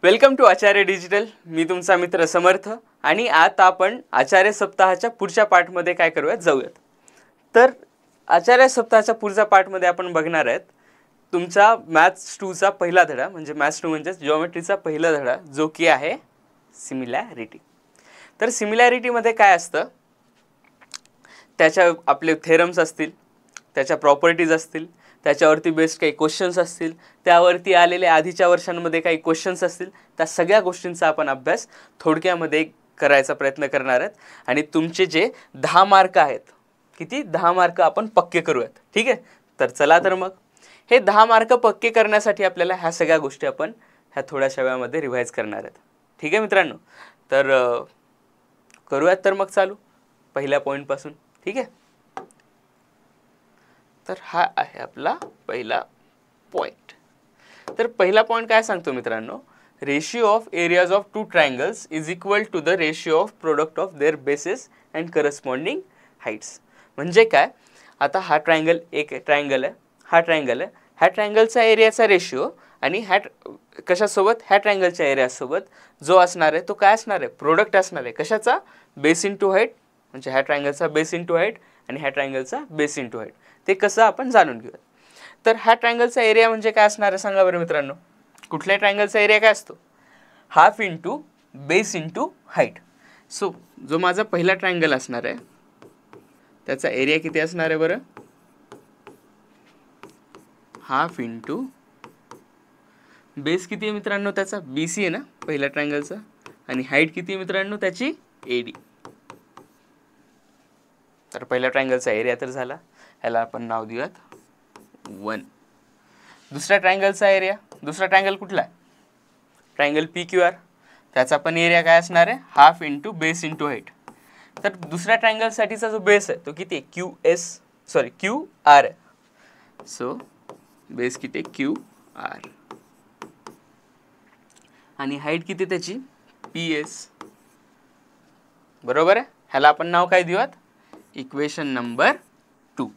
Welcome to Acharya digital. मी तुमचा मित्र समर्थ आणि आता आपण आचार्य सप्ताहाच्या पुढच्या पार्टमध्ये काय करूयात जाऊयात. तर आचार्य सप्ताहाच्या पुढच्या पार्टमध्ये आपण बघणार आहेत तुमचा मॅथ्स 2चा पहिला धडा, म्हणजे मॅथ्स 2 म्हणजे जिओमेट्रीचा पहिला धडा, जो की आहे सिमिलॅरिटी. तर सिमिलॅरिटीमध्ये काय असतं, त्याच्या आपले थेरम्स असतील, त्याच्या प्रॉपर्टीज असतील, त्याच्यावरती बेस्ड काही क्वेश्चन्स असतील, त्यावरती आलेले आधीच्या वर्षांमध्ये काही क्वेश्चन्स असतील, त्या सगळ्या गोष्टींचा आपण अभ्यास थोडक्यामध्ये करायचा प्रयत्न करणार आहेत. आणि तुमचे जे 10 मार्क आहेत, किती 10 मार्क आपण पक्के करूयात. ठीक आहे. तर चला तर मग हे 10 मार्क पक्के करण्यासाठी आपल्याला ह्या सगळ्या गोष्टी आपण ह्या थोड्याशा वेळामध्ये रिवाइज करणार आहेत. ठीक आहे मित्रांनो. तर करूयात तर मग चालू पहिल्या पॉईंटपासून. ठीक आहे. तर हा आहे आपला पहिला पॉईंट. तर पहिला पॉईंट काय सांगतो मित्रांनो, ratio of areas of two triangles is equal to the ratio of product of their bases and corresponding heights. म्हणजे काय, आता हा ट्रायंगल एक ट्रायंगल आहे, हा ट्रायंगल आहे, ह्या ट्रायंगलचा एरियाचा रेशिओ आणि ह्या कशासोबत, ह्या ट्रायंगलच्या एरियासोबत जो असणार आहे तो काय असणार आहे, प्रोडक्ट असणार आहे. कशाचा, बेस इंटू हाईट, म्हणजे ह्या ट्रायंगलचा बेस इंटू हाईट आणि ह्या ट्रायंगलचा बेस इंटू हाईट. ते कसं आपण जाणून घेऊया. तर ह्या ट्रायंगलचा एरिया म्हणजे काय असणार आहे सांगा बरं मित्रांनो. कुठल्याही ट्रायंगलचा एरिया काय असतो, half into base into height. So जो माझा पहिला ट्रायंगल असणार आहे त्याचा एरिया किती असणार आहे बरं, हाफ इंटू बेस किती आहे मित्रांनो त्याचा, BC आहे ना पहिल्या ट्रायंगलचा, आणि हाईट किती आहे मित्रांनो त्याची, AD. तर पहिल्या ट्रायंगलचा एरिया तर झाला, ह्याला आपण नाव देऊयात 1. दुसऱ्या ट्रायंगलचा एरिया, दुसरा ट्रायंगल कुठला आहे, ट्रायंगल PQR, त्याचा पण एरिया काय असणार आहे, half into base into height. तर दुसऱ्या ट्रायंगलसाठीचा जो बेस आहे तो किती आहे, QR आहे. सो बेस किती आहे, QR, आणि हाईट किती त्याची, PS. बरोबर आहे. ह्याला आपण नाव काय देऊयात, इक्वेशन नंबर 2.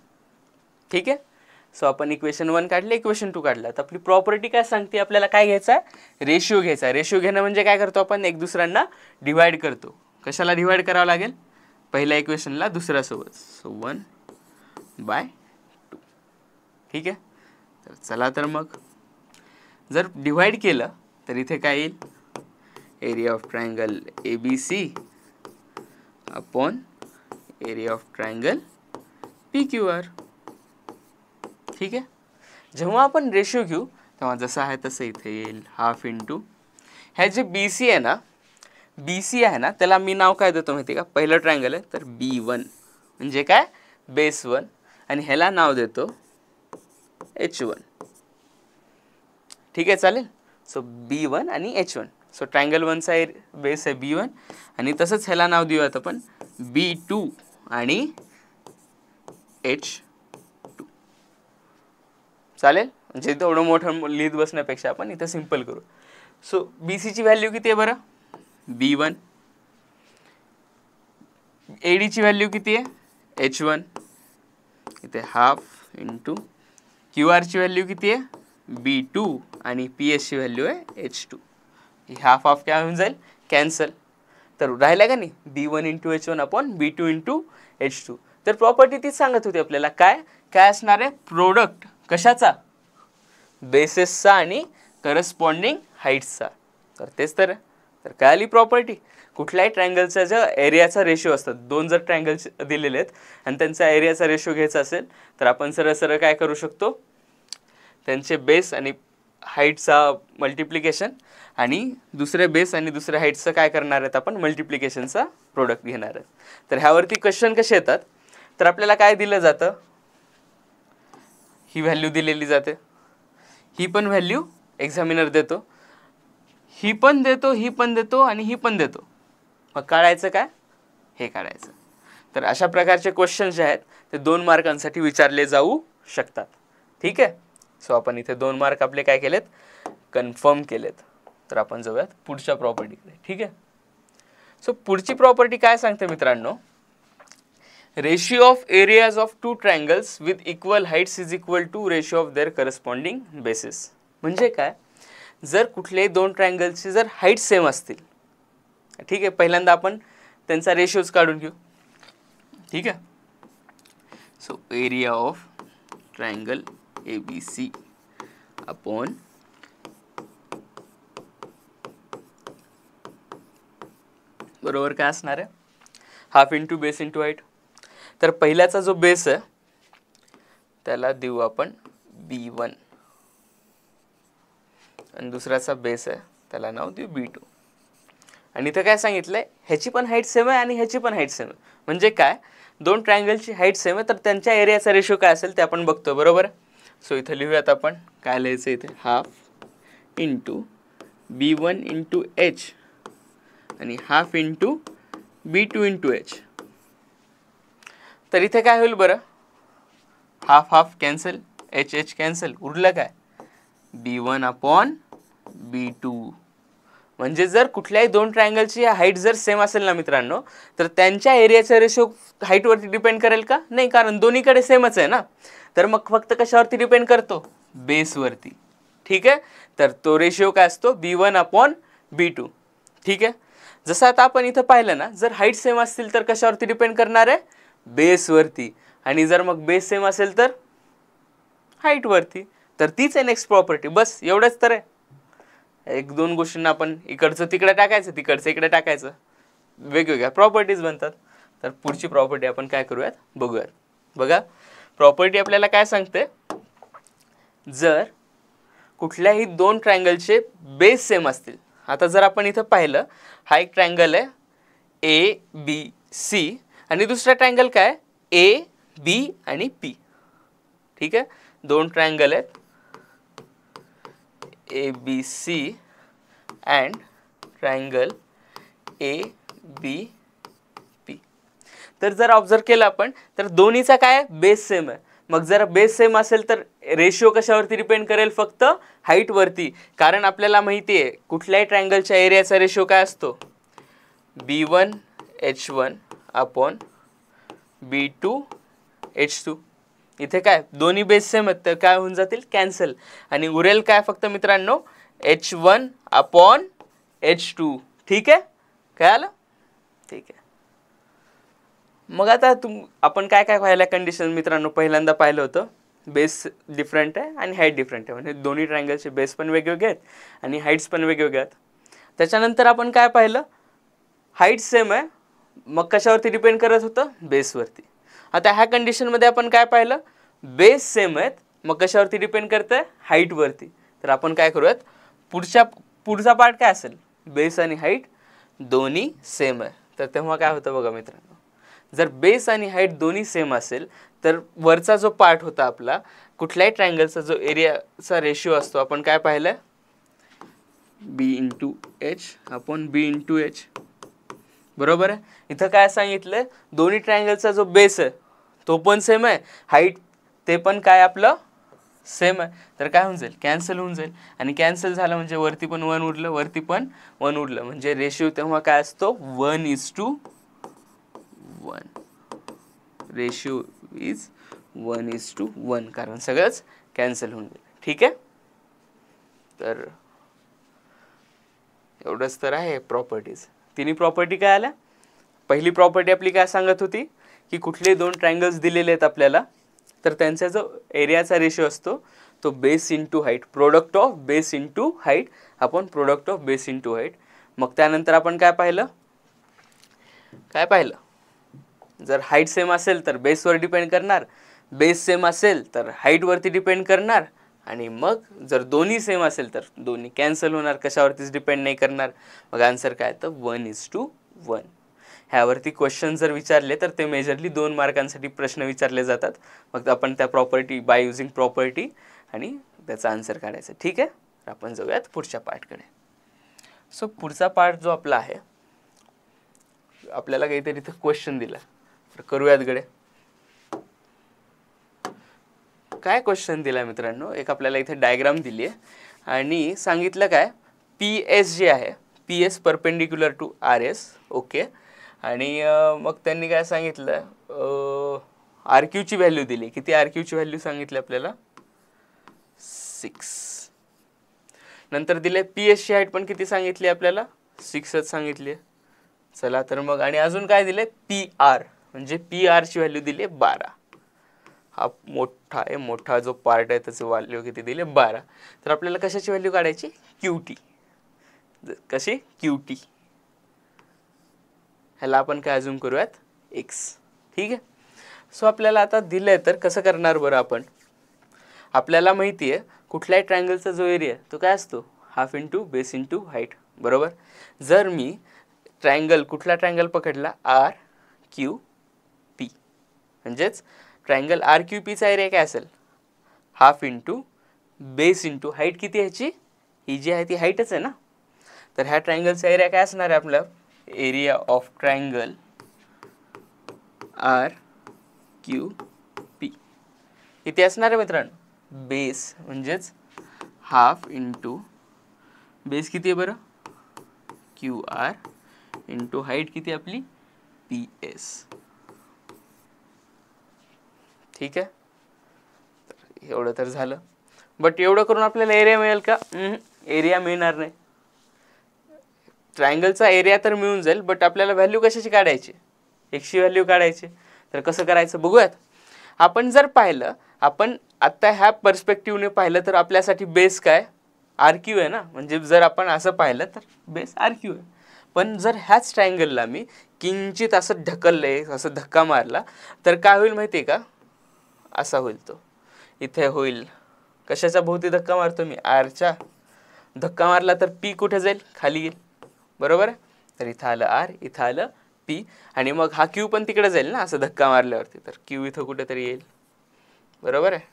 ठीक आहे. सो आपण इक्वेशन 1 काढले, इक्वेशन 2 काढला. तर आपली प्रॉपर्टी काय सांगते, आपल्याला काय घ्यायचं आहे, रेशिओ घ्यायचा आहे. रेशिओ घेणं म्हणजे काय करतो आपण, एक दुसऱ्यांना डिवाइड करतो. कशाला डिवाइड करावं लागेल, पहिल्या इक्वेशनला दुसऱ्यासोबत. सो 1/2. ठीक आहे. तर चला तर मग जर डिवाइड केलं तर इथे काय येईल, area of triangle ABC upon area of triangle PQR. ठीक आहे. जेव्हा आपण रेशिओ घेऊ तेव्हा जसं आहे तसं इथे येईल, हाफ इंटू ह्या जे BC आहे ना, BC आहे ना, त्याला मी नाव काय देतो माहिती का, पहिलं ट्रायंगल आहे तर B1 म्हणजे काय, बेस 1, आणि ह्याला नाव देतो H1. ठीक आहे, चालेल. सो B1 आणि H1. सो ट्रायंगल 1चा बेस आहे B1, आणि तसंच ह्याला नाव देऊयात आपण B2 आणि H2. चालेल. म्हणजे तेवढं मोठं लिहित बसण्यापेक्षा आपण इथं सिम्पल करू. सो BCची व्हॅल्यू किती आहे बरं, B1. ADची व्हॅल्यू किती आहे, H1. इथे हाफ इंटू QRची व्हॅल्यू किती आहे, B2, आणि PSची व्हॅल्यू आहे H2. हाफ हाफ काय होऊन जाईल, कॅन्सल. तर राहिला का नाही, B1 into H1 upon B2 into H2. तर प्रॉपर्टी तीच सांगत होती आपल्याला, काय काय असणार आहे, प्रोडक्ट कशाचा, बेसेसचा आणि करस्पॉन्डिंग हाईट्सचा. तर तेच तर काय आली प्रॉपर्टी, कुठल्याही ट्रायंगलचा जो एरियाचा रेशिओ असतात, 2 जर ट्रायंगल्स दिलेले आहेत आणि त्यांचा एरियाचा रेशिओ घ्यायचा असेल तर आपण सरळ सरळ काय करू शकतो, त्यांचे बेस आणि हाईटचा मल्टिप्लिकेशन आणि दुसरे बेस आणि दुसऱ्या हाईटचं काय करणार आहेत आपण, मल्टिप्लिकेशनचा प्रोडक्ट घेणार आहेत. तर ह्यावरती क्वेश्चन कसे येतात, तर आपल्याला काय दिलं जातं, ही व्हॅल्यू दिलेली जाते, ही पण व्हॅल्यू एक्झामिनर देतो, ही पण देतो, ही पण देतो आणि ही पण देतो. मग काढायचं काय, हे काढायचं. तर अशा प्रकारचे क्वेश्चन जे आहेत ते 2 मार्कांसाठी विचारले जाऊ शकतात. ठीक आहे. सो आपण इथे 2 मार्क आपले काय केलेत, कन्फर्म केलेत. तर आपण जाऊयात पुढच्या प्रॉपर्टीकडे. ठीक आहे. सो पुढची प्रॉपर्टी काय सांगते मित्रांनो, ratio of areas of 2 triangles with equal heights is equal to ratio of their corresponding bases. म्हणजे काय, जर कुठल्याही दोन ट्रायंगलची जर हाईट सेम असतील. ठीक आहे, पहिल्यांदा आपण त्यांचा रेशियोज काढून घेऊ. ठीक आहे, so area of triangle ABC upon बरोबर काय असणार आहे, half into base into height. तर पहिल्याचा जो बेस आहे त्याला देऊ आपण B1 आणि दुसऱ्याचा बेस आहे त्याला नाव देऊ B2. आणि इथं काय सांगितलंय, ह्याची पण हाईट सेम आहे आणि ह्याची पण हाईट सेम आहे. म्हणजे काय, दोन ट्रायंगलची हाईट सेम आहे तर त्यांच्या एरियाचा रेशो काय असेल ते आपण बघतो. बरोबर. सो इथं लिहूयात आपण काय लिहायचं इथे, half into B1 into H आणि half into B2 into H. तर इथे काय होईल बरं, half half cancel, H H cancel, उरलं काय B1 अपॉन B2. म्हणजे जर कुठल्याही दोन ट्रायंगलची हाईट जर सेम असेल ना मित्रांनो, तर त्यांच्या एरियाचा रेशो हाईटवरती डिपेंड करेल का, नाही, कारण दोन्हीकडे सेमच आहे ना. तर मग फक्त कशावरती डिपेंड करतो, बेसवरती. ठीक आहे, तर तो रेशिओ काय असतो B1 अपॉन B2. ठीक आहे, जसं आता आपण इथं पाहिलं ना, जर हाईट सेम असतील तर कशावरती डिपेंड करणार आहे, बेसवरती. आणि जर मग बेस सेम असेल तर हाईटवरती. तर तीच आहे नेक्स्ट प्रॉपर्टी. बस एवढंच तर आहे. एक दोन गोष्टींना आपण इकडचं तिकडे टाकायचं, तिकडचं इकडे टाकायचं, वेगवेगळ्या प्रॉपर्टीज बनतात. तर पुढची प्रॉपर्टी आपण काय करूयात बघूयात. बघा, प्रॉपर्टी आपल्याला काय सांगते, जर कुठल्याही दोन ट्रायंगलचे बेस सेम असतील. आता जर आपण इथं पाहिलं, हा एक ट्रायंगल आहे ABC आणि दुसरा ट्रायंगल काय AB आणि P. ठीक आहे, दोन ट्रायंगल आहेत ABC अँड ट्रायंगल ABP. तर जर ऑब्झर्व केलं आपण तर दोन्हीचा काय बेस सेम आहे. मग जर बेस सेम असेल तर रेशिओ कशावरती डिपेंड करेल, फक्त हाईटवरती. कारण आपल्याला माहिती आहे कुठल्याही ट्रायंगलच्या एरियाचा रेशिओ काय असतो, B1 H1 upon B2 H2. इथे काय दोन्ही बेस सेम आहेत तर काय होऊन जातील, कॅन्सल. आणि उरेल काय फक्त मित्रांनो, H1 अपॉन H2. ठीक आहे, काय आलं, ठीक आहे. मग आता आपण काय काय पाहिलं कंडिशन मित्रांनो, पहिल्यांदा पाहिलं होतं बेस डिफरंट आहे आणि हाईट डिफरंट आहे. म्हणजे दोन्ही ट्रायंगलचे बेस पण वेगवेगळे आहेत आणि हाईट्स पण वेगवेगळे आहेत. त्याच्यानंतर आपण काय पाहिलं, हाईट सेम आहे, मग कशावरती डिपेंड करत होतं, बेसवरती. आता ह्या कंडिशनमध्ये आपण काय पाहिलं, बेस सेम आहेत, मग कशावरती डिपेंड करतंय, हाईटवरती. तर आपण काय करूयात, पुढचा पार्ट काय असेल, बेस आणि हाईट दोन्ही सेम आहे. तर तेव्हा काय होतं बघा मित्रांनो, जर बेस आणि हाईट दोन्ही सेम असेल तर वरचा जो पार्ट होता आपला, कुठल्याही ट्रायंगलचा जो एरियाचा रेशिओ असतो, आपण काय पाहिलं, B into H upon B into H. बरोबर आहे. इथं काय सांगितलंय, दोन्ही ट्रायंगलचा जो बेस आहे तो पण सेम आहे, हाईट ते पण काय आपलं सेम आहे. तर काय होऊन जाईल, कॅन्सल होऊन जाईल. आणि कॅन्सल झालं म्हणजे वरती पण 1 उरलं, वरती पण 1 उरलं. म्हणजे रेशिओ तेव्हा काय असतो, 1:1. रेशिओ इज 1:1, कारण सगळंच कॅन्सल होऊन गेलं. ठीक आहे, तर एवढंच तर आहे प्रॉपर्टीज. तिन्ही प्रॉपर्टी काय आल्या, पहिली प्रॉपर्टी आपली काय सांगत होती की कुठले दोन ट्रायंगल्स दिलेले आहेत आपल्याला, तर त्यांचा जो एरियाचा रेशिओ असतो तो base into height, product of base into height आपण product of base into height. मग त्यानंतर आपण काय पाहिलं, जर हाईट सेम असेल तर बेसवर डिपेंड करणार, बेस सेम असेल तर हाईटवरती डिपेंड करणार, आणि मग जर दोन्ही सेम असेल तर दोन्ही कॅन्सल होणार, कशावरतीच डिपेंड नाही करणार. मग आन्सर काय तर 1:1. ह्यावरती क्वेश्चन जर विचारले तर ते मेजरली 2 मार्कांसाठी प्रश्न विचारले जातात. मग आपण त्या प्रॉपर्टी बाय युजिंग प्रॉपर्टी आणि त्याचा आन्सर काढायचा. ठीक आहे, आपण जाऊयात पुढच्या पार्टकडे. सो पुढचा पार्ट जो आपला आहे, आपल्याला काहीतरी इथं क्वेश्चन दिला, तर करूयात गडे. काय क्वेश्चन दिला मित्रांनो, एक आपल्याला इथे डायग्राम दिली आहे आणि सांगितलं काय, PS जे आहे, PS perpendicular to RS. Okay, आणि मग त्यांनी काय सांगितलं, RQची व्हॅल्यू दिली. किती RQची व्हॅल्यू सांगितली आपल्याला, 6. नंतर दिले PS ची हाईट पण किती सांगितली आपल्याला 6च सांगितली. चला तर मग आणि अजून काय दिले PR म्हणजे PR ची व्हॅल्यू दिली 12. हा मोठा आहे, मोठा जो पार्ट आहे त्याची व्हॅल्यू किती दिली 12. तर आपल्याला कशाची व्हॅल्यू काढायची QT. कशी QT ह्याला आपण काय अजूम करूयात x. ठीक आहे. सो आपल्याला आता दिलंय तर कसं करणार बरं आपण. आपल्याला माहिती आहे कुठल्याही ट्रायंगलचा जो एरिया तो काय असतो half into base into height बरोबर. जर मी ट्रायंगल कुठला ट्रायंगल पकडला RQP म्हणजेच ट्रायंगल RQP चा एरिया काय असेल half into base into height किती ह्याची ही जी आहे ती हाईटच आहे ना. तर ह्या ट्रायंगलचा एरिया काय असणार आहे आपलं एरिया ऑफ ट्रायंगल RQP किती असणार आहे मित्रांनो बेस म्हणजेच हाफ इंटू बेस किती आहे बरं QR इंटू हाईट किती आपली PS. ठीक आहे. तर एवढं तर झालं. बट एवढं करून आपल्याला एरिया मिळेल का एरिया मिळणार नाही. ट्रायंगलचा एरिया तर मिळून जाईल बट आपल्याला व्हॅल्यू कशाची काढायची x ची व्हॅल्यू काढायची. तर कसं करायचं बघूयात. आपण जर पाहिलं आपण आता ह्या पर्स्पेक्टिव्हने पाहिलं तर आपल्यासाठी बेस काय RQ आहे ना. म्हणजे जर आपण असं पाहिलं तर बेस RQ आहे. पण जर ह्याच ट्रायंगलला मी किंचित असं ढकललंय असं धक्का मारला तर काय होईल माहिती आहे का असा होईल. तो इथे होईल कशाच्या भोवती धक्का मारतो मी R धक्का मारला तर P कुठे जाईल खाली येईल बरोबर आहे. तर इथं आलं R इथं आलं P आणि मग हा Q पण तिकडे जाईल ना असं धक्का मारल्यावरती. तर Q इथं कुठेतरी येईल बरोबर आहे.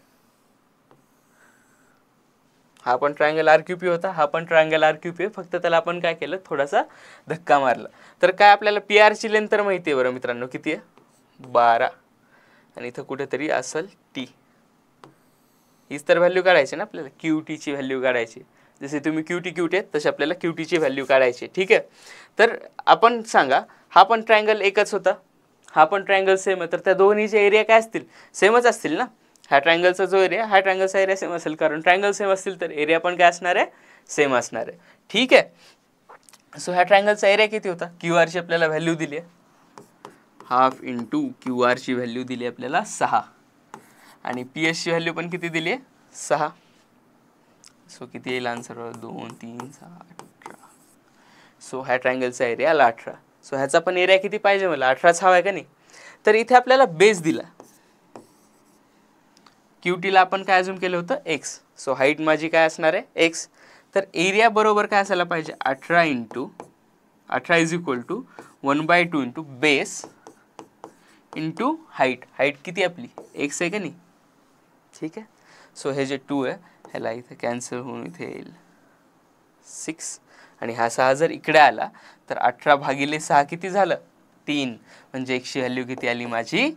हा पण ट्रायंगल RQP होता हा पण ट्रायंगल RQP आहे. फक्त त्याला आपण काय केलं थोडासा धक्का मारला. तर काय आपल्याला PR ची लेंथ तर माहिती आहे बरं मित्रांनो किती आहे 12 आणि इथं कुठेतरी असेल T. हीच तर व्हॅल्यू काढायची ना आपल्याला QT ची व्हॅल्यू काढायची. जसे तुम्ही QT आहेत तसे आपल्याला QT ची व्हॅल्यू काढायची. ठीक आहे. तर आपण सांगा हा पण ट्रायंगल एकच होता हा पण ट्रायंगल सेम आहे. तर त्या दोन्हीचे एरिया काय असतील सेमच असतील ना. ह्या ट्रायंगलचा जो एरिया हा ट्रायंगलचा एरिया सेम असेल कारण ट्रायंगल सेम असतील तर एरिया पण काय असणार आहे सेम असणार आहे. ठीक आहे. सो ह्या ट्रायंगलचा एरिया किती होता QR ची आपल्याला व्हॅल्यू दिली आहे हाफ इंटू QR ची व्हॅल्यू दिली आपल्याला 6 आणि PS ची व्हॅल्यू पण किती दिली आहे 6. सो किती येईल आन्सर 2 3 6 18. सो ह्या ट्रायंगलचा एरिया 18. सो ह्याचा पण एरिया किती पाहिजे मला 18च हवा आहे का नाही. तर इथे आपल्याला बेस दिला QT ला आपण काय अजून केलं होतं x. सो हाईट माझी काय असणार आहे x. तर एरिया बरोबर काय असायला पाहिजे 18 is equal to 1/2 into base into height. Height किती आपली x आहे का नाही. ठीक आहे. सो हे जे 2 आहे ह्याला इथे कॅन्सल होऊन इथे येईल 6 आणि हा 6 जर इकडे आला तर 18/6 किती झालं 3 म्हणजे x ची व्हॅल्यू किती आली माझी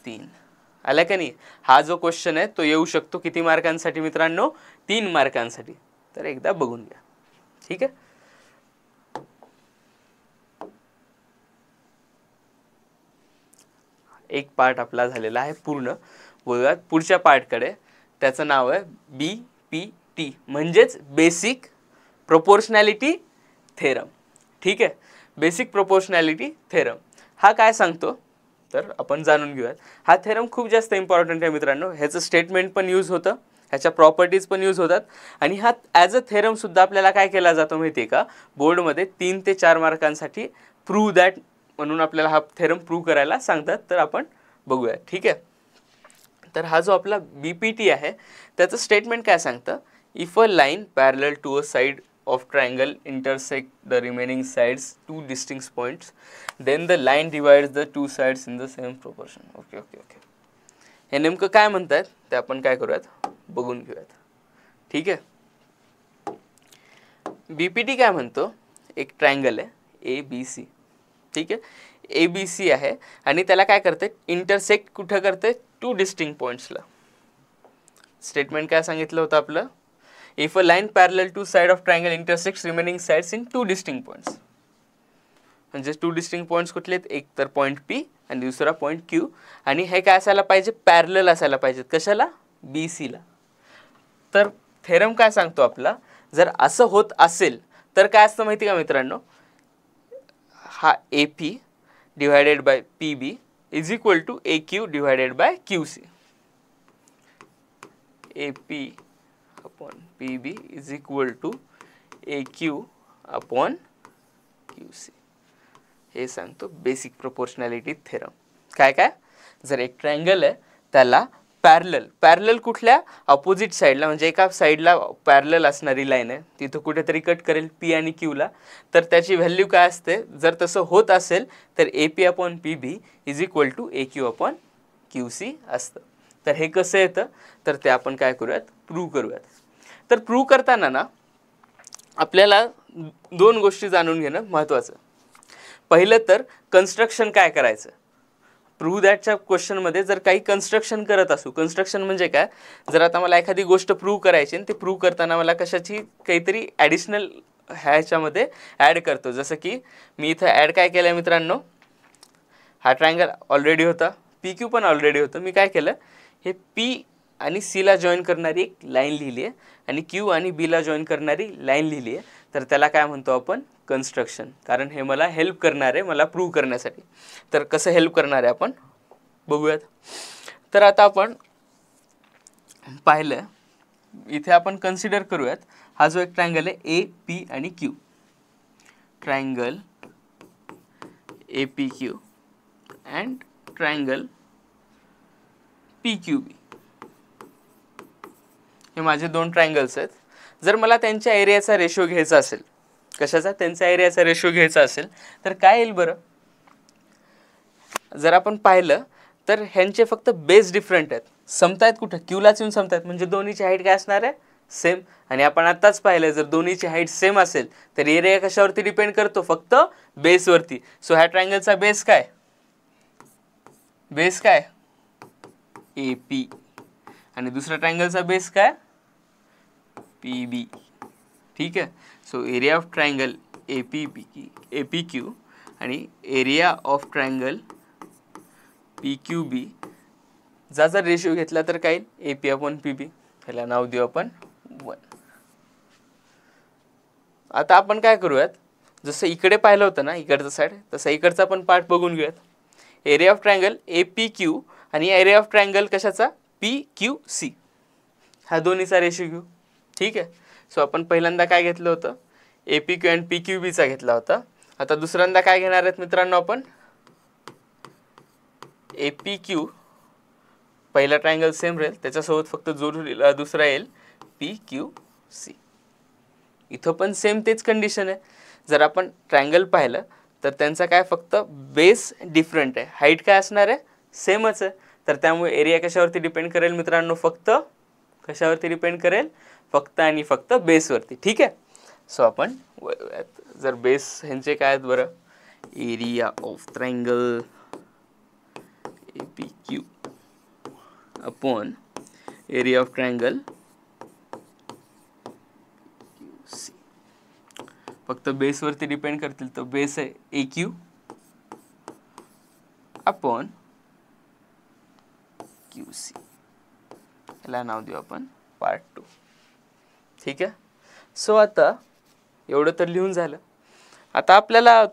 3. आला का नाही. हा जो क्वेश्चन आहे तो येऊ शकतो किती मार्कांसाठी मित्रांनो 3 मार्कांसाठी. तर एकदा बघून घ्या. ठीक आहे. एक पार्ट आपला झालेला आहे पूर्ण. बघूयात पुढच्या पार्टकडे. त्याचं नाव आहे BPT म्हणजेच बेसिक प्रोपोर्शनॅलिटी थेरम. ठीक आहे. बेसिक प्रोपोर्शनॅलिटी थेरम हा काय सांगतो तर आपण जाणून घेऊयात. हा थेरम खूप जास्त इम्पॉर्टंट आहे मित्रांनो. ह्याचं स्टेटमेंट पण यूज होतं ह्याच्या प्रॉपर्टीज पण यूज होतात आणि हा ॲज अ थेरम सुद्धा आपल्याला काय केला जातो माहिती आहे का बोर्डमध्ये 3 ते 4 मार्कांसाठी प्रूव्ह दॅट म्हणून आपल्याला हा थेरम प्रूव्ह करायला सांगतात. तर आपण बघूया. ठीक आहे. तर हा जो आपला BPT आहे त्याचं स्टेटमेंट काय सांगतं if a line parallel to a side of triangle intersect the remaining sides two distinct points then the line divides the two sides in the same proportion. Okay. हे नेमकं काय म्हणतात ते आपण काय करूयात बघून घेऊयात. ठीक आहे. BPT काय म्हणतो एक ट्रायंगल आहे ABC. ठीक आहे. ABC आहे आणि त्याला काय करते इंटरसेक्ट कुठं करते 2 डिस्टिंक्ट पॉइंट्सला. स्टेटमेंट काय सांगितलं होतं आपलं if a line parallel to side of triangle intersects remaining sides in 2 distinct points. म्हणजे 2 distinct points कुठले आहेत एक तर पॉईंट P आणि दुसरा पॉईंट Q आणि हे काय असायला पाहिजे पॅरलल असायला पाहिजेत कशाला BC ला. तर थेरम काय सांगतो आपला जर असं होत असेल तर काय असतं माहिती का मित्रांनो, हा AP divided by PB is equal to AQ divided by QC. AP upon PB is equal to AQ upon QC. हे सांगतो बेसिक प्रोपोर्शनॅलिटी थेरम. काय काय, जर एक ट्रायंगल आहे त्याला पॅरलल कुठल्या, अपोजिट साईडला, म्हणजे एका साईडला पॅरलल असणारी लाईन आहे तिथं कुठेतरी कट करेल P आणि Q ला, तर त्याची व्हॅल्यू काय असते, जर तसं होत असेल तर AP upon PB is equal to AQ upon QC असतं. तर हे कसं येतं, तर ते आपण काय करूयात, प्रूव्ह करूयात. तर प्रूव्ह करताना ना आपल्याला दोन गोष्टी जाणून घेणं महत्त्वाचं. पहिलं तर कन्स्ट्रक्शन काय करायचं. प्रूव्ह दॅटच्या क्वेश्चनमध्ये जर काही कन्स्ट्रक्शन करत असू, कन्स्ट्रक्शन म्हणजे काय, जर आता मला एखादी गोष्ट प्रूव्ह करायची आणि ते प्रूव्ह करताना मला कशाची काहीतरी ॲडिशनल ह्याच्यामध्ये ॲड करतो. जसं की मी इथं ॲड काय केलं आहे मित्रांनो, हा ट्रायंगल ऑलरेडी होता, PQ पण ऑलरेडी होतं. मी काय केलं, हे P आणि C ला जॉईन करणारी एक लाईन लिहिली आहे आणि Q आणि B ला जॉईन करणारी लाईन लिहिली आहे. तर त्याला काय म्हणतो आपण, कन्स्ट्रक्शन. कारण हे मला हेल्प करणार आहे मला प्रूव्ह करण्यासाठी. तर कसं हेल्प करणार आहे आपण बघूयात. तर आता आपण पाहिलं, इथे आपण कन्सिडर करूयात हा जो एक ट्रायंगल आहे AP आणि Q, triangle APQ and triangle PQB. हे माझे दोन ट्रायंगल्स आहेत. जर मला त्यांच्या एरियाचा रेशो घ्यायचा असेल, कशाचा, त्यांचा एरियाचा रेशो घ्यायचा असेल तर काय येईल बरं. जर आपण पाहिलं तर ह्यांचे फक्त बेस डिफरंट आहेत, समतायत कुठं, क्यूलाच येऊन समतायत, म्हणजे दोन्हीची हाईट काय असणार आहे, सेम. आणि आपण आत्ताच पाहिलं, जर दोन्हीची हाईट सेम असेल तर एरिया कशावरती डिपेंड करतो, फक्त बेसवरती. सो ह्या ट्रायंगलचा बेस काय, बेस काय AP आणि दुसऱ्या ट्रायंगलचा बेस काय PB. ठीक आहे. So area of triangle APQ आणि एरिया ऑफ ट्रायंगल PQB जा जर रेशिओ घेतला तर काय येईल, AP अपॉन PB. ह्याला नाव देऊ आपण 1. आता आपण काय करूयात, जसं इकडे पाहिलं होतं ना इकडचं साईड, तसं इकडचा पण पार्ट बघून घेऊयात. एरिया ऑफ ट्रायंगल APQ आणि एरिया ऑफ ट्रायंगल कशाचा, PQC, ह्या दोन्हीचा रेशिओ घेऊ. ठीक आहे. सो आपण पहिल्यांदा काय घेतलं होतं, APQ आणि PQBचा घेतला होता. आता दुसऱ्यांदा काय घेणार आहेत मित्रांनो आपण, APQ, पहिला ट्रायंगल सेम राहील, त्याच्यासोबत फक्त जोडलेला दुसरा येईल PQC. इथं पण सेम तेच कंडिशन आहे. जर आपण ट्रायंगल पाहिलं तर त्यांचा काय फक्त बेस डिफरंट आहे, हाईट काय असणार आहे, सेमच आहे. तर त्यामुळे एरिया कशावरती डिपेंड करेल मित्रांनो, फक्त कशावरती डिपेंड करेल, फक्त आणि फक्त बेसवरती. ठीक आहे. सो आपण जर बेस ह्यांचे काय आहेत बरं, area of triangle APQ upon area of triangle QC, फक्त बेसवरती डिपेंड करतील, तर बेस आहे AQ अपॉन QC. याला नाव देऊ आपण पार्ट 2. ठीक आहे. सो आता एवढं तर लिहून झालं. आता आपल्याला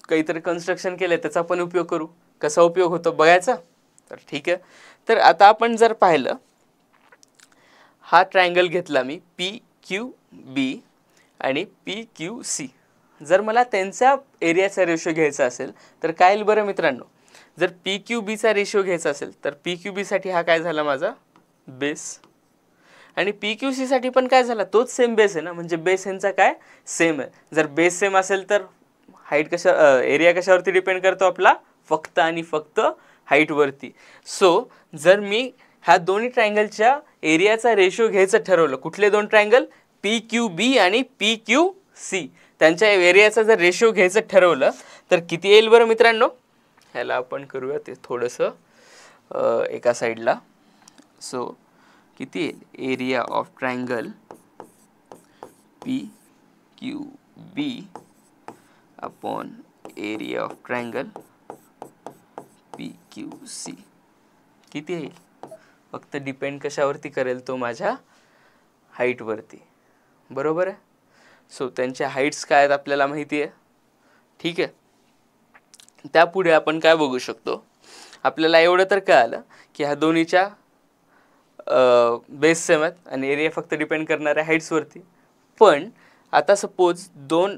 काहीतरी कन्स्ट्रक्शन केलं त्याचा पण उपयोग करू. कसा उपयोग होतो बघायचा. तर ठीक आहे. तर आता आपण जर पाहिलं, हा ट्रायंगल घेतला मी PQB आणि PQC. जर मला त्यांचा एरियाचा रेशो घ्यायचा असेल तर काय येईल बरं मित्रांनो, जर PQBचा रेशो घ्यायचा असेल तर PQB साठी हा काय झाला माझा बेस, आणि PQC साठी पण काय झाला, तोच सेम बेस आहे ना, म्हणजे बेस यांचा काय सेम आहे. जर बेस सेम असेल तर हाईट एरिया कशावरती डिपेंड करतो आपला, फक्त आणि फक्त हाईट वरती. सो जर मी ह्या दोन्ही ट्रायंगलच्या एरियाचा रेशो घ्यायचं ठरवलं, कुठले दोन ट्रायंगल, PQB आणि PQC, त्यांच्या एरियाचा जर रेशो घ्यायचं ठरवलं तर किती येईल बरं मित्रांनो. ह्याला आपण करूया ते थोडंसं एका साईडला. सो किती येईल, area of triangle PQB upon area of triangle PQC किती येईल, फक्त डिपेंड कशावरती करेल, तो माझ्या हाईटवरती. बरोबर आहे. सो त्यांच्या हाईट्स काय आहेत आपल्याला माहिती आहे. ठीक आहे. त्यापुढे आपण काय बघू शकतो, आपल्याला एवढं तर कळालं की ह्या दोन्हीच्या बेस सेम आहेत आणि एरिया फक्त डिपेंड करणार आहे हाईट्सवरती. पण आता सपोज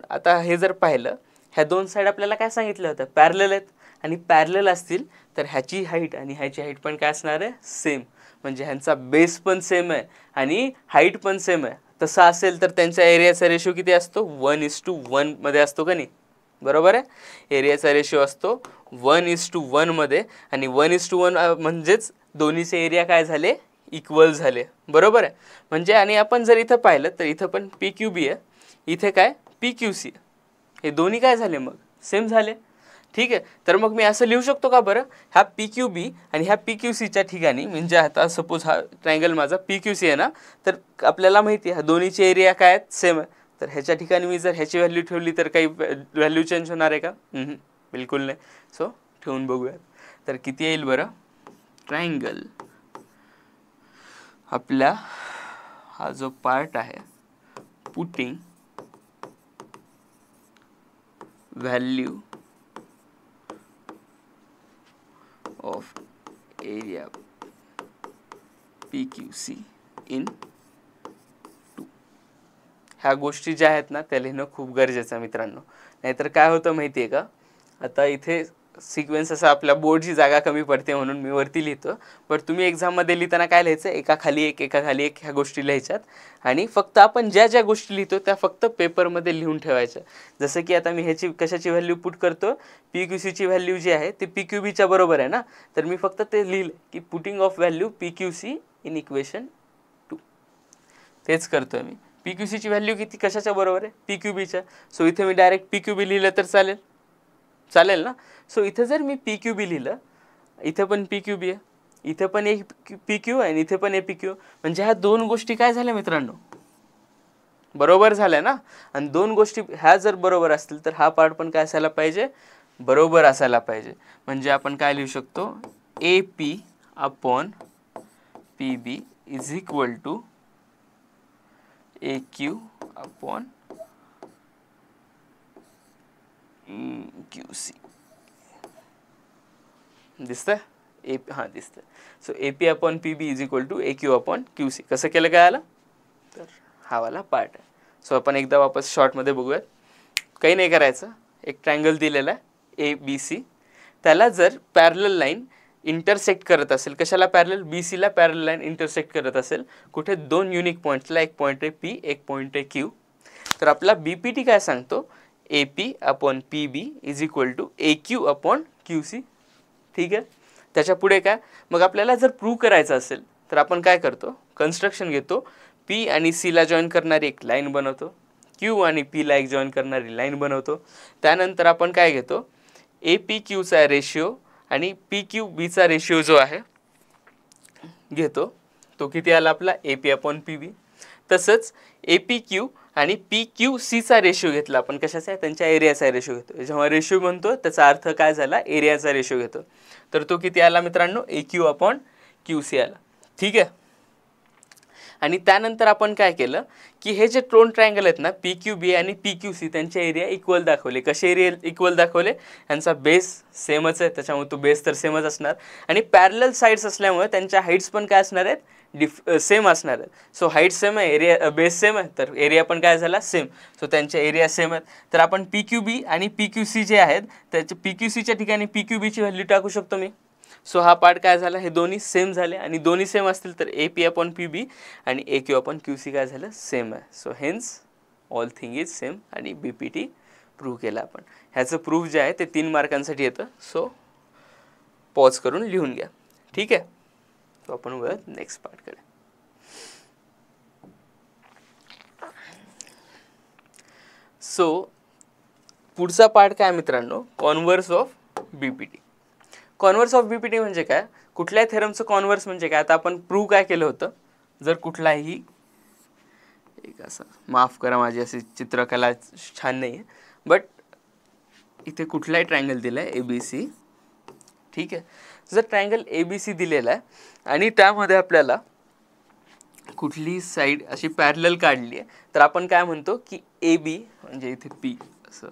आता हे जर पाहिलं, ह्या दोन साईड आपल्याला काय सांगितलं होतं, पॅरलल आहेत. आणि पॅरलल असतील तर ह्याची हाईट आणि ह्याची हाईट पण काय असणार आहे, सेम. म्हणजे ह्यांचा बेस पण सेम आहे आणि हाईट पण सेम आहे. तसं असेल तर त्यांच्या एरियाचा रेशो किती असतो, 1:1 मध्ये असतो का नाही. बरोबर आहे. एरियाचा रेशो असतो 1:1 मध्ये. आणि 1:1 म्हणजेच दोन्हीचे एरिया काय झाले, इक्वल झाले. बरोबर आहे. म्हणजे आणि आपण जर इथं पाहिलं तर इथं पण PQB आहे, इथे काय PQC आहे. हे दोन्ही काय झाले मग, सेम झाले. ठीक आहे. तर मग मी असं लिहू शकतो का बरं, ह्या PQB आणि ह्या PQCच्या ठिकाणी, म्हणजे आता सपोज हा ट्रायंगल माझा PQC आहे ना, तर आपल्याला माहिती आहे ह्या दोन्हीचे एरिया काय आहेत, सेम आहे. तर ह्याच्या ठिकाणी मी जर ह्याची व्हॅल्यू ठेवली तर काही व्हॅल्यू चेंज होणार आहे का, बिलकुल नाही. सो ठेवून बघूयात. तर किती येईल बरं, ट्रायंगल आपला हा जो पार्ट आहे, putting value of area PQC in 2. ह्या गोष्टी ज्या आहेत ना त्या लिहिणं खूप गरजेचं आहे मित्रांनो. नाहीतर काय होतं माहिती आहे का, आता इथे सिक्वेन्स असा आपल्या बोर्डची जागा कमी पडते म्हणून मी वरती लिहितो. पण तुम्ही एक्झाममध्ये लिहिताना काय लिहायचं, एकाखाली एक ह्या गोष्टी लिहायच्यात. आणि फक्त आपण ज्या ज्या गोष्टी लिहितो त्या फक्त पेपरमध्ये लिहून ठेवायच्या. जसं की आता मी ह्याची कशाची व्हॅल्यू पुट करतो, PQCची व्हॅल्यू जी आहे ती PQBच्या बरोबर आहे ना, तर मी फक्त ते लिहिलं की putting of value PQC in equation 2. तेच करतो मी. PQCची व्हॅल्यू किती कशाच्या बरोबर आहे, PQBच्या. सो इथे मी डायरेक्ट PQB लिहिलं तर चालेल ना. सो इथे जर मी PQB लिहिलं, इथे पण PQB आहे, इथे पण एक PQ आहे आणि इथे पण एक PQ. म्हणजे ह्या दोन गोष्टी काय झाल्या मित्रांनो, बरोबर झाल्या ना. आणि दोन गोष्टी ह्या जर बरोबर असतील तर हा पार्ट पण काय असायला पाहिजे, बरोबर असायला पाहिजे. म्हणजे आपण काय लिहू शकतो, AP upon PB is equal to AQ upon QC. दिसतंय, हां दिसतंय. So AP upon PB is equal to AQ upon QC. कसं केलं काय आलं, तर हा वाला पार्ट आहे. सो आपण एकदा वापस शॉर्टमध्ये बघूयात. काही नाही करायचं, एक ट्रायंगल दिलेला आहे ABC. त्याला जर पॅरलल लाईन इंटरसेक्ट करत असेल, कशाला पॅरलल, BCला पॅरलल लाईन इंटरसेक्ट करत असेल कुठे, दोन युनिक पॉईंट्सला, एक पॉईंट आहे P, एक पॉईंट आहे Q. तर आपला BPT काय सांगतो, AP upon PB is equal to AQ upon QC. ठीक आहे. त्याच्या पुढे काय, मग आपल्याला जर प्रूव्ह करायचं असेल तर आपण काय करतो, कन्स्ट्रक्शन घेतो. P आणि Cला जॉईन करणारी एक लाईन बनवतो, Q आणि Pला एक जॉईन करणारी लाईन बनवतो. त्यानंतर आपण काय घेतो, APQचा रेशिओ आणि PQBचा रेशिओ जो आहे घेतो. तो किती आला आपला, AP अपॉन PB. तसंच APQ आणि PQCचा रेशिओ घेतला आपण, कशाचा, त्यांच्या एरियाचा रेशिओ घेतो. जेव्हा रेशिओ म्हणतो त्याचा अर्थ काय झाला, एरियाचा रेशिओ घेतो. तर तो किती आला मित्रांनो, AQ अपॉन QC आला. ठीक आहे. आणि त्यानंतर आपण काय केलं की हे जे दोन ट्रायंगल आहेत ना, PQB आणि PQC, त्यांचे एरिया इक्वल दाखवले. कसे एरिया इक्वल दाखवले, यांचा बेस सेमच आहे त्याच्यामुळे तो बेस तर सेमच असणार. आणि पॅरलल साईड्स असल्यामुळे त्यांच्या हाईट्स पण काय असणार आहेत, सेम असणार आहेत. सो हाईट सेम आहे, एरिया बेस सेम आहे, तर एरिया पण काय झाला, सेम. सो त्यांचे एरिया सेम आहेत. तर आपण PQB आणि PQC जे आहेत त्याच्या PQCच्या ठिकाणी PQBची व्हॅल्यू टाकू शकतो मी. सो हा पार्ट काय झाला, हे दोन्ही सेम झाले. आणि दोन्ही सेम असतील तर AP अपॉन PB आणि AQ अपॉन QC काय झालं, सेम आहे. So hence all thing is same. आणि BPT प्रूव्ह केला आपण. ह्याचं प्रूफ जे आहे ते 3 मार्कांसाठी येतं. सो पॉज करून लिहून घ्या. ठीक आहे. सो आपण बघूया नेक्स्ट पार्टकडे. सो पुढचा पार्ट काय मित्रांनो, converse of BPT. Converse of BPT म्हणजे काय, कुठल्याही थेरमचं कॉन्व्हर्स म्हणजे काय. आता आपण प्रूव्ह काय केलं होतं, जर कुठलाही एक असं, माफ करा माझी अशी चित्रकला छान नाही आहे, बट इथे कुठलाही ट्रायंगल दिला आहे ABC. ठीक आहे. जर ट्रायंगल ABC दिलेला आहे आणि त्यामध्ये आपल्याला कुठली साईड अशी पॅरलल काढली आहे तर आपण काय म्हणतो की ए बी म्हणजे इथे पी असं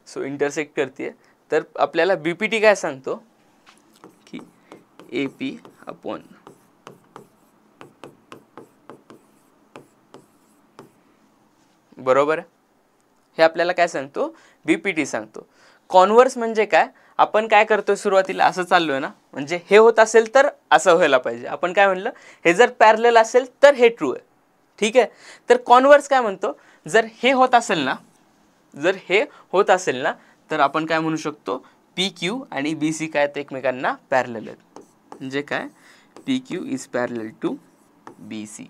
सो इंटरसेक्ट करते, तर आपल्याला बीपीटी काय सांगतो की ए पी अपॉन बरोबर आहे. हे आपल्याला काय सांगतो, बीपीटी सांगतो. कॉन्व्हर्स म्हणजे काय, आपण काय करतोय सुरुवातीला असं चाललोय ना, म्हणजे हे होत असेल तर असं व्हायला पाहिजे. आपण काय म्हणलं, हे जर पॅरलल असेल तर हे ट्रू आहे. ठीक आहे. तर कॉन्व्हर्स काय म्हणतो, जर हे होत असेल ना, जर हे होत असेल ना तर आपण काय म्हणू शकतो, पी क्यू आणि बी सी काय एकमेकांना पॅरलल आहेत. म्हणजे काय, P Q is parallel to B C.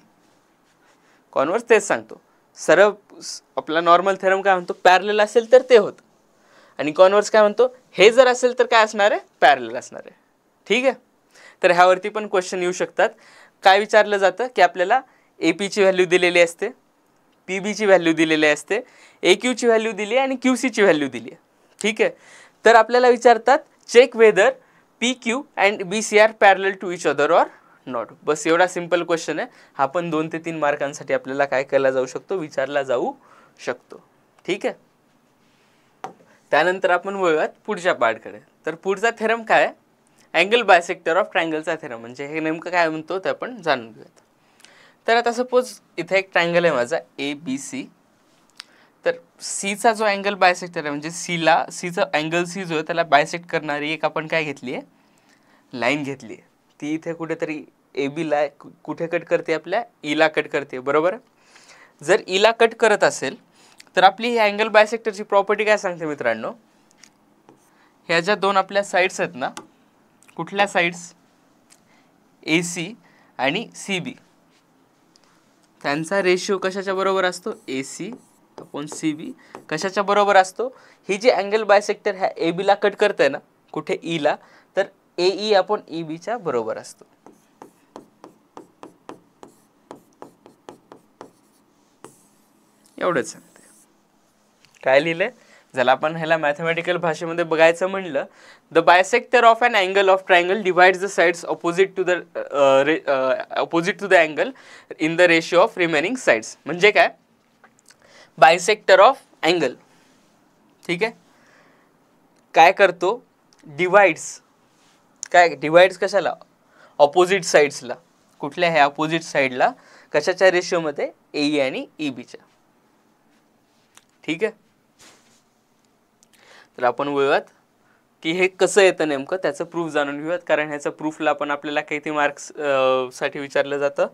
Converse तेच सांगतो. सरळ आपला नॉर्मल थेरम काय म्हणतो, पॅरलल असेल तर ते होतं, आणि कॉन्व्हर्स काय म्हणतो, हे जर असेल तर काय असणार आहे, पॅरलल असणार आहे. ठीक आहे. तर ह्यावरती पण क्वेश्चन येऊ शकतात. काय विचारलं जातं की आपल्याला ए पीची व्हॅल्यू दिलेली असते, पी बीची व्हॅल्यू दिलेली असते, ए क्यूची व्हॅल्यू दिली आहे आणि क्यू सीची व्हॅल्यू दिली आहे. ठीक आहे. तर आपल्याला विचारतात check whether P Q and B C are parallel to each other or not. बस एवढा सिंपल क्वेश्चन आहे. हा पण 2 ते 3 मार्कांसाठी आपल्याला काय केला जाऊ शकतो, विचारला जाऊ शकतो. ठीक आहे. त्यानंतर आपण वळूयात पुढच्या पार्टकडे. तर पुढचा थेरम काय आहे, अँगल बायसेक्टर ऑफ ट्रायंगलचा थेरम. म्हणजे हे नेमकं काय म्हणतो ते आपण जाणून घेऊयात. तर आता सपोज इथे एक ट्रायंगल आहे माझा ए बी सी. तर सीचा जो अँगल बायसेक्टर आहे, म्हणजे सीचा अँगल सी जो आहे त्याला बायसेक्ट करणारी एक आपण काय घेतली आहे, लाईन घेतली आहे. ती इथे कुठेतरी ए बीला कुठे कट करते, आपल्या ईला कट करते. बरोबर. जर ईला कट करत असेल तर आपली ही अँगल बायसेक्टरची प्रॉपर्टी काय सांगते मित्रांनो, ह्या ज्या दोन आपल्या साईड्स आहेत ना, कुठल्या साईड्स, ए सी आणि सी बी, त्यांचा रेशिओ कशाच्या बरोबर असतो, ए सी अपॉन सी बी कशाच्या बरोबर असतो, ही जी अँगल बायसेक्टर ह्या ए बीला कट करते ना कुठे ईला, तर ए ई अपॉन ई बीच्या बरोबर असतो. एवढंच सांगते. काय लिहिलंय, ज्याला आपण ह्याला मॅथमॅटिकल भाषेमध्ये बघायचं म्हणलं, the bisector of an angle of triangle divides the sides opposite to the angle in the ratio of remaining sides. म्हणजे काय, बायसेक्टर ऑफ अँगल, ठीक आहे, काय करतो, डिवाइड्स. काय डिवाइड्स कशाला, ऑपोजिट साइड्सला. कुठल्या, ह्या ऑपोजिट साइडला कशाच्या रेशिओमध्ये, ए ई आणि ई बीच्या. ठीक आहे. तर आपण वळूयात की हे कसं येतं नेमकं, त्याचं प्रूफ जाणून घेऊयात. कारण ह्याचं प्रूफला पण आपल्याला किती मार्क्स साठी विचारलं जातं,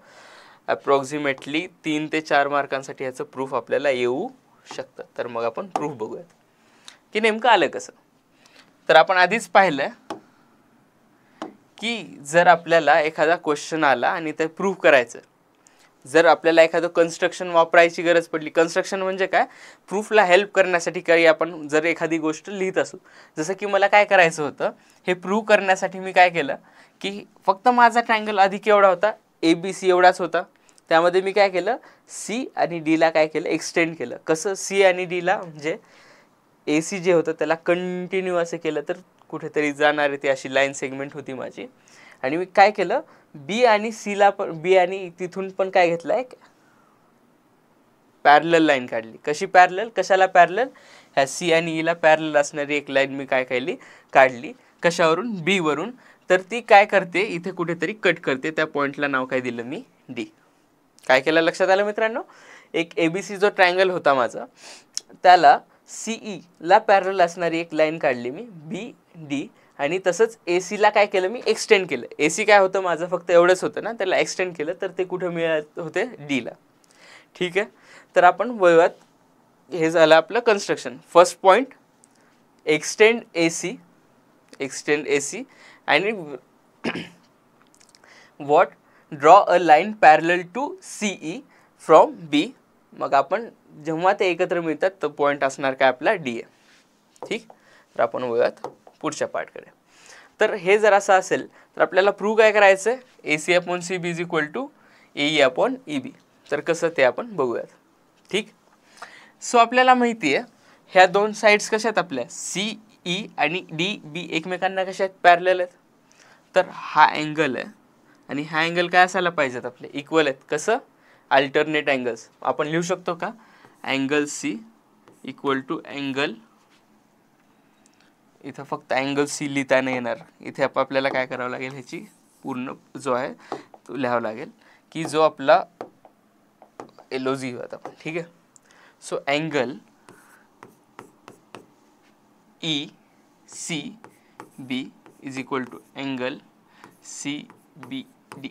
अप्रॉक्सिमेटली 3 ते 4 मार्कांसाठी ह्याचं प्रूफ आपल्याला येऊ शकतं. तर मग आपण प्रूफ बघूयात की नेमकं आलं कसं. तर आपण आधीच पाहिलं की जर आपल्याला एखादा क्वेश्चन आला आणि ते प्रूफ करायचं, जर आपल्याला एखादं कन्स्ट्रक्शन वापरायची गरज पडली, कन्स्ट्रक्शन म्हणजे काय, प्रूफला हेल्प करण्यासाठी काही आपण जर एखादी गोष्ट लिहित असू, जसं की मला काय करायचं होतं, हे प्रूव्ह करण्यासाठी मी काय केलं की फक्त माझा ट्रायंगल आधी केवढा होता, ए बी सी एवढाच होता. त्यामध्ये मी काय केलं, सी आणि डीला काय केलं, एक्सटेंड केलं. कसं, सी आणि डीला म्हणजे ए सी जे होतं त्याला कंटिन्यू असं केलं तर कुठेतरी जाणार आहे, ती अशी लाईन सेगमेंट होती माझी. आणि मी काय केलं, बी आणि सीला पण, बी आणि तिथून पण काय घेतलं, एक पॅरलल लाईन काढली. कशी पॅरलल, कशाला पॅरलल, ह्या सी आणि ईला पॅरलल असणारी एक लाईन मी काय केली, काढली. कशावरून, बी वरून. तर ती काय करते, इथे कुठेतरी कट करते. त्या पॉईंटला नाव काय दिलं मी, डी. काय केलं, लक्षात आलं मित्रांनो. एक एबीसी जो ट्रायंगल होता माझा, त्याला सीई ला पॅरलल असणारी एक लाईन काढली मी, बी डी. आणि तसंच ए सीला काय केलं मी, एक्सटेंड केलं. ए सी काय होतं माझं, फक्त एवढंच होतं ना, त्याला एक्सटेंड केलं तर ते कुठं मिळत होते, डीला. ठीक आहे. तर आपण वळूयात. हे झालं आपलं construction. First point, extend A C, extend A C आणि what, draw a line parallel to CE from B. मग आपण जेव्हा ते एकत्र मिळतात तर पॉईंट असणार काय आपला, डी आहे. ठीक. तर आपण वळूयात पुढच्या पार्टकडे. तर हे जर असं असेल तर आपल्याला प्रूव्ह काय करायचं आहे, A C upon C B is equal to A E upon E B. तर कसं ते आपण बघूयात. ठीक. सो आपल्याला माहिती आहे ह्या दोन साईड्स कशा आहेत आपल्या, सी ई आणि डी बी एकमेकांना कशा आहेत, पॅरलल आहेत. तर हा अँगल आहे आणि हा अँगल काय असायला पाहिजेत आपले इक्वल आहेत. कसं अल्टरनेट अँगल्स आपण लिहू शकतो का angle C equal to angle, इथं फक्त अँगल सी लिहिता नाही येणार, इथे आपल्याला काय करावं लागेल ह्याची पूर्ण जो आहे तो लिहावं लागेल की जो आपला LOG होता आपण. ठीक आहे. So angle ECB is equal to angle CBD.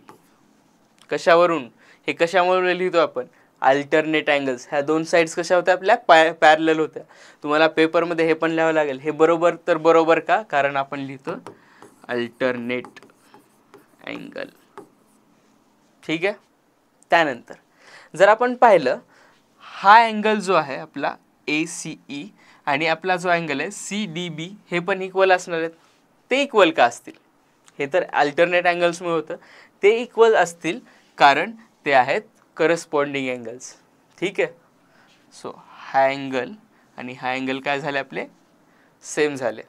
कशावरून हे कशामुळे लिहितो आपण अल्टरनेट अँगल्स. ह्या दोन साइड्स कशा होत्या आपल्या पॅरलल होत्या. तुम्हाला पेपरमध्ये हे पण लिहावं लागेल. हे बरोबर तर बरोबर का, कारण आपण लिहितो अल्टरनेट अँगल. ठीक आहे. त्यानंतर जर आपण पाहिलं हा अँगल जो आहे आपला ACE आणि आपला जो अँगल आहे CDB हे पण इक्वल असणार आहेत. ते इक्वल का असतील, हे तर अल्टरनेट अँगल्समुळे होतं. ते इक्वल असतील कारण ते आहेत करस्पॉन्डिंग अँगल्स. ठीक आहे. सो हा अँगल आणि हा अँगल काय झाले आपले सेम झाले.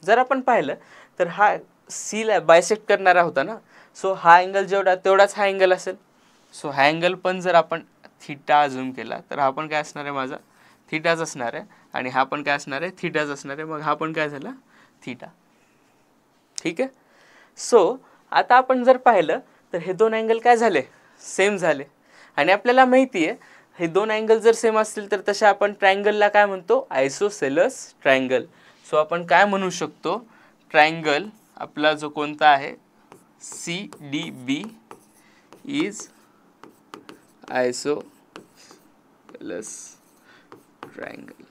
जर आपण पाहिलं तर हा सीला बायसेक्ट करणारा होता ना, सो हा अँगल जेवढा तेवढाच हा अँगल असेल. सो हा अँगल पण जर आपण थीटा अझूम केला तर हा पण काय असणार आहे माझा थीटाच असणार आहे आणि हा पण काय असणार आहे थीटाच असणार आहे. मग हा पण काय झाला थीटा. ठीक आहे. सो आता आपण जर पाहिलं तर हे दोन अँगल काय झाले सेम झाले आणि आपल्याला माहिती आहे हे दोन अँगल जर सेम असतील तर तशा आपण ट्रायंगलला काय म्हणतो आयसोसेलस ट्रायंगल. सो आपण काय म्हणू शकतो ट्रायंगल आपला जो कोणता आहे CDB इज आयसोसेलस ट्रायंगल.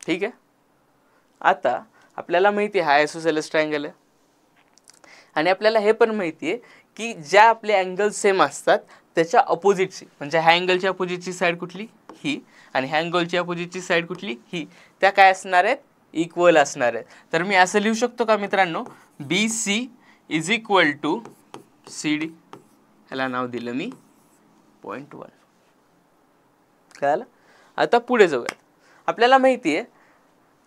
ठीक आहे. आता आपल्याला माहिती आहे हा आयसोसेलस ट्रायंगल आहे आणि आपल्याला हे पण माहिती आहे की ज्या आपले अँगल सेम असतात त्याच्या अपोजिटची म्हणजे ह्या अँगलच्या अपोजिटची साईड कुठली ही आणि ह्या अँगलची अपोजिटची साईड कुठली ही, त्या काय असणार आहेत इक्वल असणार आहेत. तर मी असं लिहू शकतो का मित्रांनो BC is equal to CD, ह्याला नाव दिलं मी 0.1. कळालं. आता पुढे जाऊयात. आपल्याला माहिती आहे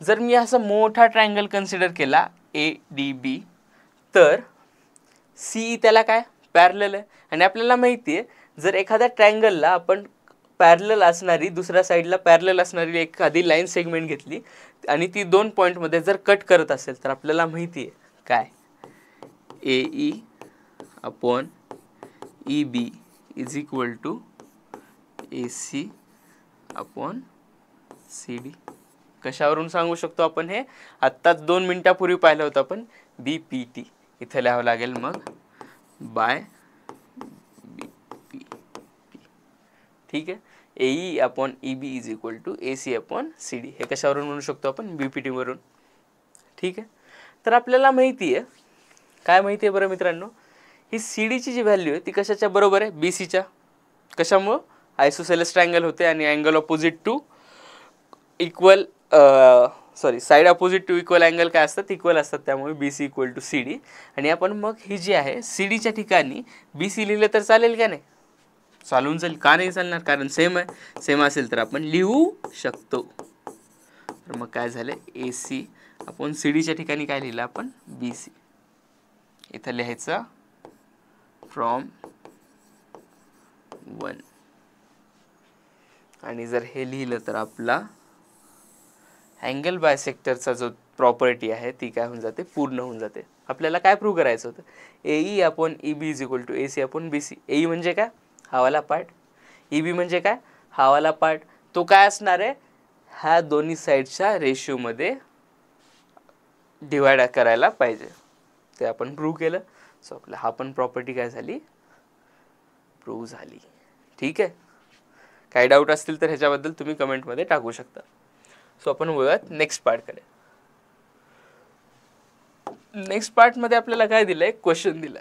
जर मी असा मोठा ट्रायंगल कन्सिडर केला ADB तर CE त्याला काय पॅरलल आहे आणि आपल्याला माहिती आहे जर एखाद्या ट्रायंगलला आपण पॅरलल असणारी दुसऱ्या साईडला पॅरलल असणारी एखादी लाईन सेगमेंट घेतली आणि ती दोन पॉईंटमध्ये जर कट करत असेल तर आपल्याला माहिती आहे काय AE upon EB is equal to AC upon CD. कशावरून सांगू शकतो आपण हे आत्ताच 2 मिनिटापूर्वी पाहिलं होतं आपण BPT. इथे लिहावं लागेल मग बाय BPT. ठीक आहे. AE upon EB is equal to AC upon CD. हे कशावरून म्हणू शकतो आपण BPT वरून. ठीक आहे. तर आपल्याला माहिती आहे काय माहिती आहे बरं मित्रांनो ही CDची जी व्हॅल्यू आहे ती कशाच्या बरोबर आहे BCच्या. कशामुळं आयसोसेलस ट्रायंगल होते आणि angle opposite to equal side opposite to equal angle काय असतात इक्वल असतात. त्यामुळे BC इक्वल टू CD आणि आपण मग ही जी आहे CDच्या ठिकाणी BC लिहिलं तर चालेल का नाही चालून जाईल. का नाही चालणार कारण सेम आहे. सेम असेल तर आपण लिहू शकतो. तर मग काय झालं AC आपण CDच्या ठिकाणी काय लिहिलं आपण BC. इथं लिहायचं फ्रॉम 1 आणि जर हे लिहिलं तर आपला अँगल बायसेक्टरचा जो प्रॉपर्टी आहे ती काय होऊन जाते पूर्ण होऊन जाते. आपल्याला काय प्रूव्ह करायचं होतं AE upon EB is equal to AC upon BC. AE म्हणजे काय हावाला पार्ट, EB म्हणजे काय हावाला पार्ट. तो काय असणार आहे ह्या दोन्ही साईडच्या रेशिओमध्ये डिवाइड करायला पाहिजे. ते आपण प्रूव्ह केलं. सो आपला हा पण प्रॉपर्टी काय झाली प्रूव्ह झाली. ठीक आहे. काही डाऊट असतील तर ह्याच्याबद्दल तुम्ही कमेंटमध्ये टाकू शकता. सो आपण वळूयात नेक्स्ट पार्टकडे. नेक्स्ट पार्टमध्ये आपल्याला काय दिलं आहे क्वेश्चन दिला.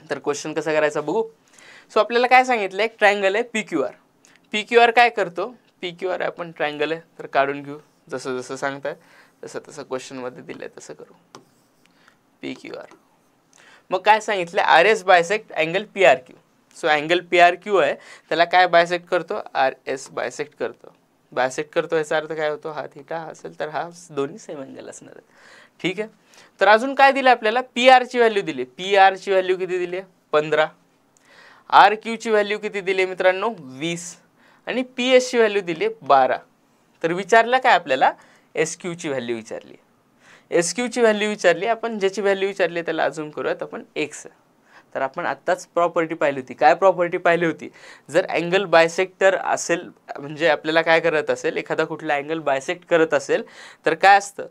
तर क्वेश्चन कसा करायचा बघू. सो आपल्याला काय सांगितलं एक ट्रायंगल आहे PQR. PQR काय करतो PQR आपण ट्रायंगल आहे तर काढून घेऊ जसं जसं सांगताय तसं तसं क्वेश्चनमध्ये दिलं आहे तसं करू. PQR मग काय सांगितलं RS bisect angle PRQ. So angle PRQ आहे त्याला काय बायसेक्ट करतो RS बायसेक्ट करतो. बायसेक्ट करतो याचा अर्थ काय होतो, हा थीटा हा असेल तर हा दोन्ही सेम अँगल असणार आहे. ठीक आहे. तर अजून काय दिलं आपल्याला, पी आर ची व्हॅल्यू दिली. पी आर ची व्हॅल्यू किती दिली आहे 15. आर क्यू ची व्हॅल्यू किती दिली आहे मित्रांनो 20 आणि पी एस ची व्हॅल्यू दिली आहे 12. तर विचारलं काय आपल्याला, एस क्यू ची व्हॅल्यू विचारली. एस क्यू ची व्हॅल्यू विचारली. आपण ज्याची व्हॅल्यू विचारली त्याला अजून करूयात आपण एक्स. तर आपण आत्ताच प्रॉपर्टी पाहिली होती. काय प्रॉपर्टी पाहिली होती, जर अँगल बायसेक्टर असेल म्हणजे आपल्याला काय करत असेल, एखादा कुठला अँगल बायसेक्ट करत असेल तर काय असतं,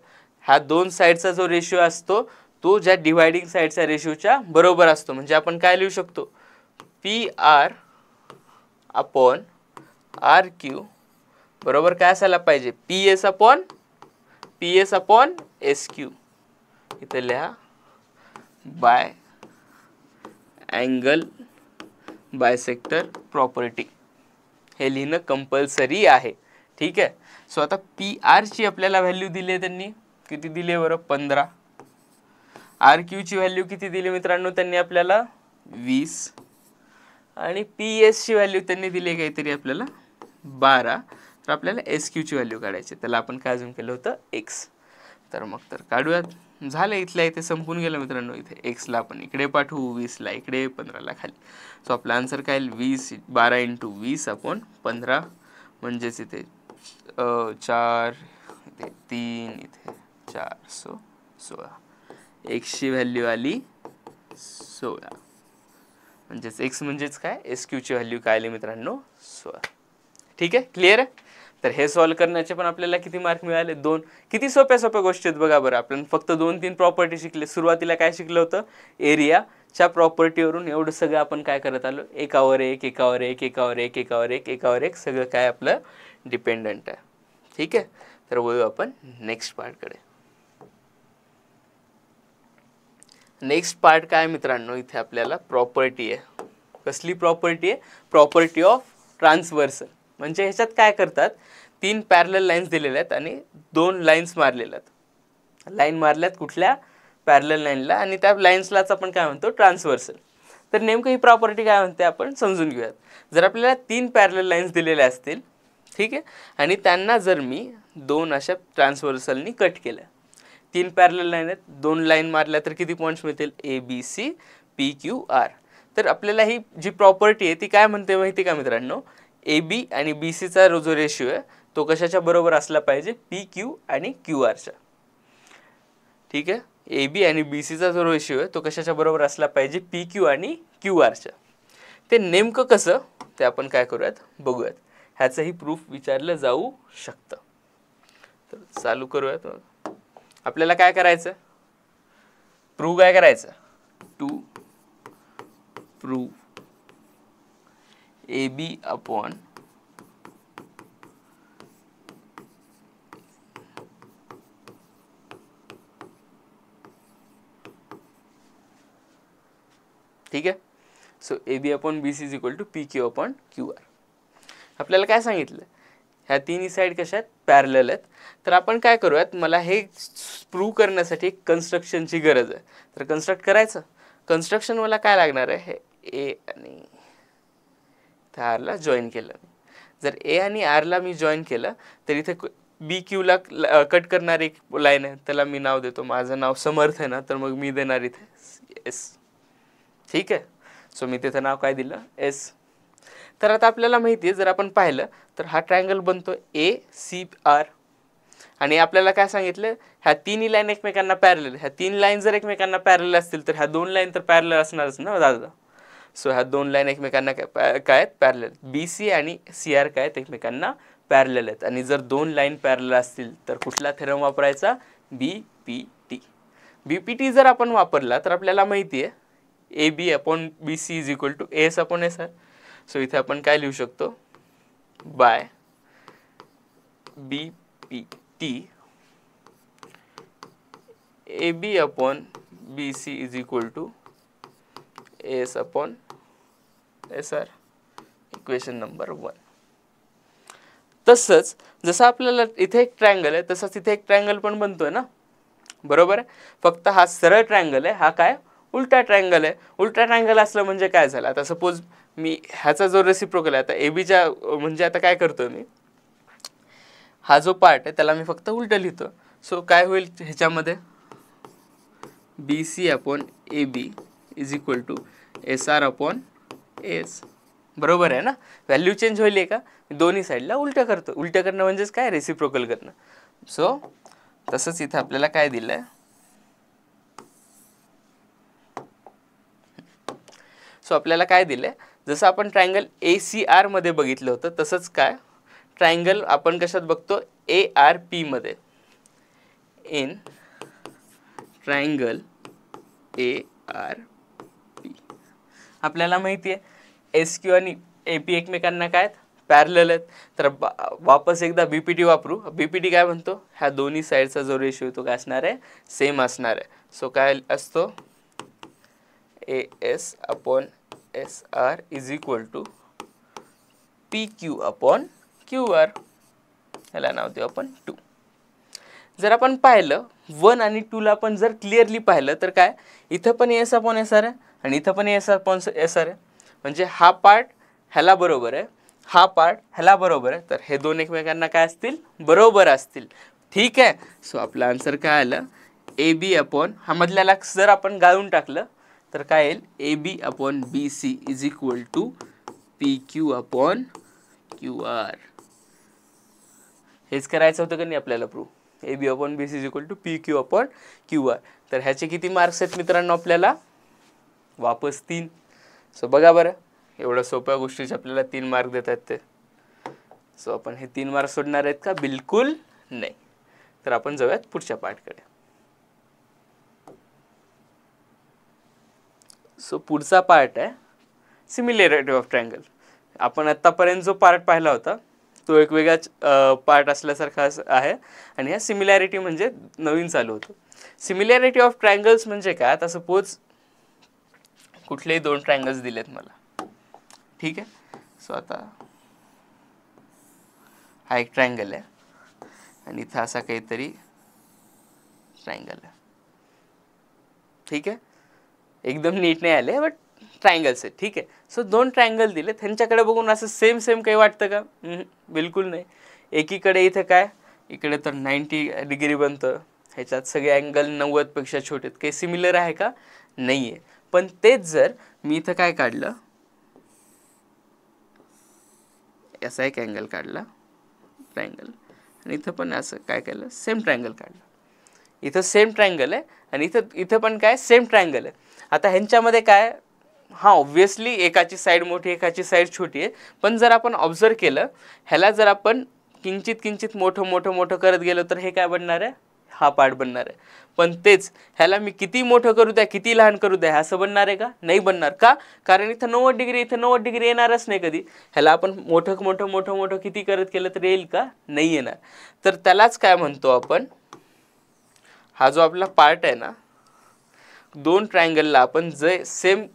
ह्या दोन साईडचा जो रेशिओ असतो तो ज्या डिवायडिंग साईडच्या रेशिओच्या बरोबर असतो. म्हणजे आपण काय लिहू शकतो, P R upon R Q बरोबर काय असायला पाहिजे, P S upon S Q. इथे लिहा बाय अँगल बायसेक्टर प्रॉपर्टी, हे लिहिणं कंपल्सरी आहे. ठीक आहे. सो आता पी आर ची आपल्याला व्हॅल्यू दिली आहे, त्यांनी किती दिली आहे बरं 15. आर क्यू ची व्हॅल्यू किती दिली मित्रांनो त्यांनी आपल्याला 20 आणि पी एस ची व्हॅल्यू त्यांनी दिली आहे काहीतरी आपल्याला 12. तर आपल्याला एस क्यू ची व्हॅल्यू काढायची, त्याला आपण काय अजून केलं होतं एक्स. तर मग तर काढूयात. झालं, इथल्या इथे संपून गेलं मित्रांनो. इथे एक्सला आपण इकडे पाठवू, 20ला इकडे, 15ला खाली. सो आपला आन्सर काय येईल, 12 इंटू 20 अपॉन 15 म्हणजेच इथे 4 इथे 3 इथे 4 सो 16. एक्सची व्हॅल्यू आली 16 म्हणजेच एक्स म्हणजेच काय, एस क्यूची व्हॅल्यू काय आली मित्रांनो 16. ठीक आहे, क्लिअर आहे. तर हे सॉल्व करण्याचे पण आपल्याला किती मार्क मिळाले 2. किती सोप्या सोप्या गोष्टी आहेत बघा बरं. आपण फक्त 2-3 प्रॉपर्टी शिकले. सुरुवातीला काय शिकलं होतं, एरियाच्या प्रॉपर्टीवरून एवढं सगळं आपण काय करत आलो, एकावर एक एकावर एक एकावर एक एकावर एक एकावर एक सगळं काय आपलं डिपेंडंट आहे. ठीक आहे. तर वळू आपण नेक्स्ट पार्टकडे. नेक्स्ट पार्ट काय मित्रांनो, इथे आपल्याला प्रॉपर्टी आहे. कसली प्रॉपर्टी आहे, प्रॉपर्टी ऑफ ट्रान्सव्हर्सल. म्हणजे ह्याच्यात काय करतात, 3 पॅरलल लाईन्स दिलेल्या आहेत आणि 2 लाईन्स मारलेल्या आहेत. लाईन मारल्यात कुठल्या, पॅरलल लाईनला, आणि त्या लाईन्सलाच आपण काय म्हणतो ट्रान्सव्हर्सल. तर नेमकं ही प्रॉपर्टी काय म्हणते आपण समजून घेऊयात. जर आपल्याला 3 पॅरलल लाईन्स दिलेल्या असतील, ठीक आहे, आणि त्यांना जर मी 2 अशा ट्रान्सव्हर्सलनी कट केलं, 3 पॅरलल लाईन आहेत, 2 लाईन मारल्या तर किती पॉईंट्स मिळतील, A B C P Q R. तर आपल्याला ही जी प्रॉपर्टी आहे ती काय म्हणते माहिती का मित्रांनो, ए बी आणि बी सीचा जो रेशिओ आहे तो कशाच्या बरोबर असला पाहिजे, पी क्यू आणि क्यू आरच्या. ठीक आहे, ए बी आणि बी सीचा जो रेशिओ आहे तो कशाच्या बरोबर असला पाहिजे, पी क्यू आणि क्यू आरच्या. ते नेमकं कसं ते आपण काय करूयात बघूयात. ह्याचंही प्रूफ विचारलं जाऊ शकतं. तर चालू करूयात. आपल्याला काय करायचं, प्रूव्ह काय करायचं, to prove A B upon ठीक आहे. So A B upon B C is equal to P Q upon Q R. आपल्याला काय सांगितलं, ह्या तिन्ही साईड कशा आहेत, पॅरलल आहेत. तर आपण काय करूयात, मला हे प्रूव्ह करण्यासाठी एक कन्स्ट्रक्शनची गरज आहे. तर कन्स्ट्रक्ट करायचं. कन्स्ट्रक्शन मला काय लागणार आहे, हे ए आणि आरला जॉईन केलं. जर ए आणि आरला मी जॉईन केलं तर इथे बी क्यूला कट करणारी एक लाईन आहे, त्याला मी नाव देतो, माझं नाव समर्थ आहे ना, तर मग मी देणार इथे एस. ठीक आहे. सो मी तिथं नाव काय दिलं, एस. तर आता आपल्याला माहिती आहे, जर आपण पाहिलं तर हा ट्रायंगल बनतो ए सी आर, आणि आपल्याला काय सांगितलं, ह्या तिन्ही लाईन एकमेकांना पॅरलल. ह्या 3 लाईन जर एकमेकांना पॅरलल असतील तर ह्या 2 लाईन तर पॅरलल असणारच ना दादा. सो ह्या 2 लाईन एकमेकांना काय आहेत, पॅरलल. बी सी आणि सी आर काय आहेत, एकमेकांना पॅरलल आहेत. आणि जर 2 लाईन पॅरलल असतील तर कुठला थेरम वापरायचा, B P T. B P T जर आपण वापरला तर आपल्याला माहिती आहे A B upon B C is equal to S upon S R. So इथे आपण काय लिहू शकतो, by B P T A B upon B C is equal to S upon S R. Equation number 1. तसंच जसं आपल्याला इथे एक ट्रायंगल आहे तसंच इथे एक ट्रायंगल पण बनतोय ना, बरोबर आहे. फक्त हा सरळ ट्रायंगल आहे, हा काय उलटा ट्रायंगल आहे. उलटा ट्रायंगल असलं म्हणजे काय झालं, आता सपोज मी ह्याचा जो रेसिप्रोकल आहे, आता ए बीच्या म्हणजे आता काय करतोय मी, हा जो पार्ट आहे त्याला मी फक्त उलटं लिहितो. सो काय होईल ह्याच्यामध्ये, B C upon A B is equal to S R upon S. बरोबर आहे ना. व्हॅल्यू चेंज होईल का, दोन्ही साईडला उलटं करतो. उलटं करणं म्हणजेच काय, रेसिप्रोकल करणं. सो तसंच इथं आपल्याला काय दिलं आहे, सो आपल्याला काय दिलं आहे, जसं आपण ट्रायंगल ACR मध्ये बघितलं होतं तसंच काय ट्रायंगल आपण कशात बघतो, ARP मध्ये. इन ट्रायंगल ARP आपल्याला माहिती आहे SQ आणि AP एकमेकांना काय पॅरलल आहेत. तर वापस एकदा BPT वापरू. BPT काय म्हणतो, ह्या दोन्ही साईडचा जो रेशियो तो काय असणार आहे, सेम असणार आहे. सो काय असतो, AS upon SR is equal to PQ upon QR. ह्याला नाव देऊ आपण 2. जर आपण पाहिलं 1 आणि 2 ला आपण जर क्लिअरली पाहिलं तर काय, इथं पण AS अपॉन SR आहे आणि इथं पण AS अपॉन SR आहे. म्हणजे हा पार्ट ह्याला बरोबर आहे, हा पार्ट ह्याला बरोबर आहे. तर हे दोन एकमेकांना काय असतील, बरोबर असतील. ठीक आहे. सो आपलं आन्सर काय आलं, AB अपॉन हा मधल्याला जर आपण गाळून टाकलं तर काय येईल, AB upon BC is equal to PQ upon QR. हेच करायचं होतं का नाही आपल्याला prove, AB upon BC is equal to PQ upon QR. तर ह्याचे किती मार्क्स आहेत मित्रांनो आपल्याला, वापस 3. सो बघा बरं, एवढ्या सोप्या गोष्टीचे आपल्याला 3 मार्क देतात ते. सो आपण हे 3 मार्क सोडणार आहेत का, बिलकुल नाही. तर आपण जाऊयात पुढच्या पार्टकडे. सो पुढचा पार्ट आहे सिमिलॅरिटी ऑफ ट्रायंगल. आपण आत्तापर्यंत जो पार्ट पाहिला होता तो एक वेगळाच पार्ट असल्यासारखा आहे आणि ह्या सिमिलॅरिटी म्हणजे नवीन चालू होतं. सिमिलॅरिटी ऑफ ट्रायंगल्स म्हणजे काय, आता सपोज कुठलेही 2 ट्रायंगल्स दिलेत मला. ठीक आहे. सो आता हा एक ट्रायंगल आहे आणि इथं असा काहीतरी ट्रायंगल आहे. ठीक आहे. एकदम नीट नाही आले बट ट्रायंगल्स आहेत. ठीक आहे. सो 2 ट्रायंगल दिले, त्यांच्याकडे बघून असं सेम काही वाटतं का, बिलकुल नाही. एकीकडे इथं काय, इकडे तर 90 डिग्री बनतं, ह्याच्यात सगळे अँगल 90 पेक्षा छोटे आहेत. काही सिमिलर आहे का, नाही आहे. पण तेच जर मी इथं काय काढलं, असा एक अँगल काढला ट्रायंगल आणि इथं पण असं काय केलं, सेम ट्रायंगल काढलं. इथं सेम ट्रायंगल आहे आणि इथं पण काय सेम ट्रायंगल आहे. आता ह्यांच्यामध्ये काय, हां ऑब्व्हियसली एकाची साईड मोठी एकाची साईड छोटी आहे. पण जर आपण ऑब्झर्व केलं, ह्याला जर आपण किंचित मोठं करत गेलो तर हे काय बनणार आहे, हा पार्ट बनणार आहे. पण तेच ह्याला मी किती मोठं करू द्या, किती लहान करू द्या, असं बनणार आहे का, नाही बनणार. का, कारण इथं 90 डिग्री, इथं 90 डिग्री येणारच नाही कधी. ह्याला आपण मोठं किती करत केलं तर येईल का, नाही येणार. तर त्यालाच काय म्हणतो आपण, हा जो आपला पार्ट आहे ना, 2 ट्रायंगलला आपण जे सेम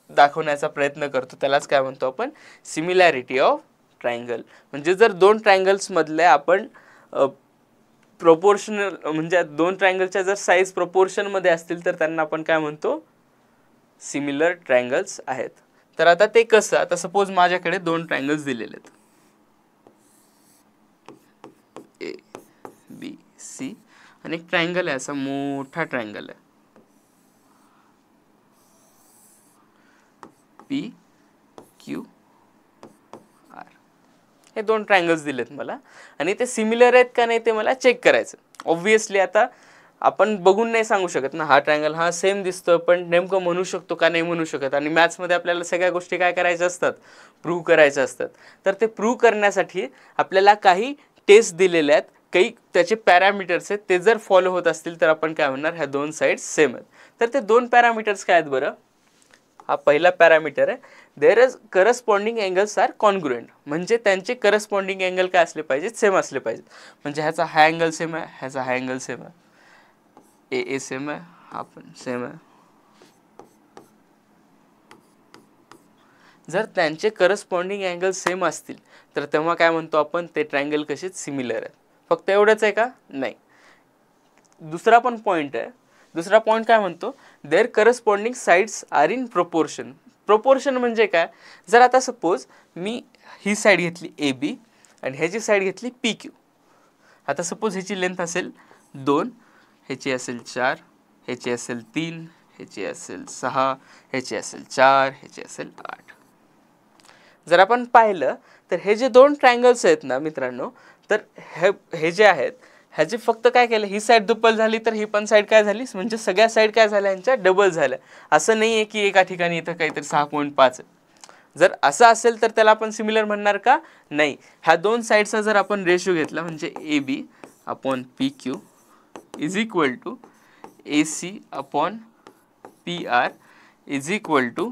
दाखवण्याचा प्रयत्न करतो त्यालाच काय म्हणतो आपण, सिमिलॅरिटी ऑफ ट्रायंगल. म्हणजे जर 2 ट्रायंगल्स मधले आपण प्रोपोर्शनल, म्हणजे 2 ट्रायंगलच्या जर साईज प्रोपोर्शन मध्ये असतील तर त्यांना आपण काय म्हणतो, सिमिलर ट्रायंगल्स आहेत. तर आता ते कसं, आता सपोज माझ्याकडे 2 ट्रायंगल्स दिलेले आहेत, ABC आणि एक ट्रायंगल आहे, असा मोठा ट्रायंगल आहे PQR. हे 2 ट्रायंगल्स दिलेत मला आणि ते सिमिलर आहेत का नाही ते मला चेक करायचं. ऑब्व्हियसली आता आपण बघून नाही सांगू शकत ना, हा ट्रायंगल हा सेम दिसतो, पण नेमकं म्हणू शकतो का नाही म्हणू शकत. आणि मॅथ्समध्ये आपल्याला सगळ्या गोष्टी काय करायच्या असतात, प्रूव्ह करायच्या असतात. तर ते प्रूव्ह करण्यासाठी आपल्याला काही टेस्ट दिलेल्या आहेत, काही त्याचे पॅरामीटर्स आहेत, ते जर फॉलो होत असतील तर आपण काय म्हणणार, ह्या 2 साईड्स सेम आहेत. तर ते 2 पॅरामीटर्स काय आहेत बरं. हा पहिला पॅरामीटर आहे, there is corresponding angles are congruent. म्हणजे त्यांचे करस्पॉन्डिंग अँगल काय असले पाहिजेत, सेम असले पाहिजेत. म्हणजे ह्याचा हा अँगल सेम आहे, ह्याचा हा अँगल सेम आहे, ए सेम आहे, हा पण सेम आहे. जर त्यांचे करस्पॉन्डिंग अँगल सेम असतील तर तेव्हा काय म्हणतो आपण, ते ट्रायंगल कसेच सिमिलर आहेत. फक्त एवढंच आहे का, नाही. दुसरा पण पॉईंट आहे. दुसरा पॉईंट काय म्हणतो, their corresponding sides are in proportion. Proportion म्हणजे काय, जर आता सपोज मी ही साईड घेतली AB आणि ह्याची साईड घेतली PQ, आता सपोज ह्याची लेंथ असेल 2, ह्याची असेल 4, ह्याची असेल 3, ह्याची असेल 6, ह्याची असेल 4, ह्याची असेल 8. जर आपण पाहिलं तर हे जे 2 ट्रायंगल्स आहेत ना मित्रांनो, तर हे जे आहेत ह्याचे फक्त काय केलं, ही साईड दुप्पट झाली तर ही पण साईड काय झाली, म्हणजे सगळ्या साईड काय झाल्या यांच्या डबल झाल्या. असं नाही आहे की एका ठिकाणी इथं काहीतरी 6.5 आहे. जर असं असेल तर त्याला आपण सिमिलर म्हणणार का, नाही. ह्या 2 साईडचा जर आपण रेशो घेतला म्हणजे AB upon PQ is equal to AC upon PR is equal to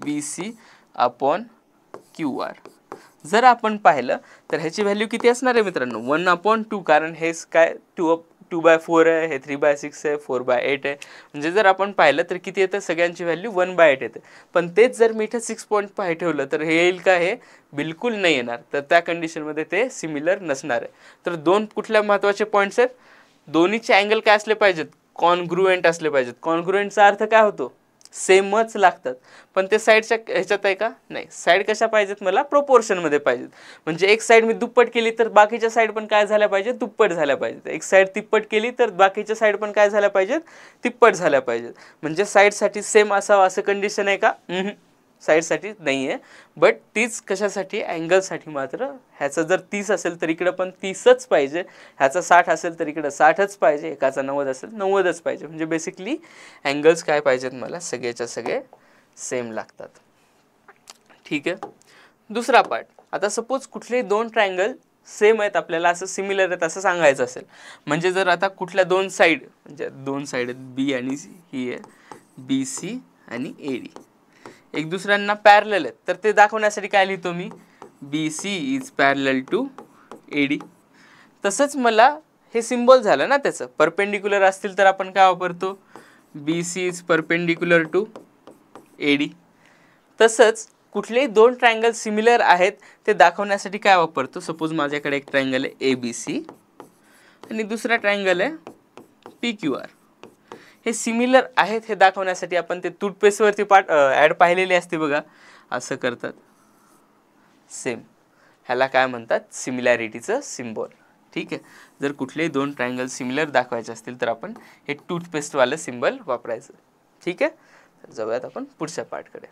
BC upon QR. जर आपण पाहिलं तर ह्याची व्हॅल्यू किती असणार आहे मित्रांनो, 1/2, कारण हे काय 2/4 आहे, हे 3/6 आहे, 4/8 आहे. म्हणजे जर आपण पाहिलं तर किती येतं, सगळ्यांची व्हॅल्यू 1/8 येते. पण तेच जर मी इथे 6.5 ठेवलं तर हे येईल का, हे बिलकुल नाही येणार. तर त्या कंडिशनमध्ये ते सिमिलर नसणार आहे. तर 2 कुठल्या महत्त्वाचे पॉईंट्स आहेत, दोन्हीचे अँगल काय असले पाहिजेत, कॉन्ग्रुएंट असले पाहिजेत. कॉन्ग्रुएंटचा अर्थ काय होतो, सेमच लागतात. पण ते साईडच्या ह्याच्यात आहे का, नाही. साईड कशा पाहिजेत, मला प्रोपोर्शनमध्ये पाहिजेत. म्हणजे एक साईड मी दुप्पट केली तर बाकीच्या साईड पण काय झाल्या पाहिजेत, दुप्पट झाल्या पाहिजेत. एक साईड तिप्पट केली तर बाकीच्या साईड पण काय झाल्या पाहिजेत, तिप्पट झाल्या पाहिजेत. म्हणजे साईडसाठी सेम असावं असं कंडिशन आहे का, साईडसाठी नाही आहे. बट तीच कशासाठी, अँगलसाठी मात्र. ह्याचं जर 30 असेल तर इकडं पण 30च पाहिजे, ह्याचा 60 असेल तर इकडं 60च पाहिजे, एकाचा 90 असेल 90च पाहिजे. म्हणजे बेसिकली अँगल्स काय पाहिजेत मला, सगळेच्या सगळे सेम लागतात. ठीक आहे. दुसरा पार्ट, आता सपोज कुठलेही 2 ट्रायंगल सेम आहेत, आपल्याला असं सिमिलर आहेत असं सांगायचं असेल. म्हणजे जर आता कुठल्या 2 साईड, म्हणजे 2 साईड आहेत B आणि ही आहे BC आणि AD, एक दुसऱ्यांना पॅरलल आहेत, तर ते दाखवण्यासाठी काय लिहितो मी, BC is parallel to AD. तसंच मला हे सिम्बॉल झालं ना त्याचं, परपेंडिक्युलर असतील तर आपण काय वापरतो, BC is perpendicular to AD. तसंच कुठलेही 2 ट्रायंगल सिमिलर आहेत ते दाखवण्यासाठी काय वापरतो, सपोज माझ्याकडे एक ट्रायंगल आहे ABC आणि दुसरा ट्रायंगल आहे PQR. हे सिमिलर आहेत हे दाखवण्यासाठी आपण ते टूथपेस्टवरती ॲड पाहिलेली असते बघा, असं करतात सेम. ह्याला काय म्हणतात, सिमिलॅरिटीचं सिम्बॉल. ठीक आहे. जर कुठलेही 2 ट्रायंगल सिमिलर दाखवायचे असतील तर आपण हे टूथपेस्टवालं सिम्बॉल वापरायचं. ठीक आहे. तर जाऊयात आपण पुढच्या पार्टकडे.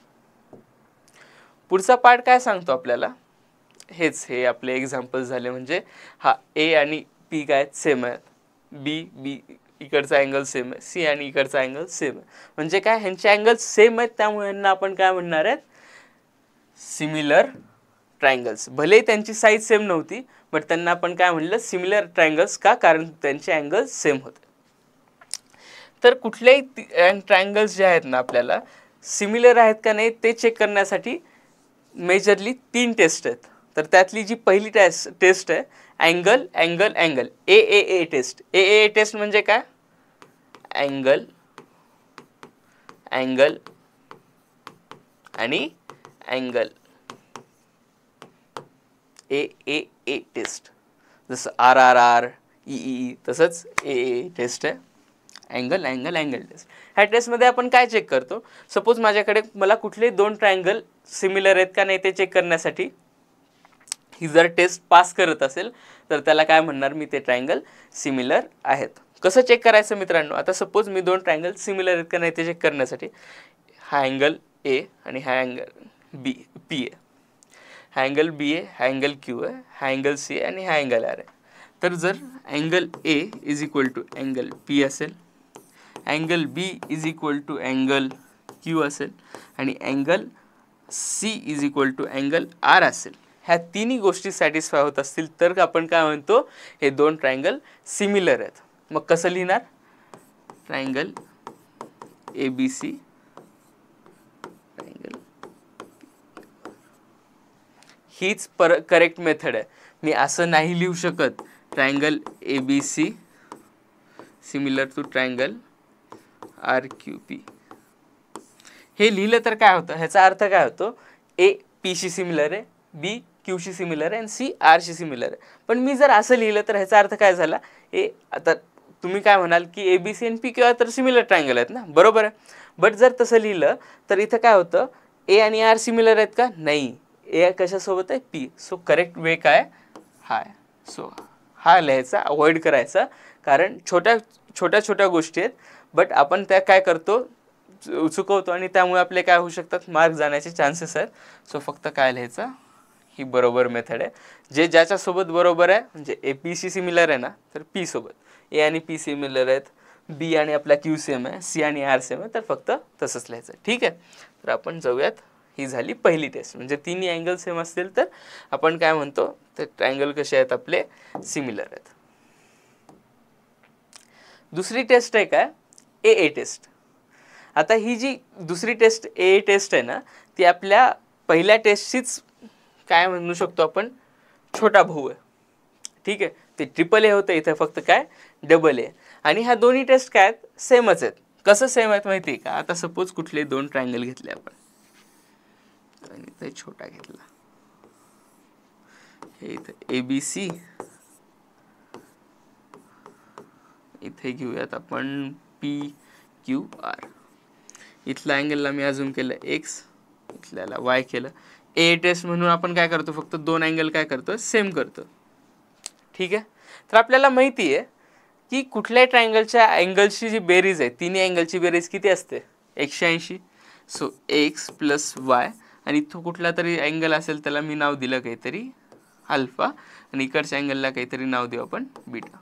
पुढचा पार्ट काय सांगतो आपल्याला, हे आपले एक्झाम्पल्स झाले. म्हणजे हा A आणि P काय सेम आहेत, B इकडचा अँगल सेम आहे, C आणि इकडचा अँगल सेम आहे. म्हणजे काय, ह्यांचे अँगल सेम आहेत, त्यामुळे यांना आपण काय म्हणणार आहेत, सिमिलर ट्रायंगल्स. भले त्यांची साईज सेम नव्हती बट त्यांना आपण काय म्हणलं, सिमिलर ट्रायंगल्स. का, कारण त्यांचे अँगल सेम होते. तर कुठलेही ट्रायंगल्स जे आहेत ना आपल्याला सिमिलर आहेत का नाही ते चेक करण्यासाठी मेजरली 3 टेस्ट आहेत. तर त्यातली जी पहिली टेस्ट आहे angle angle angle, AAA test. AAA test म्हणजे काय, अँगल अँगल आणि अँगल. AAA टेस्ट, जसं RRR EE तसंच AAA टेस्ट आहे, अँगल अँगल अँगल टेस्ट. ह्या टेस्टमध्ये आपण काय चेक करतो, सपोज माझ्याकडे मला कुठलेही 2 ट्रायंगल सिमिलर आहेत का नाही ते चेक करण्यासाठी ही जर टेस्ट पास करत असेल तर त्याला काय म्हणणार मी, ते ट्रायंगल सिमिलर आहेत. कसं चेक करायचं मित्रांनो, आता सपोज मी 2 ट्रायंगल सिमिलर आहेत का नाही ते चेक करण्यासाठी हा अँगल A आणि हा अँगल P आहे, हा अँगल B आहे, हा अँगल Q आहे, हा अँगल C आहे आणि हा अँगल R आहे. तर जर angle A is equal to angle P असेल, angle B is equal to angle Q असेल आणि angle C is equal to angle R असेल, ह्या तिन्ही गोष्टी सॅटिस्फाय होत असतील तर आपण काय म्हणतो, हे 2 ट्रायंगल सिमिलर आहेत. मग कसं लिहिणार, ट्रायंगल ABC ट्रायंगल, हीच करेक्ट मेथड आहे. मी असं नाही लिहू शकत, triangle ABC similar to triangle RQP. हे लिहिलं तर काय होतं, ह्याचा अर्थ काय होतो, A Pशी सिमिलर आहे, B Qशी सिमिलर आहे आणि C Rशी सिमिलर आहे. पण मी जर असं लिहिलं तर ह्याचा अर्थ काय झाला, आता तुम्ही काय म्हणाल की ABC आणि PQR तर सिमिलर ट्रायंगल आहेत ना, बरोबर आहे. बट जर तसं लिहिलं तर इथं काय होतं, A आणि R सिमिलर आहेत का, नाही. A कशासोबत आहे, P. सो करेक्ट वे काय, हा आहे. सो हा लिहायचा अवॉइड करायचा, कारण छोट्या छोट्या छोट्या गोष्टी आहेत बट आपण त्या काय करतो चुकवतो आणि त्यामुळे आपले काय होऊ शकतात मार्क जाण्याचे चान्सेस आहेत. सो फक्त काय लिहायचं ही बरोबर मेथड आहे. जे ज्याच्यासोबत बरोबर आहे म्हणजे ए पी सी सिमिलर आहे ना तर पी सोबत ए आणि पी सिमिलर आहेत, बी आणि आपला क्यू सेम आहे, सी आणि आर सेम आहे तर फक्त तसंच लिहायचं. ठीक आहे, तर आपण जाऊयात. ही झाली पहिली टेस्ट, म्हणजे तिन्ही अँगल सेम असतील तर आपण काय म्हणतो तर ट्रायंगल कसे आहेत आपले सिमिलर आहेत. दुसरी टेस्ट आहे काय ए ए टेस्ट. आता ही जी दुसरी टेस्ट ए टेस्ट आहे ना ती आपल्या पहिल्या टेस्टचीच काय म्हणू शकतो आपण छोटा भाऊ आहे. ठीक आहे, ते ट्रिपल ए होतं, इथे फक्त काय डबल ए. आणि ह्या दोन्ही टेस्ट काय आहेत सेमच आहेत. कसं सेम आहेत माहिती आहे का, आता सपोज कुठले दोन ट्रायंगल घेतले आपण आणि इथे छोटा घेतला, हे इथे ए बी सी, इथे घेऊयात आपण पी क्यू आर. इथल्या अँगलला मी अजून केलं एक्स, इथल्याला वाय केलं. ए टेस्ट म्हणून आपण काय करतो फक्त दोन अँगल काय करतो सेम करतो. ठीक आहे, तर आपल्याला माहिती आहे की कुठल्याही ट्रायंगलच्या अँगलची जी बेरीज आहे तिन्ही अँगलची बेरीज किती असते 180. सो एक्स प्लस वाय आणि तो कुठला तरी अँगल असेल त्याला मी नाव दिलं काहीतरी अल्फा आणि इकडच्या अँगलला काहीतरी नाव देऊ आपण बीटा.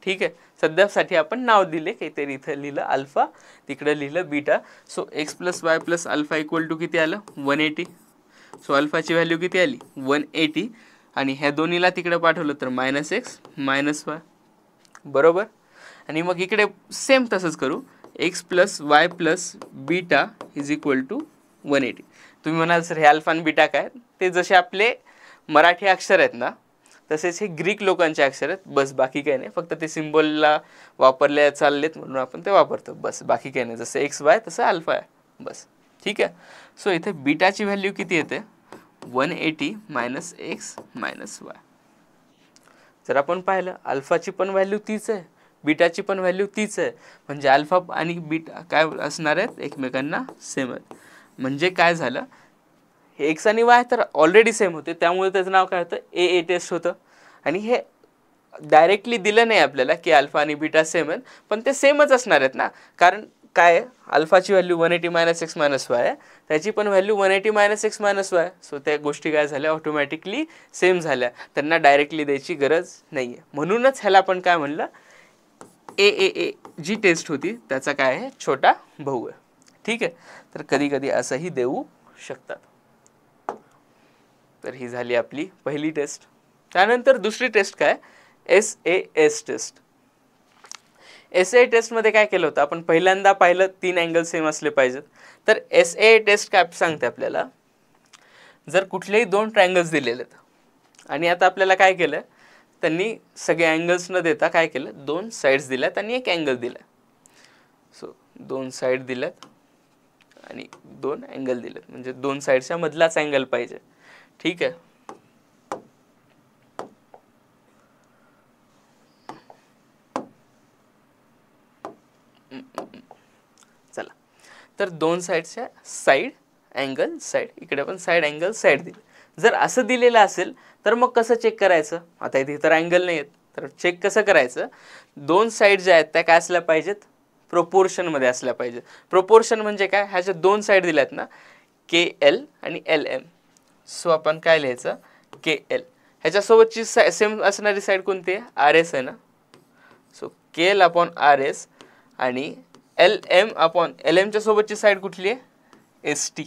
ठीक आहे, सध्यासाठी आपण नाव दिले काहीतरी, इथं लिहिलं अल्फा तिकडं लिहिलं beta. So x plus y plus alpha equal to किती आलं 180. सो अल्फाची व्हॅल्यू किती आली 180 आणि ह्या दोन्हीला तिकडे पाठवलं तर मायनस एक्स मायनस वाय बरोबर. आणि मग इकडे सेम तसंच करू, x plus y plus beta is equal to 180. तुम्ही म्हणाल सर हे अल्फा आणि बीटा काय, ते जसे आपले मराठी अक्षर आहेत ना तसेच हे ग्रीक लोकांचे अक्षर आहेत, बस बाकी काही नाही. फक्त ते सिम्बॉलला वापरले चाललेत म्हणून आपण ते वापरतो, बस बाकी काही नाही. जसं एक्स वाय तसं अल्फा आहे बस. ठीक आहे, सो इथे बीटाची व्हॅल्यू किती येते 180 मायनस एक्स मायनस वाय. जर आपण पाहिलं अल्फाची पण व्हॅल्यू तीच आहे, बीटाची पण व्हॅल्यू तीच आहे, म्हणजे अल्फा आणि बीटा काय असणार आहेत एकमेकांना सेम आहेत. म्हणजे काय झालं हे एक्स आणि वाय तर ऑलरेडी सेम होते त्यामुळे त्याचं नाव काय होतं ए ए टेस्ट होतं. आणि हे डायरेक्टली दिलं नाही आपल्याला की अल्फा आणि बीटा सेम आहेत, पण ते सेमच असणार आहेत ना, कारण काय आहे अल्फाची value 180 minus X minus Y आहे, त्याची पण value 180 minus X minus Y. So त्या गोष्टी काय झाल्या ऑटोमॅटिकली सेम झाल्या, त्यांना डायरेक्टली द्यायची गरज नाही आहे. म्हणूनच ह्याला आपण काय म्हणलं ए ए ए जी टेस्ट होती त्याचा काय आहे छोटा भाऊ आहे. ठीक आहे, तर कधी कधी असंही देऊ शकतात. तर ही झाली आपली पहिली टेस्ट. त्यानंतर दुसरी टेस्ट काय S A S test. S A टेस्टमध्ये काय केलं होतं आपण पहिल्यांदा पाहिलं 3 अँगल सेम असले पाहिजेत. तर एस ए टेस्ट काय सांगते आपल्याला जर कुठलेही 2 ट्रायंगल्स दिलेले आहेत आणि आता आपल्याला काय केलं त्यांनी सगळे अँगल्स न देता काय केलं 2 साईड्स दिल्यात आणि एक अँगल दिला. सो 2 साईड दिल्यात आणि 2 अँगल दिलेत, म्हणजे 2 साईडच्या मधलाच अँगल पाहिजे. ठीक आहे, चला तर 2 साईडच्या साईड अँगल साईड, इकडे पण साईड अँगल साईड दिले. जर असं दिलेलं असेल तर मग कसं चेक करायचं, आता इथे तर अँगल नाही आहेत तर चेक कसं करायचं 2 साईड ज्या आहेत त्या काय असल्या पाहिजेत प्रोपोर्शनमध्ये असल्या पाहिजेत. प्रोपोर्शन म्हणजे काय ह्याच्या 2 साईड दिल्यात ना के एल आणि एल एम. सो आपण काय लिहायचं के एल ह्याच्यासोबतची सेम असणारी साईड कोणती आहे आर एस आहे ना. सो के एल अपॉन आर एस आणि एल एम अपॉन एल एमच्या सोबतची साईड कुठली आहे एस टी.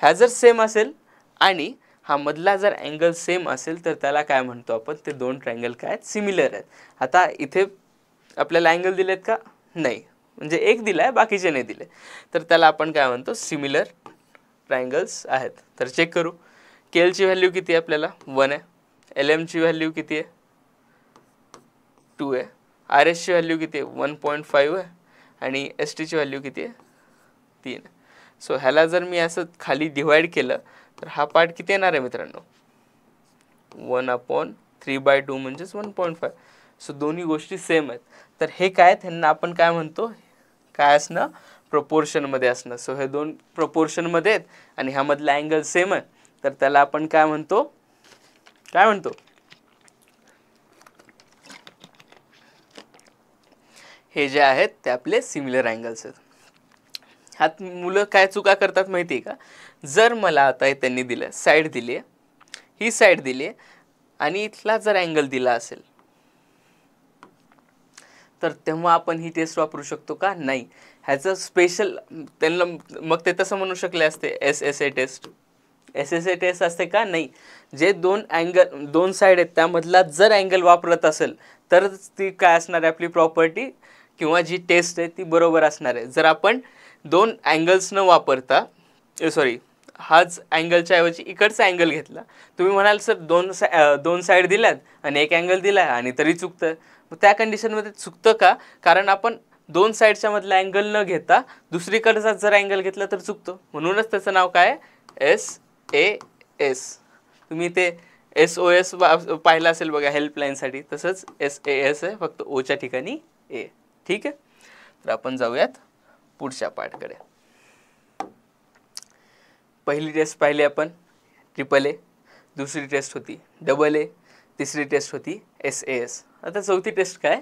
ह्या जर सेम असेल आणि हा मधला जर अँगल सेम असेल तर त्याला काय म्हणतो आपण ते 2 ट्रायंगल काय आहेत सिमिलर आहेत. आता इथे आपल्याला अँगल दिलेत का नाही, म्हणजे एक दिला आहे बाकीचे नाही दिले, तर त्याला आपण काय म्हणतो सिमिलर ट्रायंगल्स आहेत. तर चेक करू के एलची व्हॅल्यू किती आहे आपल्याला 1 आहे, एल एमची व्हॅल्यू किती आहे 2 आहे, आर एसची व्हॅल्यू किती आहे 1.5 आहे आणि एस टीची व्हॅल्यू किती आहे 3 आहे. सो ह्याला जर मी असं खाली डिवाइड केलं तर हा पार्ट किती येणार आहे मित्रांनो 1/3/2 म्हणजेच 1.5. सो दोन्ही गोष्टी सेम आहेत. तर हे काय त्यांना आपण काय म्हणतो काय असणं प्रोपोर्शनमध्ये असणं. सो हे 2 प्रोपोर्शनमध्ये आहेत आणि ह्यामधला अँगल सेम आहे तर त्याला आपण काय म्हणतो हे जे आहेत ते आपले सिमिलर अँगल्स आहेत. ह्यात मुलं काय चुका करतात माहिती आहे का? जर मला आता त्यांनी दिलं साईड दिली आहे, ही साईड दिली आहे आणि इथला जर अँगल दिला असेल तर तेव्हा आपण ही टेस्ट वापरू शकतो का? नाही. ह्याचं स्पेशल त्यांना मग ते तसं म्हणू शकले असते SSA टेस्ट. SSA टेस्ट असते का? नाही. जे दोन साईड आहेत त्यामधला जर अँगल वापरत असेल तर ती काय असणार आहे आपली प्रॉपर्टी किंवा जी टेस्ट आहे ती बरोबर असणार आहे. जर आपण दोन अँगल्स न वापरता हाच अँगलच्या ऐवजी इकडचा अँगल घेतला, तुम्ही म्हणाल सर दोन साईड दिल्यात आणि एक अँगल दिलाय आणि तरी चुकतं. मग त्या कंडिशनमध्ये चुकतं का? कारण आपण दोन साईडच्या मधला अँगल न घेता दुसरीकडचा जर अँगल घेतला तर चुकतो. म्हणूनच त्याचं नाव काय SAS. तुम्ही ते SOS पाहिलं असेल बघा हेल्पलाईनसाठी, तसंच SAS आहे, फक्त ओच्या ठिकाणी A. ठीक आहे. तर आपण जाऊयात पुढच्या पार्टकडे. पहिली टेस्ट पाहिली आपण AAA, दुसरी टेस्ट होती AA, तिसरी टेस्ट होती SAS. आता चौथी टेस्ट काय?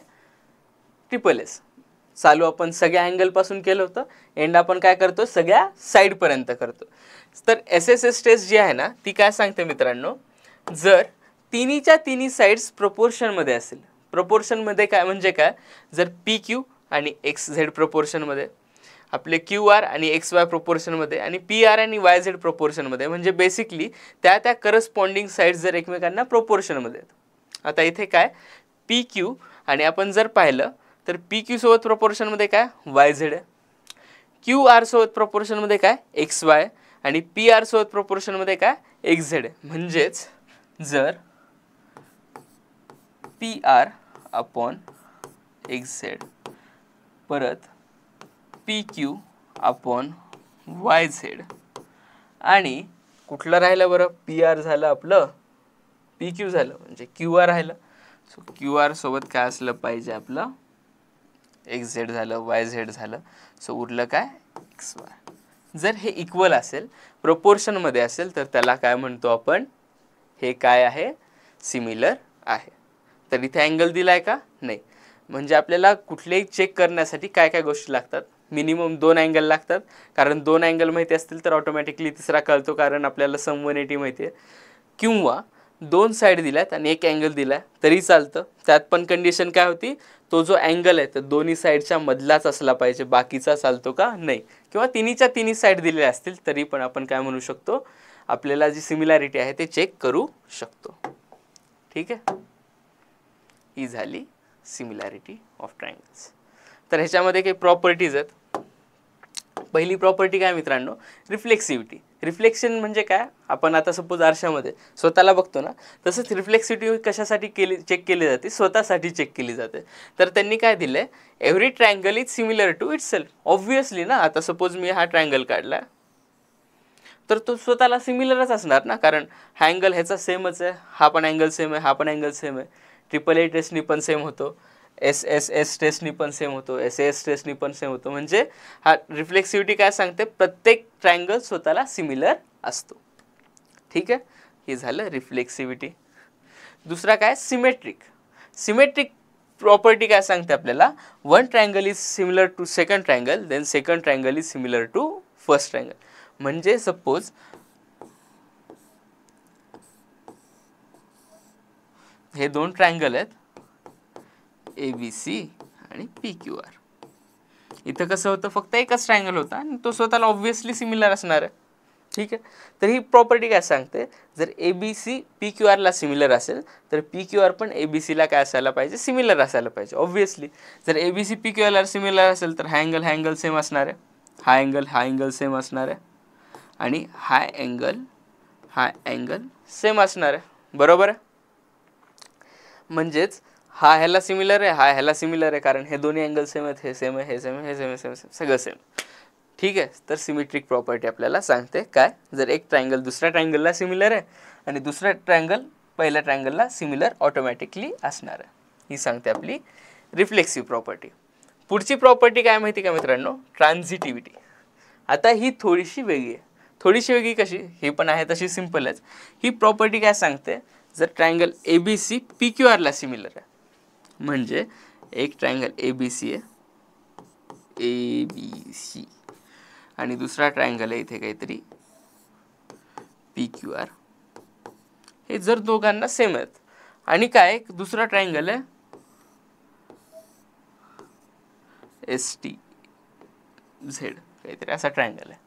SSS. चालू आपण सगळ्या अँगलपासून केलं होतं, एंड आपण काय करतो सगळ्या साईडपर्यंत करतो. तर SSS टेस्ट जी आहे ना ती काय सांगते मित्रांनो, जर तिन्हीच्या तिन्ही साईड्स प्रपोर्शनमध्ये असेल. प्रपोर्शनमध्ये काय म्हणजे काय? जर PQ आणि XZ प्रपोर्शनमध्ये, आपले QR आणि XY प्रोपोर्शनमध्ये आणि PR आणि YZ प्रोपोर्शनमध्ये, म्हणजे बेसिकली त्या करस्पॉन्डिंग साईड्स जर एकमेकांना प्रोपोर्शनमध्ये आहेत. आता इथे काय PQ आणि आपण जर पाहिलं तर PQ सोबत प्रोपोर्शनमध्ये काय YZ आहे, QR सोबत प्रोपोर्शनमध्ये काय XY आणि PR सोबत प्रोपोर्शनमध्ये काय XZ आहे. म्हणजेच जर PR अपॉन XZ परत PQ अपॉन YZ आणि कुठलं राहिलं बरं? PR झालं आपलं, PQ झालं म्हणजे QR राहिलं. सो QR सोबत काय असलं पाहिजे आपलं XZ झालं, YZ झालं. सो उरलं काय XY. जर हे इक्वल असेल, प्रोपोर्शनमध्ये असेल, तर त्याला काय म्हणतो आपण? हे काय आहे? सिमिलर आहे. तर इथे अँगल दिलाय का? नाही. म्हणजे आपल्याला कुठलेही चेक करण्यासाठी काय काय गोष्टी लागतात? मिनिमम 2 अँगल लागतात, कारण 2 अँगल माहिती असतील तर ऑटोमॅटिकली तिसरा कळतो, कारण आपल्याला सम 180 माहिती आहे. किंवा 2 साईड दिल्यात आणि एक अँगल दिलाय तरी चालतं. त्यात पण कंडिशन काय होती? तो जो अँगल आहे तर दोन्ही साईडच्या मधलाच असला पाहिजे, बाकीचा चालतो का? नाही. किंवा तिन्हीच्या तिन्ही साईड दिलेल्या असतील तरी पण आपण काय म्हणू शकतो? आपल्याला जी सिमिलॅरिटी आहे ते चेक करू शकतो. ठीक आहे. ही झाली सिमिलॅरिटी ऑफ ट्रायंगल्स. तर ह्याच्यामध्ये काही प्रॉपर्टीज आहेत. पहिली प्रॉपर्टी काय मित्रांनो? रिफ्लेक्सिव्हिटी. रिफ्लेक्शन म्हणजे काय? आपण आता सपोज आरशामध्ये स्वतःला बघतो ना, तसंच रिफ्लेक्सिव्हिटी कशासाठी चेक केली जाते? स्वतःसाठी चेक केली जाते. तर त्यांनी काय दिलंय? Every triangle is similar to itself. Obviously ना, आता सपोज मी हा ट्रायंगल काढला तर तो स्वतःला सिमिलरच असणार ना, कारण हा अँगल ह्याचा सेमच आहे, हा पण अँगल सेम आहे, हा पण अँगल सेम आहे. AAA टेस्टनी पण सेम होतो, SSS टेस्टनी पण सेम होतो, SAS टेस्टनी पण सेम होतो. म्हणजे हा रिफ्लेक्सिव्हिटी काय सांगते? प्रत्येक ट्रायंगल स्वतःला सिमिलर असतो. ठीक आहे. हे झालं रिफ्लेक्सिव्हिटी. दुसरा काय? सिमेट्रिक. सिमेट्रिक प्रॉपर्टी काय सांगते आपल्याला? One triangle is similar to second triangle, then second triangle is similar to first triangle. म्हणजे सपोज हे दोन ट्रायंगल आहेत ABC आणि PQR. इथं कसं होतं? फक्त एकच ट्रायंगल होता आणि तो स्वतःला ऑब्व्हियसली सिमिलर असणार आहे. ठीक आहे. तर ही प्रॉपर्टी काय सांगते? जर ABC PQRला सिमिलर असेल तर PQR पण ABCला काय असायला पाहिजे? सिमिलर असायला पाहिजे ऑब्व्हियसली. जर ABC PQRला सिमिलर असेल तर हा अँगल सेम असणार आहे, हा अँगल सेम असणार आहे आणि हा अँगल सेम असणार आहे. बरोबर आहे. म्हणजेच हा ह्याला सिमिलर आहे, हा ह्याला सिमिलर आहे, कारण हे दोन्ही अँगल सेम आहेत, हे सेम आहे, हे सेम आहे, हे सेम आहे, सेम सगळं सेम. ठीक आहे. तर सिमेट्रिक प्रॉपर्टी आपल्याला सांगते काय? जर एक ट्रायंगल दुसऱ्या ट्रायंगलला सिमिलर आहे आणि दुसरा ट्रायंगल पहिल्या ट्रायंगलला सिमिलर ऑटोमॅटिकली असणार आहे. ही सांगते आपली रिफ्लेक्सिव्ह प्रॉपर्टी. पुढची प्रॉपर्टी काय माहिती का मित्रांनो? ट्रान्झिटिव्हिटी. आता ही थोडीशी वेगळी आहे. थोडीशी वेगळी कशी? ही पण आहे तशी सिम्पलच. ही प्रॉपर्टी काय सांगते? जर ट्रायंगल ABC PQRला सिमिलर आहे, म्हणजे एक ट्रायंगल ABC आहे ABC आणि दुसरा ट्रायंगल आहे इथे काहीतरी PQR. हे जर दोघांना सेम आहेत आणि काय दुसरा ट्रायंगल आहे STZ काहीतरी असा ट्रायंगल आहे.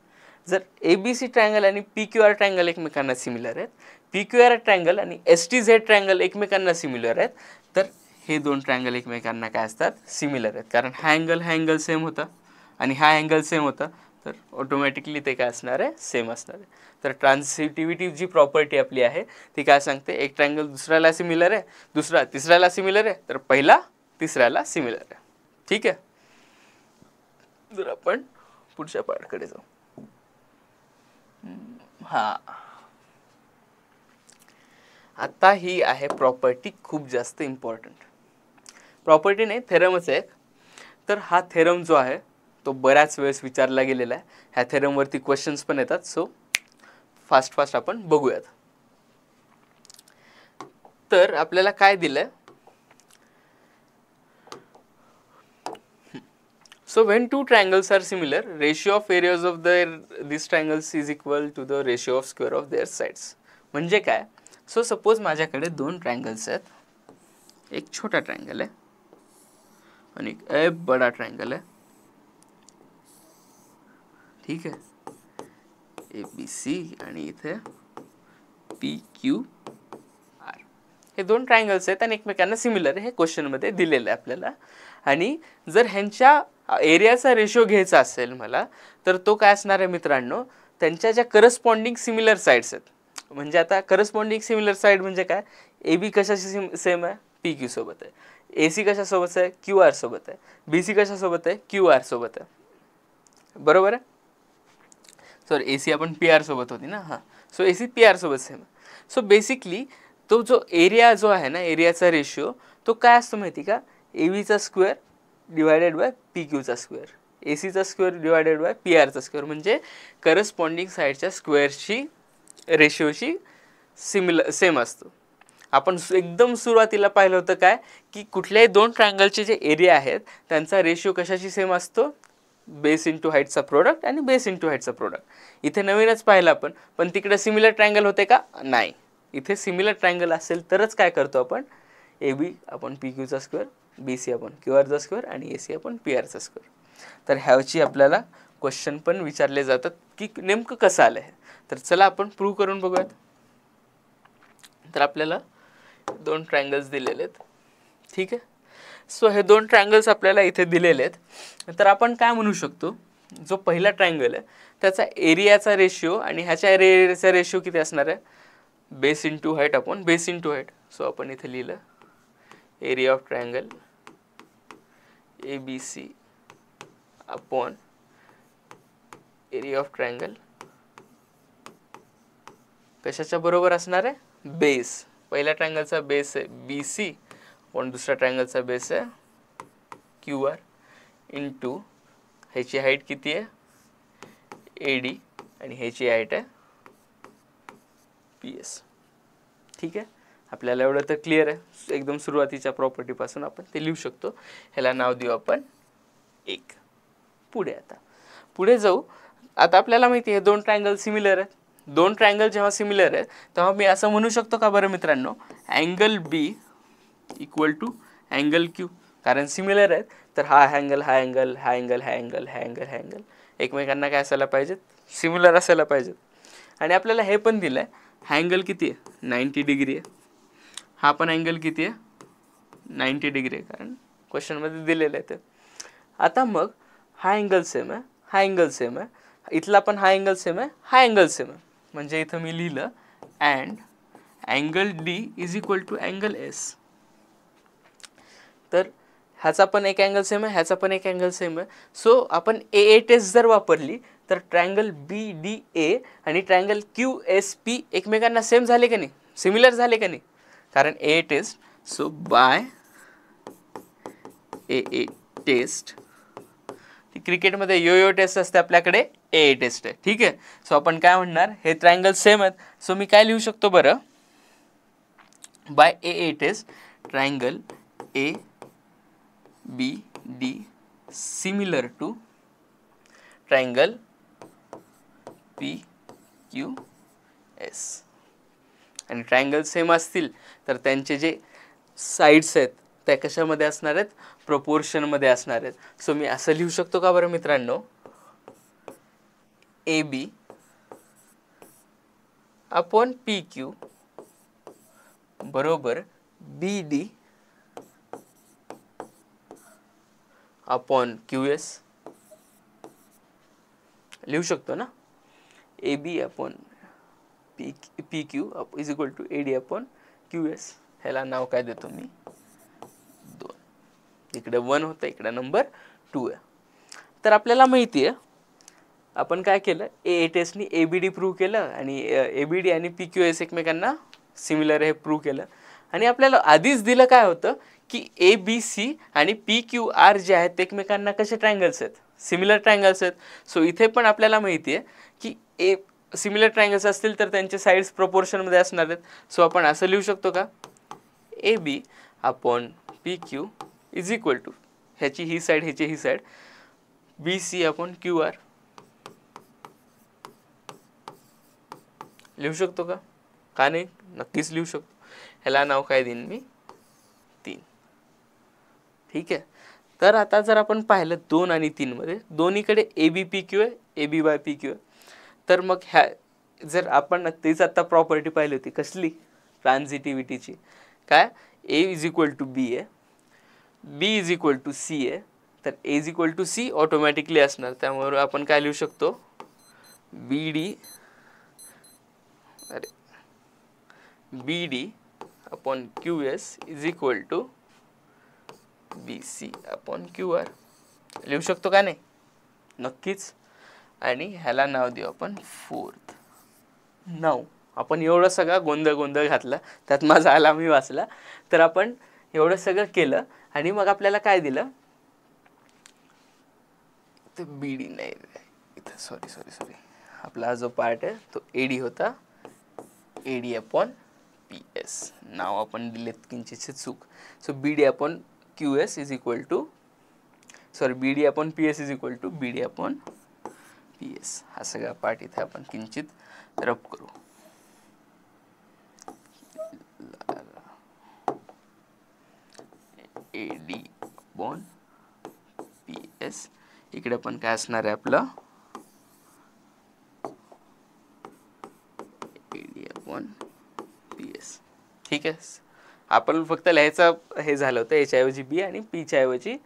जर ABC ट्रायंगल आणि PQR ट्रायंगल एकमेकांना सिमिलर आहेत, PQR ट्रायंगल आणि STZ ट्रायंगल एकमेकांना सिमिलर आहेत, तर हे दोन ट्रायंगल एकमेकांना काय असतात सिमिलर आहेत. कारण हा अँगल सेम होता आणि हा अँगल सेम होता, तर ऑटोमॅटिकली ते काय असणार आहे सेम असणार आहे. तर ट्रान्सिटिव्हिटी जी प्रॉपर्टी आपली आहे ती काय सांगते, एक ट्रायंगल दुसऱ्याला सिमिलर आहे, दुसरा तिसऱ्याला सिमिलर आहे, तर पहिला तिसऱ्याला सिमिलर आहे. ठीक आहे. जर आपण पुढच्या पार्टकडे जाऊ. आता ही आहे प्रॉपर्टी खूप जास्त इम्पॉर्टंट. प्रॉपर्टी नाही, थेरमच आहे. तर हा थेरम जो आहे तो बऱ्याच वेळेस विचारला गेलेला आहे. ह्या थेरमवरती क्वेश्चन्स पण येतात. सो फास्ट आपण बघूयात. तर आपल्याला काय दिलंय, so when two triangles are similar, ratio of areas of these triangles is equal to the ratio of square of their sides. म्हणजे काय, सो सपोज माझ्याकडे दोन ट्रायंगल्स आहेत, एक छोटा ट्रायंगल आहे आणि एक बड़ा ट्रायंगल आहे. ठीक आहे, ABC आणि इथे PQR. हे दोन ट्रायंगल्स आहेत आणि एकमेकांना सिमिलर आहे, हे क्वेश्चनमध्ये दिलेलं आहे आपल्याला. आणि जर ह्यांच्या एरियाचा रेशो घ्यायचा असेल मला, तर तो काय असणार आहे मित्रांनो, त्यांच्या ज्या करस्पॉन्डिंग सिमिलर साईड्स आहेत. म्हणजे आता करस्पॉन्डिंग सिमिलर साईड म्हणजे काय, AB कशाशी सेम आहे, PQ सोबत आहे, AC कशासोबत आहे, QR सोबत आहे, BC कशासोबत आहे, QR सोबत आहे. बरोबर आहे. सॉरी, AC आपण PR सोबत होती ना. हां, सो AC PR सोबत सेम आहे. सो बेसिकली तो जो एरिया जो आहे ना, एरियाचा रेशिओ तो काय असतो माहिती का, ABचा स्क्वेअर डिवायडेड बाय PQचा स्क्वेअर, ACचा स्क्वेअर डिवायडेड बाय PRचा स्क्वेअर. म्हणजे करस्पॉन्डिंग साईडच्या स्क्वेअरची रेशिओशी सेम असतो. आपण एकदम सुरुवातीला पाहिलं होतं काय, की कुठल्याही दोन ट्रायंगलचे जे एरिया आहेत त्यांचा रेशिओ कशाशी सेम असतो, बेस इंटू हाईटचा प्रोडक्ट आणि बेस इंटू हाईटचा प्रोडक्ट. इथे नवीनच पाहिलं आपण, पण तिकडे सिमिलर ट्रायंगल होते का, नाही. इथे सिमिलर ट्रायंगल असेल तरच काय करतो आपण, AB आपण PQचा स्क्वेअर, BC आपण QRचा स्क्वेअर आणि AC आपण PRचा स्क्वेअर. तर ह्याची आपल्याला क्वेश्चन पण विचारले जातात की नेमकं कसं आलं आहे. तर चला आपण प्रूव्ह करून बघूयात. तर आपल्याला दोन ट्रायंगल्स दिलेले आहेत. ठीक आहे, सो हे दोन ट्रायंगल्स आपल्याला इथे दिलेले आहेत. तर आपण काय म्हणू शकतो, जो पहिला ट्रायंगल आहे त्याचा एरियाचा रेशिओ आणि ह्याच्या एरियाचा रेशिओ किती असणार आहे, base into height upon base into height. So आपण इथे लिहिलं area of triangle ABC upon area of triangle कशाच्या बरोबर असणार आहे, बेस. पहिल्या ट्रायंगलचा बेस आहे BC पण दुसऱ्या ट्रायंगलचा बेस आहे QR इंटू ह्याची हाईट किती आहे AD आणि ह्याची हाईट आहे PS. ठीक आहे, आपल्याला एवढं तर क्लिअर आहे. एकदम सुरुवातीच्या प्रॉपर्टीपासून आपण ते लिहू शकतो. ह्याला नाव देऊ आपण 1. पुढे जाऊ. आता आपल्याला माहिती आहे दोन ट्रायंगल सिमिलर आहेत. दोन ट्रायंगल जेव्हा सिमिलर आहेत तेव्हा मी असं म्हणू शकतो का बरं मित्रांनो, angle B equal to angle Q. कारण सिमिलर आहेत तर हा अँगल हा अँगल हा अँगल हा अँगल हा अँगल हा अँगल एकमेकांना काय असायला पाहिजेत, सिमिलर असायला पाहिजेत. आणि आपल्याला हे पण दिलं आहे, हा अँगल किती आहे 90 डिग्री आहे, हा पण अँगल किती आहे 90 डिग्री आहे, कारण क्वेश्चनमध्ये दिलेलं आहे ते. आता मग हा अँगल सेम आहे, हा अँगल सेम आहे, इथला पण हा अँगल सेम आहे, हा अँगल सेम आहे. म्हणजे इथं मी लिहिलं and angle D is equal to angle S. तर ह्याचा पण एक अँगल सेम आहे, ह्याचा पण एक अँगल सेम आहे. सो आपण AA टेस्ट जर वापरली तर ट्रायंगल BDA आणि ट्रायंगल QSP एकमेकांना सेम झाले का नाही, सिमिलर झाले का नाही, कारण AA test. So by AA test, ती क्रिकेटमध्ये यो टेस्ट असते, आपल्याकडे AA टेस्ट आहे. ठीक आहे, सो आपण काय म्हणणार, हे ट्रायंगल सेम आहेत. सो मी काय लिहू शकतो बरं, by AA test triangle ABD similar to triangle PQS. आणि ट्रायंगल सेम असतील तर त्यांचे जे साइड्स आहेत त्या कशामध्ये असणार आहेत, प्रोपोर्शनमध्ये असणार आहेत. सो मी असं लिहू शकतो का बरं मित्रांनो, AB अपॉन PQ बरोबर BD अपॉन QS. लिहू शकतो ना, AB upon PQ is equal to AD upon QS. ह्याला नाव काय देतो मी, 2. इकडे 1 होतं, इकडे नंबर 2 आहे. तर आपल्याला माहिती आहे आपण काय केलं, ए टेस्टनी ABD प्रूव्ह केलं आणि ABD आणि PQS एकमेकांना सिमिलर हे प्रूव्ह केलं. आणि आपल्याला आधीच दिलं काय होतं की ABC आणि PQR जे आहेत ते एकमेकांना कसे ट्रायंगल्स आहेत, सिमिलर ट्रायंगल्स आहेत. सो इथे पण आपल्याला माहिती आहे की सिमिलर ट्रायंगल्स असतील तर त्यांचे साइड्स प्रोपोर्शनमध्ये असणार आहेत. सो आपण असं लिहू शकतो का, AB upon PQ is equal to ह्याची ही साईड ह्याची ही साईड BC अपॉन QR. लिहू शकतो का नाही, नक्कीच लिहू शकतो. ह्याला नाव काय देईन मी, 3. ठीक आहे. तर आता जर आपण पाहिलं 2 आणि 3 मध्ये दोन्हीकडे ABPQ आहे, AB बाय PQ आहे. तर मग ह्या जर आपण तेच आता प्रॉपर्टी पाहिली होती कसली, ट्रान्झिटिव्हिटीची, काय A is equal to B आहे, B is equal to C आहे. तर A is equal to C automatically असणार. त्यामुळे आपण काय लिहू शकतो, BD upon QS is equal to BC upon QR. लिहू शकतो का नाही, नक्कीच. आणि ह्याला नाव देऊ आपण 4th. नाव आपण एवढं सगळं गोंधळ घातला, त्यात माझा आला मी वाचला. तर आपण एवढं सगळं केलं आणि मग आपल्याला काय दिलं, ते BD नाही इथं, सॉरी आपला जो पार्ट आहे तो AD होता, AD अपॉन PS. नाव आपण दिलेत किंचितशी चूक. So BD upon QS is equal to BD upon PS is equal to BD upon PS. हा सगळा पार्ट इथे आपण किंचित रब करू. AD अपॉन PS इकडे पण काय असणार आहे आपलं, AD अपॉन PS. ठीक आहे. आपण फक्त लिहायचं हे झालं होतं, याच्या ऐवजी B आणि P च्या ऐवजी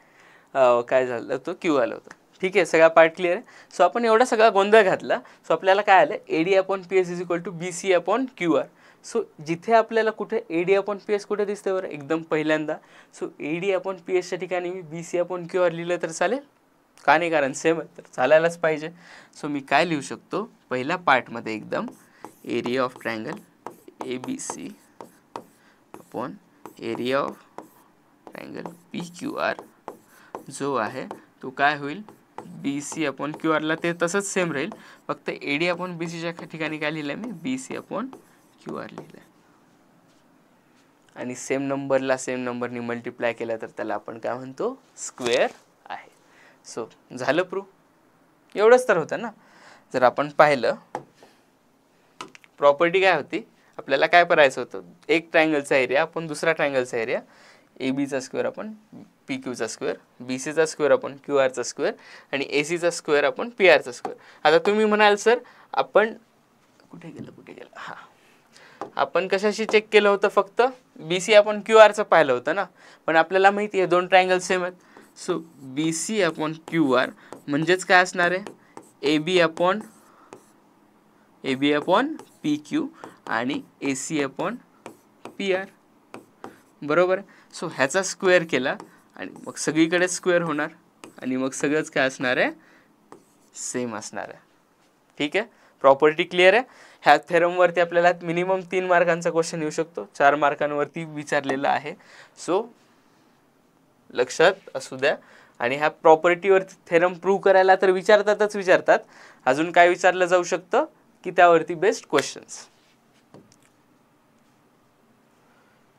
काय झालं होतं, Q आलं होतं. ठीक आहे, सगळा पार्ट क्लिअर आहे. सो आपण एवढा सगळा गोंधळ घातला. सो आपल्याला काय आलं, AD upon PS is equal to BC upon QR. So जिथे आपल्याला कुठे AD अपॉन PS कुठे दिसते बरं, एकदम पहिल्यांदा. सो AD अपॉन PS च्या ठिकाणी मी BC अपॉन QR लिहिलं तर चालेल का नाही, कारण सेम आहे तर चालायलाच पाहिजे. सो मी काय लिहू शकतो, पहिल्या पार्टमध्ये एकदम area of triangle ABC upon area of triangle PQR जो आहे तो काय होईल, BC अपॉन QR ते तसंच सेम राहील, फक्त AD अपॉन BCच्या ठिकाणी काय लिहिलं मी, BC अपॉन QR लिहिलं. आणि सेम नंबरला सेम नंबरनी मल्टिप्लाय केला तर त्याला आपण काय म्हणतो, स्क्वेअर आहे. सो झालं प्रूफ. एवढंच तर होतं ना. जर आपण पाहिलं प्रॉपर्टी काय होती, आपल्याला काय करायचं होतं, एक ट्रायंगलचा एरिया आपण दुसरा ट्रायंगलचा एरिया ABचा स्क्वेअर आपण PQचा स्क्वेअर, BCचा स्क्वेअर आपण QRचा स्क्वेअर आणि ACचा स्क्वेअर आपण PRचा स्क्वेअर. आता तुम्ही म्हणाल सर आपण कुठे गेलं, हां आपण कशाशी चेक केलं होतं, फक्त BC आपण QRचं पाहिलं होतं ना. पण आपल्याला माहिती आहे दोन ट्रायंगल सेम आहेत. सो BC अपॉन QR म्हणजेच काय असणार आहे, AB अपॉन PQ आणि AC अपॉन PR. बरोबर. सो ह्याचा स्क्वेअर केला आणि मग सगळीकडे स्क्वेअर होणार आणि मग सगळंच काय असणार आहे, सेम असणार आहे. ठीक आहे, प्रॉपर्टी क्लिअर आहे. ह्या थेरमवरती आपल्याला मिनिमम 3 मार्कांचा क्वेश्चन येऊ शकतो, 4 मार्कांवरती विचारलेला आहे. सो लक्षात असू द्या. आणि ह्या प्रॉपर्टीवरती थेरम प्रूव्ह करायला तर विचारतात, अजून काय विचारलं जाऊ शकतं की त्यावरती बेस्ड क्वेश्चन्स.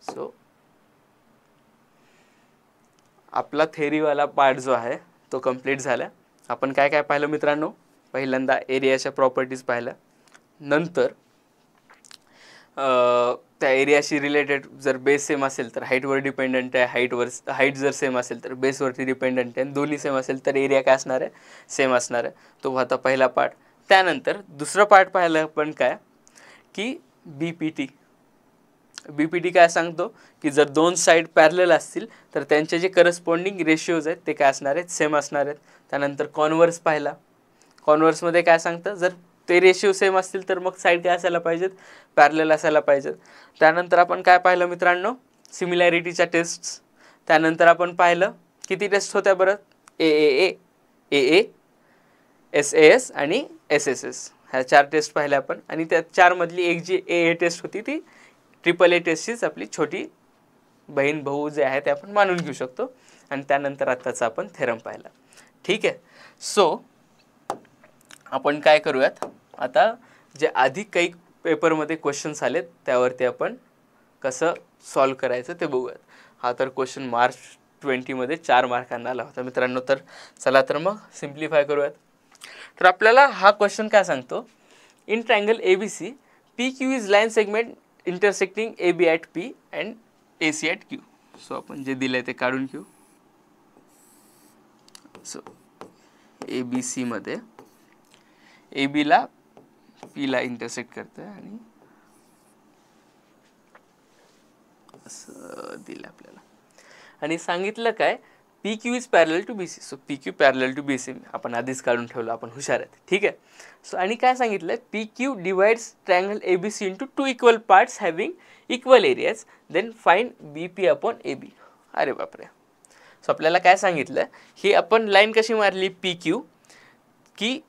सो आपला थेरीवाला पार्ट जो आहे तो कंप्लीट झाला. आपण काय काय पाहिलं मित्रांनो? पहिल्यांदा एरियाच्या प्रॉपर्टीज पाहिल्या, नंतर त्या एरियाशी रिलेटेड जर बेस सेम असेल तर हाईटवर डिपेंडंट आहे, हाईट जर सेम असेल तर बेसवरती डिपेंडंट आहे, दोन्ही सेम असेल तर एरिया काय असणार आहे? सेम असणार आहे. तो होता पहिला पार्ट. त्यानंतर दुसरा पार्ट पाहिलं आपण काय की बीपीटी काय सांगतो की जर दोन साईड पॅरलल असतील तर त्यांचे जे करस्पॉन्डिंग रेशिओज आहेत ते काय असणार आहेत? सेम असणार आहेत. त्यानंतर कॉन्व्हर्स पाहिला. कॉन्व्हर्समध्ये काय सांगतं? जर ते रेशिओ सेम असतील तर मग साईड काय असायला पाहिजेत? पॅरलल असायला पाहिजेत. त्यानंतर आपण काय पाहिलं मित्रांनो? सिमिलॅरिटीच्या टेस्ट्स. त्यानंतर आपण पाहिलं किती टेस्ट होत्या बरं? ए SAS आणि SSS ह्या 4 टेस्ट पाहिल्या आपण. आणि त्या 4 मधली एक जी ए टेस्ट होती ती AAA टेस्टचीच आपली छोटी बहीण भाऊ जे आहे ते आपण मानून घेऊ शकतो. आणि त्यानंतर आत्ताचा आपण थेरम पाहिला. ठीक आहे. सो आपण काय करूयात आता, जे आधी काही पेपरमध्ये क्वेश्चन्स आलेत त्यावरती आपण कसं सॉल्व करायचं ते बघूयात. हा तर क्वेश्चन मार्च 20मध्ये 4 मार्कांना आला होता मित्रांनो. तर चला तर मग सिम्प्लिफाय करूयात. तर आपल्याला हा क्वेश्चन काय सांगतो? In triangle ABC PQ is line segment intersecting AB at P and AC at Q. So आपण जे दिलं आहे ते काढून घेऊ. सो ABC मध्ये AB ला P ला इंटरसेक्ट करतं आणि असं दिलं आपल्याला. आणि सांगितलं काय? PQ is parallel to BC. So PQ parallel to BC आपण आधीच काढून ठेवलं, आपण हुशार आहेत. ठीक आहे. सो आणि काय सांगितलं? PQ divides triangle ABC into 2 equal parts having equal areas, then find BP upon AB. अरे बापरे. सो आपल्याला काय सांगितलं? ही आपण लाईन कशी मारली? PQ की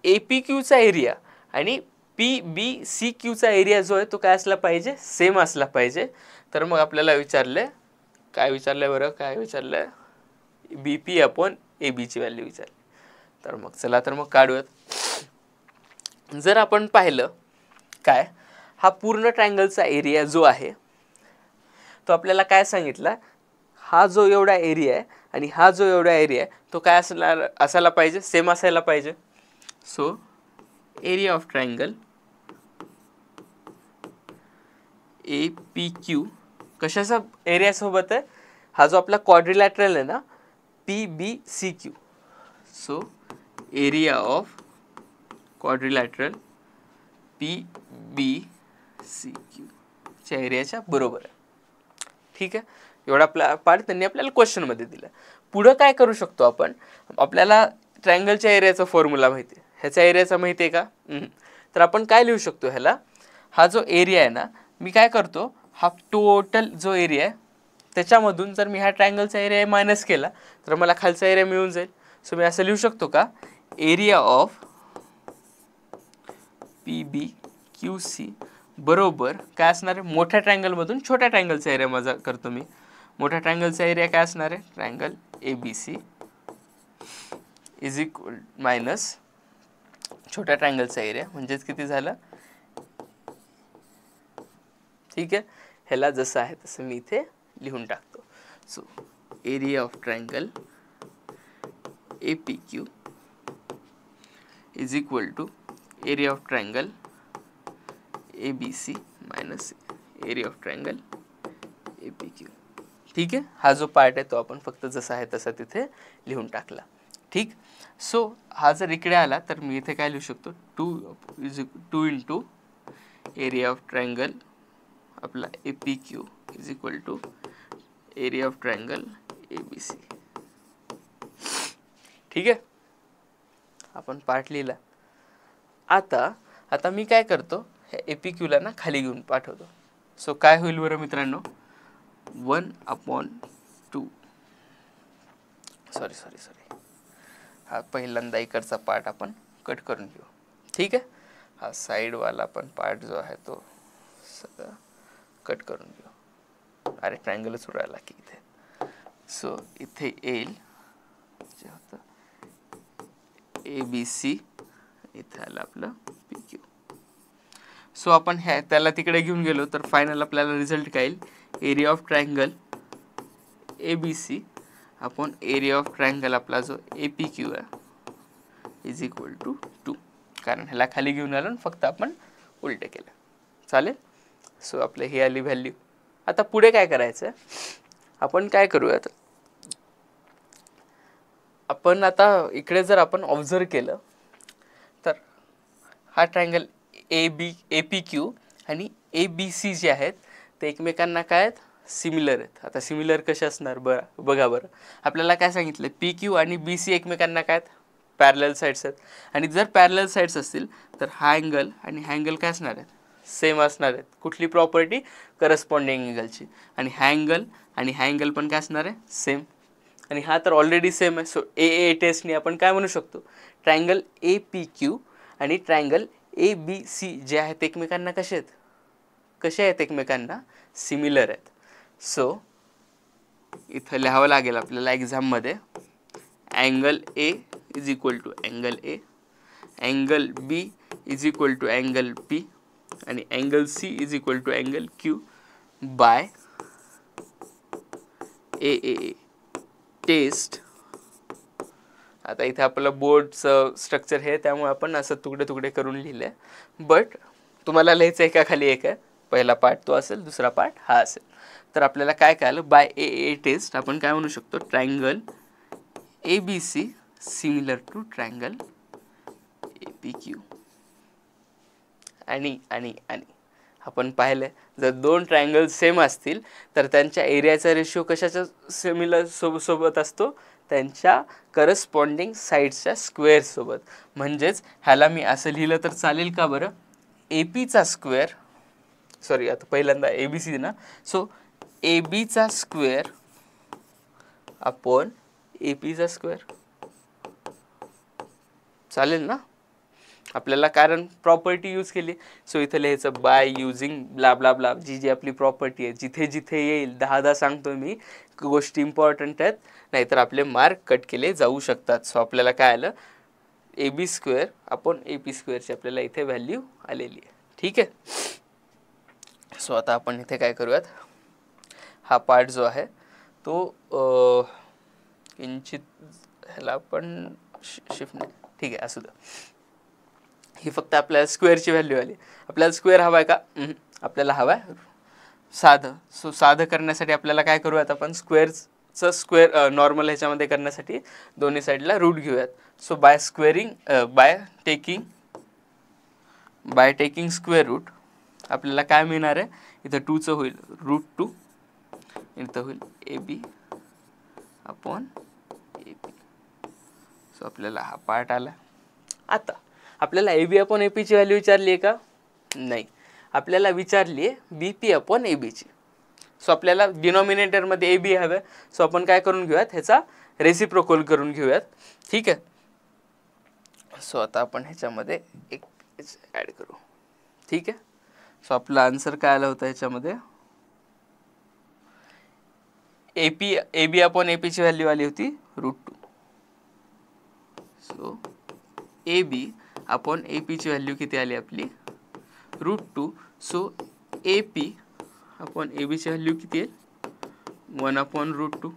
APQचा एरिया आणि PBCQचा एरिया जो आहे तो काय असला पाहिजे? सेम असला पाहिजे. तर मग आपल्याला विचारलं, काय विचारलं बरं? काय विचारलं? BP अपॉन ABची व्हॅल्यू विचारली. तर मग चला तर मग काढूयात. जर आपण पाहिलं काय, हा पूर्ण ट्रायंगलचा एरिया जो आहे तो आपल्याला काय सांगितला? हा जो एवढा एरिया आहे आणि हा जो एवढा एरिया आहे तो काय असायला पाहिजे? सेम असायला पाहिजे. So area of triangle APQ कशाचा एरिया सोबत आहे? हा जो आपला क्वाड्रिलॅटरल आहे ना, PBCQ. So area of quadrilateral PBCQ च्या एरियाच्या बरोबर आहे. ठीक आहे. एवढा आपला पार्ट त्यांनी आपल्याला क्वेश्चनमध्ये दिला. पुढं काय करू शकतो आपण? आपल्याला ट्रायंगलच्या एरियाचा फॉर्म्युला माहिती आहे, ह्याच्या एरियाचा माहिती आहे का? तर आपण काय लिहू शकतो ह्याला? हा जो एरिया आहे ना, मी काय करतो, हा टोटल जो एरिया आहे त्याच्यामधून जर मी हा ट्रायंगलचा एरिया मायनस केला तर मला खालचा एरिया मिळून जाईल. सो मी असं लिहू शकतो का? एरिया ऑफ PBQC बरोबर काय असणार आहे? मोठ्या ट्रायंगलमधून छोट्या ट्रायंगलचा एरिया माझा करतो मी. मोठ्या ट्रायंगलचा एरिया काय असणार आहे? Triangle ABC is equal minus छोट्या ट्रायंगलचा एरिया, म्हणजेच किती झालं? ठीक आहे. ह्याला जसं आहे तसं मी इथे लिहून टाकतो. So area of triangle APQ is equal to area of triangle ABC minus area of triangle APQ. ठीक आहे. हा जो पार्ट आहे तो आपण फक्त जसा आहे तसा तिथे लिहून टाकला. ठीक. सो हा जर इकडे आला तर मी इथे काय लिहू शकतो? 2 इंटू एरिया ऑफ ट्रायंगल आपला APQ is equal to area of triangle ABC. ठीक आहे. आपण पार्ट लिहिला. आता मी काय करतो? ह्या APQला ना खाली घेऊन पाठवतो. सो काय होईल बरं मित्रांनो? 1/2 सॉरी हा पहिल्यांदा इकडचा पार्ट आपण कट करून घेऊ. ठीक आहे. हा साईडवाला पण पार्ट जो आहे तो सगळं कट करून घेऊ. अरे ट्रायंगलच उडाला की इथे. सो इथे येईल जे होतं ABC, इथे आलं आपलं PQ. सो आपण त्याला तिकडे घेऊन गेलो तर फायनल आपल्याला रिझल्ट काय येईल? Area of triangle ABC upon area of triangle आपला जो APQ आहे इज इक्वल टू 2, कारण ह्याला खाली घेऊन आलो फक्त आपण उलटे केलं. चालेल. सो आपलं ही आली व्हॅल्यू. आता पुढे काय करायचं आहे, आपण काय करूयात, आपण आता इकडे जर आपण ऑब्झर्व केलं तर हा ट्रायंगल APQ आणि ABC जे आहेत ते एकमेकांना काय आहेत, सिमिलर आहेत. आता सिमिलर कसे असणार बघा बरं. आपल्याला काय सांगितलं, PQ आणि BC एकमेकांना काय आहेत, पॅरलल साईड्स आहेत. आणि जर पॅरलल साईड्स असतील तर हा अँगल आणि हा अँगल काय असणार आहेत, सेम असणार आहेत. कुठली प्रॉपर्टी, करस्पॉन्डिंग अँगलची. आणि हा अँगल आणि हा अँगल पण काय असणार आहे, सेम. आणि हा तर ऑलरेडी सेम आहे. सो AA टेस्टने आपण काय म्हणू शकतो, ट्रायंगल APQ आणि ट्रायंगल ABC जे आहेत एकमेकांना कसे आहेत एकमेकांना सिमिलर आहेत. सो इथं लिहावं लागेल आपल्याला एक्झाममध्ये, angle A is equal to angle A, angle B is equal to angle P आणि angle C is equal to angle Q by AAA test. आता इथे आपलं बोर्डचं स्ट्रक्चर हे, त्यामुळे आपण असं तुकडे तुकडे करून लिहिले. बट तुम्हाला लिहायचं एका खाली एक आहे. पहिला पार्ट तो असेल, दुसरा पार्ट हा असेल. तर आपल्याला काय कळालं, बाय AAA टेस्ट आपण काय म्हणू शकतो, triangle ABC similar to triangle APQ. आणि आणि आणि आपण पाहिलं, जर दोन ट्रायंगल सेम असतील तर त्यांच्या एरियाचा रेशिओ कशाच्या सिमिलर सोबत असतो, त्यांच्या करस्पॉन्डिंग साईड्सच्या स्क्वेअर सोबत. म्हणजेच ह्याला मी असं लिहिलं तर चालेल का बरं, APचा स्क्वेअर, सॉरी आता पहिल्यांदा ABC ना, सो ABचा स्क्वेअर अपॉन APचा स्क्वेअर. चालेल ना आपल्याला, कारण प्रॉपर्टी यूज केली. सो इथं लिहायचं by using bla bla bla, जी आपली प्रॉपर्टी आहे. जिथे जिथे येईल 10 सांगतो मी, गोष्टी इम्पॉर्टंट आहेत, नाहीतर आपले मार्क कट केले जाऊ शकतात. सो आपल्याला काय आलं, AB स्क्वेअर अपॉन AP स्क्वेअरची आपल्याला इथे व्हॅल्यू आलेली आहे. ठीक आहे. सो आता आपण इथे काय करूयात, हा पार्ट जो आहे तो किंचित ह्याला आपण शिफ्ट नाही, ठीक आहे असू द्या. ही फक्त आपल्याला स्क्वेअरची व्हॅल्यू आली. आपल्याला स्क्वेअर हवा आहे का, आपल्याला हवा आहे साधं. सो साधं करण्यासाठी आपल्याला काय करूयात, आपण स्क्वेअरचं स्क्वेअर नॉर्मल ह्याच्यामध्ये करण्यासाठी दोन्ही साईडला रूट घेऊयात. So by taking square root आपल्याला काय मिळणार आहे, इथं 2चं होईल √2, इथं होईल AB अपॉन AP. सो आपल्याला हा पार्ट आला. आता आपल्याला AB अपॉन APची व्हॅल्यू विचारली आहे का, नाही, आपल्याला विचारली आहे BP अपॉन ABची. सो आपल्याला डिनॉमिनेटरमध्ये AB हवं. सो आपण काय करून घेऊयात, ह्याचा रेसिप्रोकल करून घेऊयात. ठीक आहे. सो आता आपण ह्याच्यामध्ये एक ॲड करू. ठीक आहे. सो आपला आन्सर काय आला होता ह्याच्यामध्ये, AB अपॉन APची व्हॅल्यू आली होती √2. सो AB अपॉन APची व्हॅल्यू किती आली आपली, √2. सो AP अपॉन ABची व्हॅल्यू किती आहे, 1 अपॉन √2.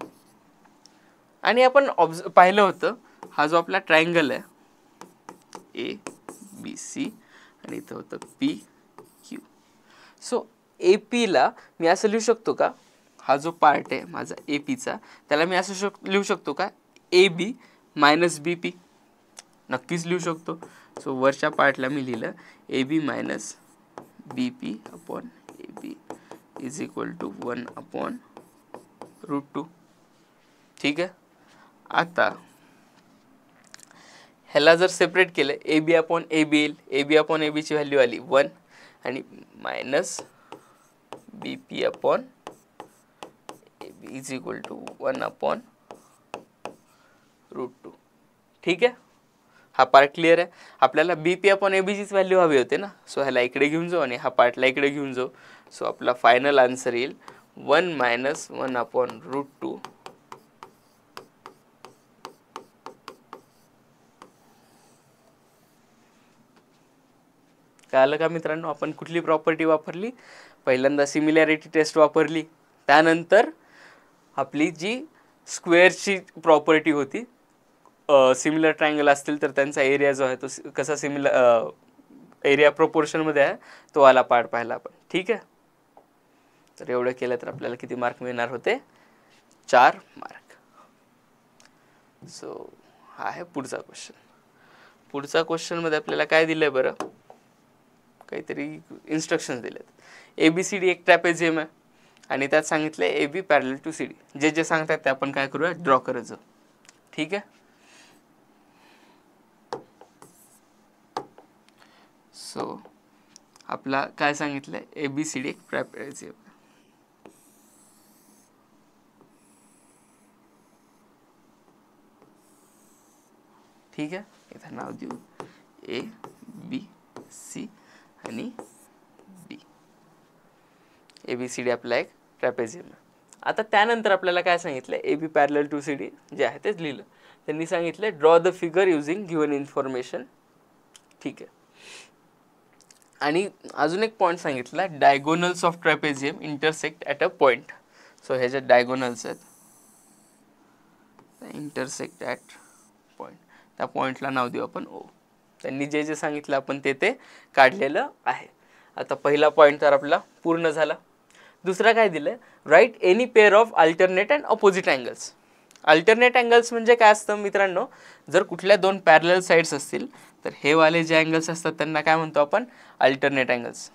आणि आपण पाहिलं होतं, हा जो आपला ट्रायंगल आहे ABC आणि इथं होतं PQ. सो APला मी असं लिहू शकतो का, हा जो पार्ट आहे माझा APचा, त्याला मी असं लिहू शकतो का, AB मायनस BP. नक्कीच लिहू शकतो. सो वरच्या पार्टला मी लिहिलं AB minus BP upon AB is equal to 1 upon √2. ठीक आहे. आता ह्याला जर सेपरेट केलं, AB अपॉन AB येईल. AB अपॉन ABची व्हॅल्यू आली 1 आणि minus BP upon AB is equal to 1 upon √2. ठीक आहे. हा पार्ट क्लिअर आहे. आपल्याला BP अपॉन ABचीच व्हॅल्यू हवी होते ना. सो ह्याला इकडे घेऊन जाऊ आणि हा पार्टला इकडे घेऊन जाऊ. सो आपला फायनल आन्सर येईल 1 मायनस 1 अपॉन √2. कळलं का मित्रांनो, आपण कुठली प्रॉपर्टी वापरली, पहिल्यांदा सिमिलॅरिटी टेस्ट वापरली, त्यानंतर आपली जी स्क्वेअरची प्रॉपर्टी होती. सिमिलर ट्रायंगल असतील तर त्यांचा एरिया जो आहे तो कसा सिमिलर एरिया प्रोपोर्शनमध्ये आहे तो वाला पार्ट पाहिला आपण. ठीक आहे, तर एवढं केलं तर आपल्याला किती मार्क मिळणार होते? 4 मार्क. सो हा आहे पुढचा क्वेश्चन. पुढचा क्वेश्चनमध्ये आपल्याला काय दिलंय बरं, काहीतरी इन्स्ट्रक्शन्स दिलेत. ABCD एक ट्रॅपेझियम आहे आणि त्यात सांगितलंय AB पॅरलल टू CD. जे जे सांगतात ते आपण काय करूया, ड्रॉ करायचं. ठीक आहे, सो आपला काय सांगितलंय, ABCD एक ट्रॅपेझियम. ठीक आहे, इथं नाव देऊ ABC आणि D. ABCD आपला एक ट्रॅपेझियम आहे. आता त्यानंतर आपल्याला काय सांगितलं, AB पॅरलल टू CD जे आहे तेच लिहिलं. त्यांनी सांगितलं draw the figure using given information. ठीक आहे, आणि अजून एक पॉईंट सांगितला, diagonals of trapezium intersect at a point. So हे जे डायगोनल्स आहेत इंटरसेक्ट ॲट पॉईंट, त्या पॉईंटला नाव देऊ आपण O. त्यांनी जे जे सांगितलं आपण ते काढलेलं आहे. आता पहिला पॉईंट तर आपला पूर्ण झाला. दुसरा काय दिलं, write any pair of alternate and opposite angles. Alternate angles म्हणजे काय असतं मित्रांनो, जर कुठल्या दोन पॅरलल साईड्स असतील तर हे वाले जे अँगल्स असतात त्यांना काय म्हणतो आपण, अल्टरनेट अँगल्स.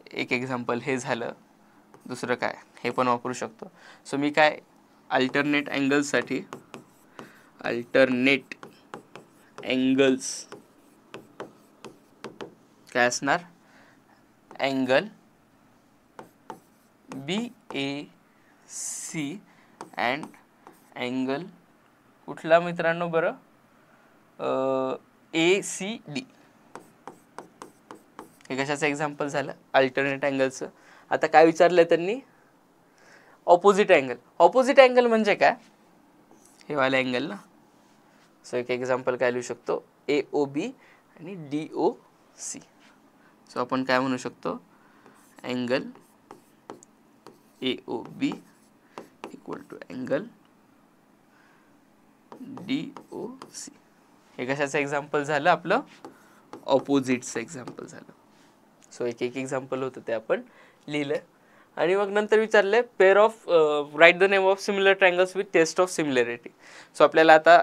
एक एक्झाम्पल हे झालं. दुसरं काय, हे पण वापरू शकतो. सो मी काय अल्टरनेट अँगल्ससाठी अल्टरनेट अँगल्स काय असणार, अँगल BAC अँड अँगल कुठला मित्रांनो बरं, ACD. हे कशाचं एक्झाम्पल झालं, अल्टरनेट अँगलचं. आता काय विचारलंय त्यांनी, ऑपोजिट अँगल. ऑपोजिट अँगल म्हणजे काय, हे वाले अँगल ना. सो एक एक्झाम्पल काय लिहू शकतो, AOB आणि DOC. सो आपण काय म्हणू शकतो, angle AOB equal to angle DOC. हे कशाचं एक्झाम्पल झालं, आपलं ऑपोजिटचं एक्झाम्पल झालं. सो एक एक एक्झाम्पल होतं ते आपण लिहिलं. आणि मग नंतर विचारले pair of right the name of similar triangles with test of similarity. So आपल्याला आता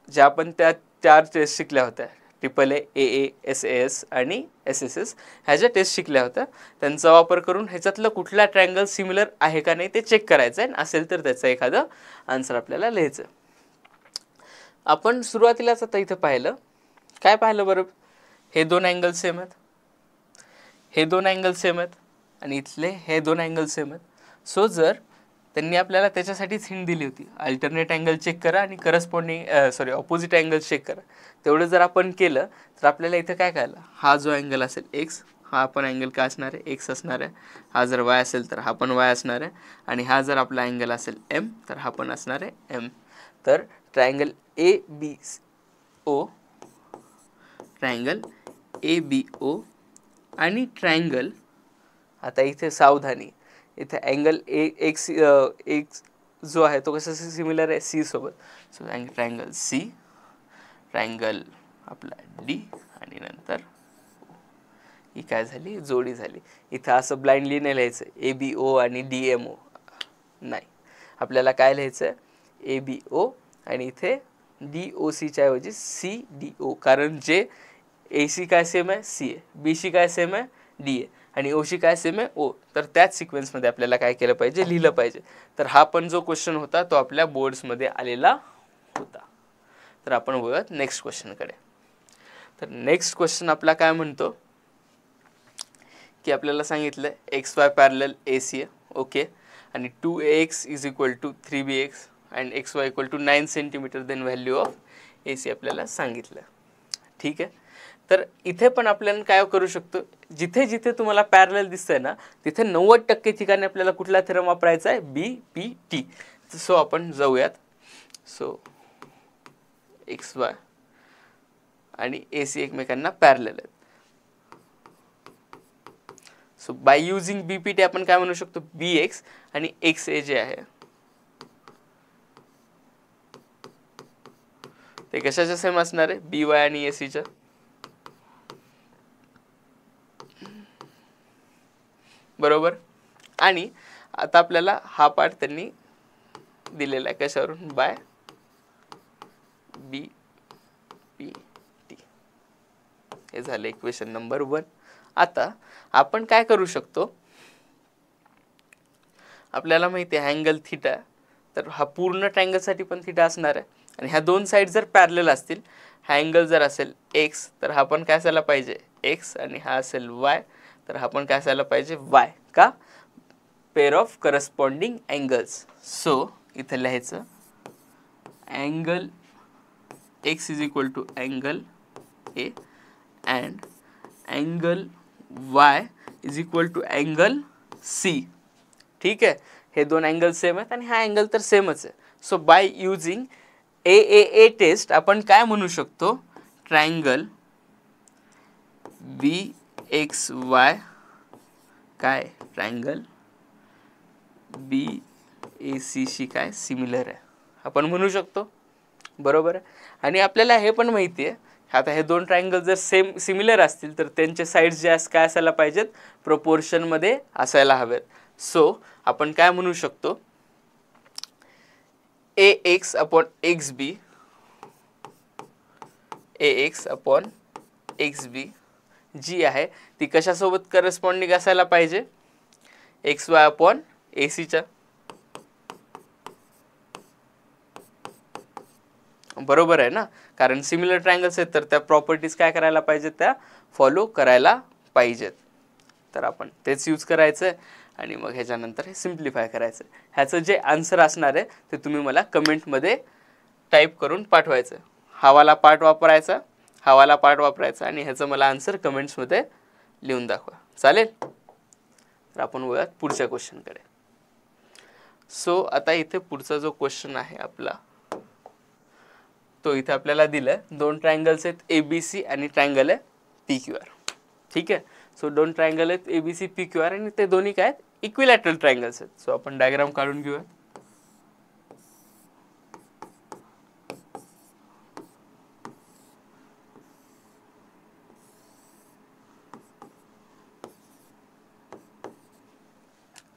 ज्या आपण त्या 4 टेस्ट शिकल्या होत्या, AAA, AA, SAS आणि SSS, ह्या ज्या टेस्ट शिकल्या होत्या त्यांचा वापर करून ह्याच्यातलं कुठला ट्रायंगल सिमिलर आहे का नाही ते चेक करायचं आहे. असेल तर त्याचं एखादं आन्सर आपल्याला लिहायचं. आपण सुरुवातीलाच आता इथं पाहिलं, काय पाहिलं बरं, हे 2 अँगल सेम आहेत, हे 2 अँगल सेम आहेत आणि इथले हे 2 अँगल सेम आहेत. सो जर त्यांनी आपल्याला त्याच्यासाठीच हिंट दिली होती, अल्टरनेट अँगल चेक करा आणि करस्पॉन्डिंग ऑपोजिट अँगल चेक करा. तेवढं जर आपण केलं तर आपल्याला इथं काय कळलं, हा जो अँगल असेल X, हा पण अँगल काय असणार आहे, X असणार आहे. हा जर Y असेल तर हा पण Y असणार आहे. आणि हा जर आपला अँगल असेल M तर हा पण असणार आहे M. तर ट्रायंगल ABO, ट्रायंगल ABO आणि ट्रायंगल, आता इथे सावधानी, इथे अँगल X जो आहे तो कसा सिमिलर आहे C सोबत. सो ट्रायंगल C, ट्रायंगल आपला D आणि नंतर ही काय झाली, जोडी झाली. इथं असं ब्लाइंडली नाही लिहायचं ABO आणि DMO, नाही. आपल्याला काय लिहायचं, ABO आणि इथे DOCच्या ऐवजी CDO. कारण जे AC काय सेम आहे C आहे, BC काय सेम आहे D आहे आणि OC काय सेम आहे O. तर त्याच सिक्वेन्समध्ये आपल्याला काय केलं पाहिजे, लिहिलं पाहिजे. तर हा पण जो क्वेश्चन होता तो आपल्या बोर्ड्समध्ये आलेला होता. तर आपण बघूयात नेक्स्ट क्वेश्चनकडे. तर नेक्स्ट क्वेश्चन आपला काय म्हणतो की आपल्याला सांगितलं XY पॅरलल AC आहे, ओके, आणि 2AX is equal to 3BX and XY equal to 9 centimetre then value of AC आपल्याला सांगितलं. ठीक आहे, तर इथे पण आपल्याला काय करू शकतो, जिथे जिथे तुम्हाला पॅरलल दिसतंय ना तिथे 90% ठिकाणी आपल्याला कुठला थेरम वापरायचा आहे, BPT. सो आपण जाऊयात. सो XY आणि AC एकमेकांना पॅरलल आहेत. सो बाय युझिंग BPT आपण काय म्हणू शकतो, BX आणि XA जे आहे ते कशाच्या सेम असणार आहे, बी वाय आणि ए सीच्या. बरोबर. आणि आता आपल्याला हा पार्ट त्यांनी दिलेला आहे कशावरून, बाय बी पी टी. हे झालं इक्वेशन नंबर 1. आता आपण काय करू शकतो, आपल्याला माहिती आहे अँगल थीटा, तर हा पूर्ण ट्रायंगलसाठी पण थीटा असणार आहे. आणि ह्या दोन साईड जर पॅरलल असतील, हा अँगल जर असेल एक्स तर हा पण काय असायला पाहिजे एक्स, आणि हा असेल वाय तर हा पण काय असायला पाहिजे वाय. का, pair of corresponding angles. So इथे लिहायचं angle X is equal to angle A and angle Y is equal to angle C. ठीक आहे, हे दोन अँगल सेम आहेत आणि हा अँगल तर सेमच आहे. So by using A test आपण काय म्हणू शकतो, ट्रायंगल बी एक्स वाय काय ट्रायंगल बी ए सी शी काय सिमिलर आहे आपण म्हणू शकतो. बरोबर आहे. आणि आपल्याला हे पण माहिती आहे, आता हे दोन ट्रायंगल जर सिमिलर असतील तर त्यांचे साईड्स जे काय असायला पाहिजेत, प्रोपोर्शनमध्ये असायला हवेत. सो आपण काय म्हणू शकतो, ए एक्स अपॉन एक्स बी, ए एक्स अपॉन एक्स बी जी आहे ती कशासोबत करस्पॉन्डिंग असायला पाहिजे, एक्स वाय अपॉन ए सीच्या. बरोबर आहे ना, कारण सिमिलर ट्रायंगल्स आहेत तर त्या प्रॉपर्टीज काय करायला पाहिजेत, त्या फॉलो करायला पाहिजेत. तर आपण तेच यूज करायचं आहे आणि मग ह्याच्यानंतर हे सिम्प्लिफाय करायचं. ह्याचं जे आन्सर असणार आहे ते तुम्ही मला कमेंटमध्ये टाईप करून पाठवायचं. हावाला पार्ट वापरायचा आणि ह्याचं मला आन्सर कमेंट्समध्ये लिहून दाखवा. चालेल. तर आपण वळूयात पुढच्या क्वेश्चनकडे. सो आता इथे पुढचा जो क्वेश्चन आहे आपला, तो इथे आपल्याला दिलाय. दोन ट्रायंगल्स आहेत ए बी सी आणि ट्रायंगल आहे पी क्यू आर. ठीक आहे. सो दोन ट्रायंगल आहेत A B C P Q R आणि ते दोन्ही काय आहेत, इक्विलॅटरल ट्रायंगल्स आहेत. सो आपण डायग्राम काढून घेऊया.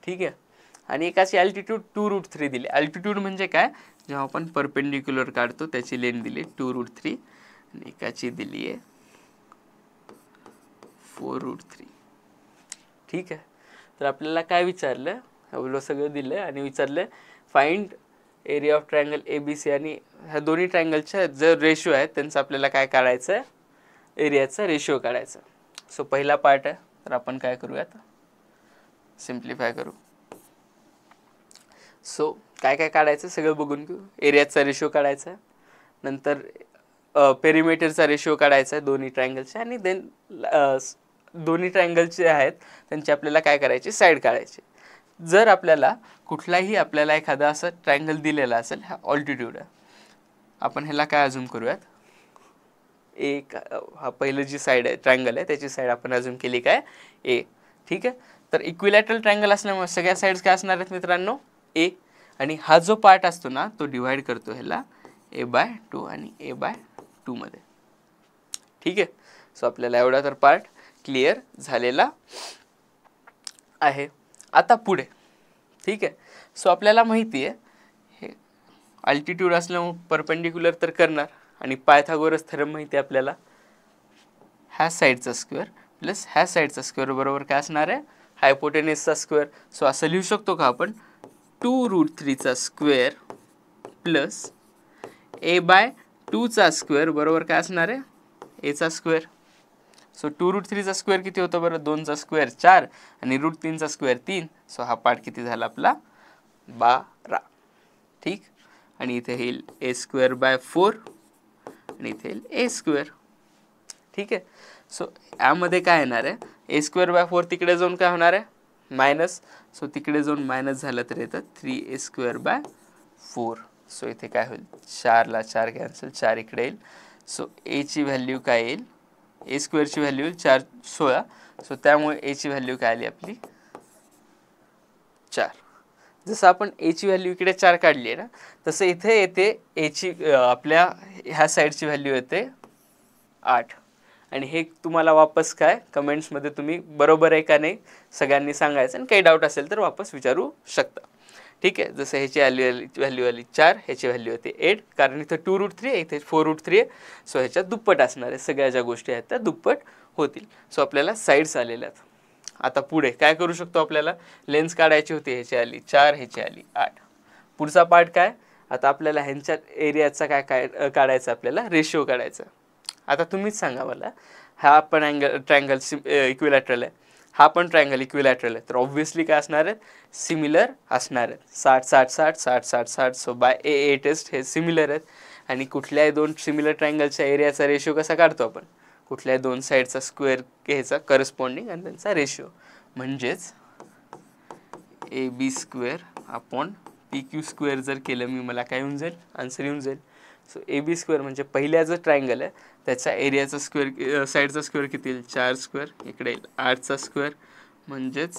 ठीक आहे. आणि एकाची अल्टिट्यूड 2√3 दिली. अल्टिट्यूड म्हणजे काय, जेव्हा आपण परपेंडिक्युलर काढतो त्याची लेंथ दिली 2√3 आणि एकाची दिली आहे 4√3. ठीक आहे. तर आपल्याला काय विचारलं, एवढं सगळं दिलं आणि विचारलं find area of triangle A B C. आणि ह्या दोन्ही ट्रायंगलच्या जर रेशो आहेत त्यांचं आपल्याला काय काढायचं आहे, एरियाचा रेशो काढायचा. सो पहिला पार्ट आहे, तर आपण काय करूयात, सिम्प्लिफाय करू. सो काय काय काढायचं सगळं बघून घेऊ. एरियाचा रेशो काढायचा आहे, नंतर पेरिमीटरचा रेशो काढायचा आहे दोन्ही ट्रायंगलचे, आणि देन दोन्ही ट्रायंगलचे आहेत त्यांची आपल्याला काय करायची, साईड काढायची. जर आपल्याला कुठलाही आपल्याला एखादा असं ट्रायंगल दिलेला असेल, हा ऑल्टिट्यूड आहे, आपण ह्याला काय अझूम करूयात, एक हा पहिलं जी साईड आहे ट्रायंगल आहे त्याची साईड आपण अझूम केली काय ए. ठीक आहे. तर इक्विलॅटरल ट्रायंगल असल्यामुळे सगळ्या साईड्स काय असणार आहेत मित्रांनो, ए. आणि हा जो पार्ट असतो ना तो डिवाइड करतो ह्याला a/2 आणि a/2 मध्ये. ठीक आहे. सो आपल्याला एवढा तर पार्ट क्लिअर झालेला आहे. आता पुढे. ठीक आहे. सो आपल्याला माहिती आहे हे अल्टिट्यूड असल्यामुळे परपेंडिक्युलर तर करणार, आणि पायथागोरस थेरम माहिती आहे आपल्याला, ह्या साईडचा स्क्वेअर प्लस ह्या साईडचा स्क्वेअर बरोबर काय असणार आहे, हायपोटेनसचा स्क्वेअर. सो असं लिहू शकतो का आपण, 2√3चा स्क्वेअर प्लस a/2चा स्क्वेअर बरोबर काय असणार आहे, एचा स्क्वेअर. सो 2√3चा स्क्वेअर किती होतं बरं, 2चा स्क्वेअर 4 आणि √3चा स्क्वेअर 3. सो हा पार्ट किती झाला आपला, 12. ठीक. आणि इथे येईल a²/4 आणि इथे येईल a². ठीक आहे. सो यामध्ये काय येणार आहे, a²/4 तिकडे जाऊन काय होणार आहे, मायनस. सो तिकडे जाऊन मायनस झालं तर येतं 3a²/4. सो इथे काय होईल, 4ला 4 कॅन्सल, 4 इकडे येईल. सो एची व्हॅल्यू काय येईल, a²ची व्हॅल्यू 4 16. सो त्यामुळे एची व्हॅल्यू काय आली आपली 4. जसं आपण एची व्हॅल्यू इकडे 4 काढली आहे ना, तसं इथे येते एची आपल्या ह्या साईडची व्हॅल्यू येते 8. आणि हे तुम्हाला वापस काय कमेंट्समध्ये तुम्ही बरोबर आहे का नाही सगळ्यांनी सांगायचं, आणि काही डाऊट असेल तर वापस विचारू शकता. ठीक आहे. जसं ह्याची व्हॅल्यू आली 4, ह्याची व्हॅल्यू होती 8, कारण इथं 2√3 आहे, इथे 4√3 आहे. सो ह्याच्यात दुप्पट असणार आहे. सगळ्या ज्या गोष्टी आहेत त्या दुप्पट होतील. सो आपल्याला साईड्स आलेल्या आहेत. आता पुढे काय करू शकतो, आपल्याला लेन्स काढायची होती. ह्याची आली 4, ह्याची आली 8. पुढचा पार्ट काय, आता आपल्याला ह्यांच्या एरियाचा काय काढायचं, आपल्याला रेशिओ काढायचा. आता तुम्हीच सांगा मला, हा पण ट्रायंगल इक्विलॅटरल आहे, हा पण ट्रायंगल इक्विलॅटरल आहे, तर ऑब्व्हियसली काय असणार आहेत, सिमिलर असणार आहेत. 60 60 60 60 60 60. सो बाय ए टेस्ट हे सिमिलर आहेत. आणि कुठल्याही दोन सिमिलर ट्रायंगलच्या एरियाचा रेशिओ कसा काढतो आपण, कुठल्याही दोन साईडचा स्क्वेअर घ्यायचा करस्पॉन्डिंग आणि त्यांचा रेशिओ, म्हणजेच AB² अपॉन PQ² जर केलं मी, मला काय येऊन जाईल, आन्सर येऊन जाईल. सो AB² म्हणजे पहिल्या जो ट्रायंगल आहे त्याचा एरियाचा स्क्वेअर, साईडचा स्क्वेअर किती येईल, 4², इकडे येईल 8² म्हणजेच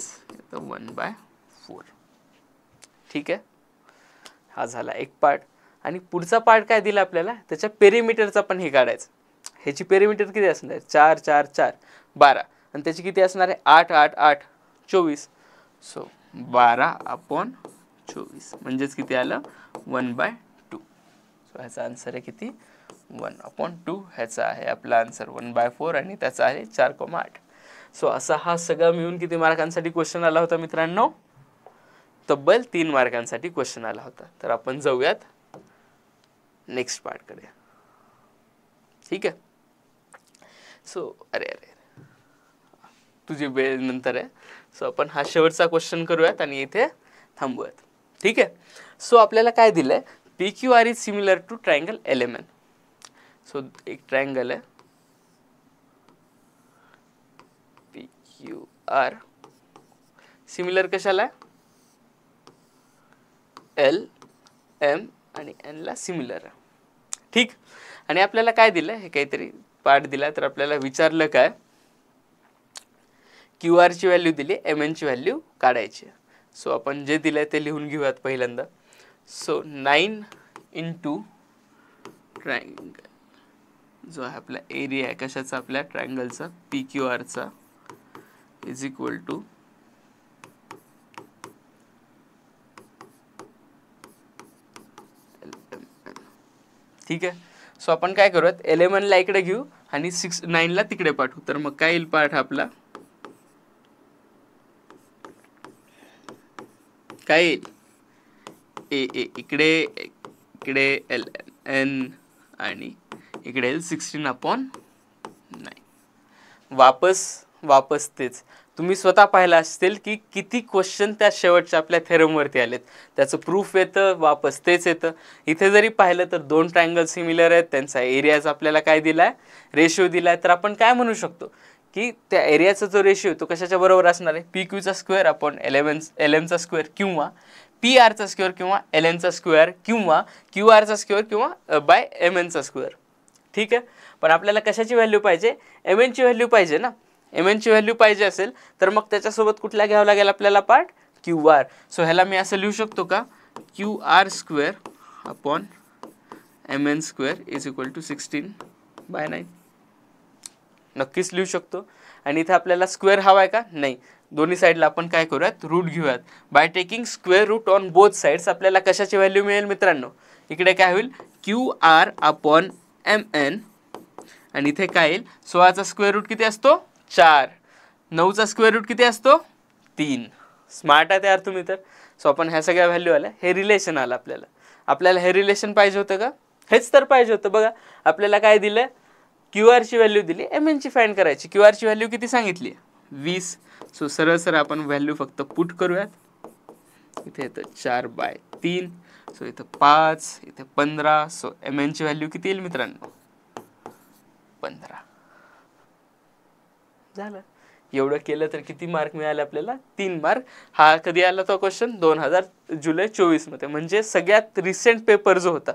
1/4. ठीक आहे. हा झाला एक पार्ट. आणि पुढचा पार्ट काय दिला आपल्याला, त्याच्या पेरिमीटरचा पण हे काढायचं. ह्याची पेरिमीटर किती असणार आहे, 4 4 4 12, आणि त्याची किती असणार आहे, 8 8 8 24. सो 12/24 म्हणजेच किती आलं, 1/2. सो ह्याचा आन्सर आहे किती, 1/2. ह्याचा आहे आपला आन्सर 1/4 आणि त्याचा आहे 4,8. सो असा हा सगळा मिळून किती मार्कांसाठी क्वेश्चन आला होता मित्रांनो, तब्बल 3 मार्कांसाठी क्वेश्चन आला होता. तर आपण जाऊयात नेक्स्ट पार्टकडे. ठीक आहे. सो अरे तुझी वेळ नंतर आहे. सो आपण हा शेवटचा क्वेश्चन करूयात आणि इथे थांबूयात. ठीक आहे. सो आपल्याला काय दिलंय, PQR is similar to triangle LMN. So एक ट्रायंगल आहे PQR, सिमिलर कशाला, L M आणि N ला सिमिलर आहे. ठीक. आणि आपल्याला काय दिलं, हे काहीतरी पार्ट दिला, तर आपल्याला विचारलं काय, QR ची व्हॅल्यू दिली, MN ची व्हॅल्यू काढायची. सो आपण जे दिलंय ते लिहून घेऊयात पहिल्यांदा. सो 9 इंटू ट्रायंगल जो आहे आपला एरिया आहे कशाचा, आपल्या ट्रायंगलचा PQRचा, इज इक्वल टू ठीक आहे. सो आपण काय करूयात, LMN ला इकडे घेऊ आणि 9 ला तिकडे पाठवू. तर मग काय येईल पार्ट आपला, काय येईल, इकडे LN आणि इकडे येईल 16/9. वापस तेच तुम्ही स्वतः पाहिलं असेल की किती क्वेश्चन त्या शेवटच्या आपल्या थेरमवरती आलेत, त्याचं प्रूफ येतं, वापस तेच येतं. इथे जरी पाहिलं तर 2 ट्रायंगल सिमिलर आहेत, त्यांचा एरियाज आपल्याला काय दिलाय, रेशिओ दिलाय. तर आपण काय म्हणू शकतो की त्या एरियाचा जो रेशिओ तो कशाच्या बरोबर असणार आहे, PQ² अपॉन LM² किंवा PR² किंवा LN² किंवा QR² किंवा बाय MN². ठीक आहे. पण आपल्याला कशाची व्हॅल्यू पाहिजे, MN ची व्हॅल्यू पाहिजे ना. MN ची व्हॅल्यू पाहिजे असेल तर मग त्याच्यासोबत कुठला घ्यावं लागेल आपल्याला पार्ट, QR. सो ह्याला मी असं लिहू शकतो का, QR² upon MN² is equal to 16/9. नक्कीच लिहू शकतो. आणि इथे आपल्याला स्क्वेअर हवा आहे का, नाही. दोन्ही साईडला आपण काय करूयात, रूट घेऊयात. By taking square root on both sides आपल्याला कशाची व्हॅल्यू मिळेल मित्रांनो, इकडे काय होईल, QR अपॉन MN, आणि इथे काय येईल, 16चा स्क्वेअर रूट किती असतो, 4. 9चा स्क्वेअर रूट किती असतो, 3. स्मार्ट आहे यार तुम्ही तर. सो आपण ह्या सगळ्या व्हॅल्यू आल्या, हे रिलेशन आलं आपल्याला हे रिलेशन पाहिजे होतं का, हेच तर पाहिजे होतं. बघा आपल्याला काय दिलं, QR ची व्हॅल्यू दिली, MN ची फाइंड करायची. QR ची व्हॅल्यू किती सांगितली, 20. सो सरळ आपण व्हॅल्यू फक्त पुट करूयात. इथे येतं 4/3. सो इथं 5, इथे 15. सो MN ची व्हॅल्यू किती येईल मित्रांनो, 15. झालं. एवढं केलं तर किती मार्क मिळाले आपल्याला, 3 मार्क. हा कधी आला तो क्वेश्चन, 2024 मध्ये, म्हणजे सगळ्यात रिसेंट पेपर जो होता.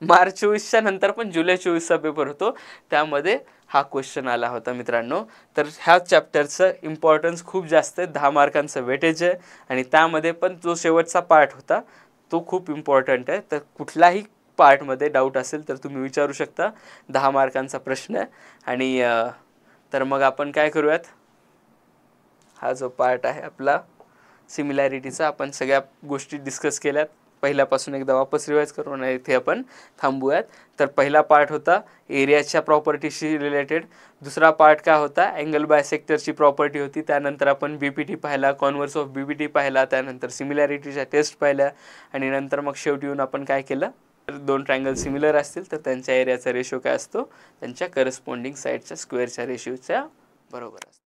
मार्च 24च्या नंतर पण जुलै 24चा पेपर होतो, त्यामध्ये हा क्वेश्चन आला होता मित्रांनो. तर ह्या चॅप्टरचं इम्पॉर्टन्स खूप जास्त आहे, 10 मार्कांचं वेटेज आहे आणि त्यामध्ये पण जो शेवटचा पार्ट होता तो खूप इम्पॉर्टंट आहे. तर कुठलाही पार्टमध्ये डाऊट असेल तर तुम्ही विचारू शकता, 10 मार्कांचा प्रश्न आहे. आणि तर मग आपण काय करूयात, हा जो पार्ट आहे आपला सिमिलॅरिटीचा, आपण सगळ्या गोष्टी डिस्कस केल्यात. पहिल्यापासून एकदा वापस रिवाईज करू आणि इथे आपण थांबूयात. तर पहिला पार्ट होता एरियाच्या प्रॉपर्टीशी रिलेटेड. दुसरा पार्ट काय होता, अँगल बायसेक्टरची प्रॉपर्टी होती. त्यानंतर आपण BPT पाहिला, कॉन्व्हर्स ऑफ BPT पाहिला, त्यानंतर सिमिलॅरिटीच्या टेस्ट पाहिल्या आणि नंतर मग शेवटी येऊन आपण काय केलं, तर 2 ट्रायंगल सिमिलर असतील तर त्यांच्या एरियाचा रेशो काय असतो, त्यांच्या करस्पॉन्डिंग साईडच्या स्क्वेअरच्या रेशोच्या बरोबर असतो.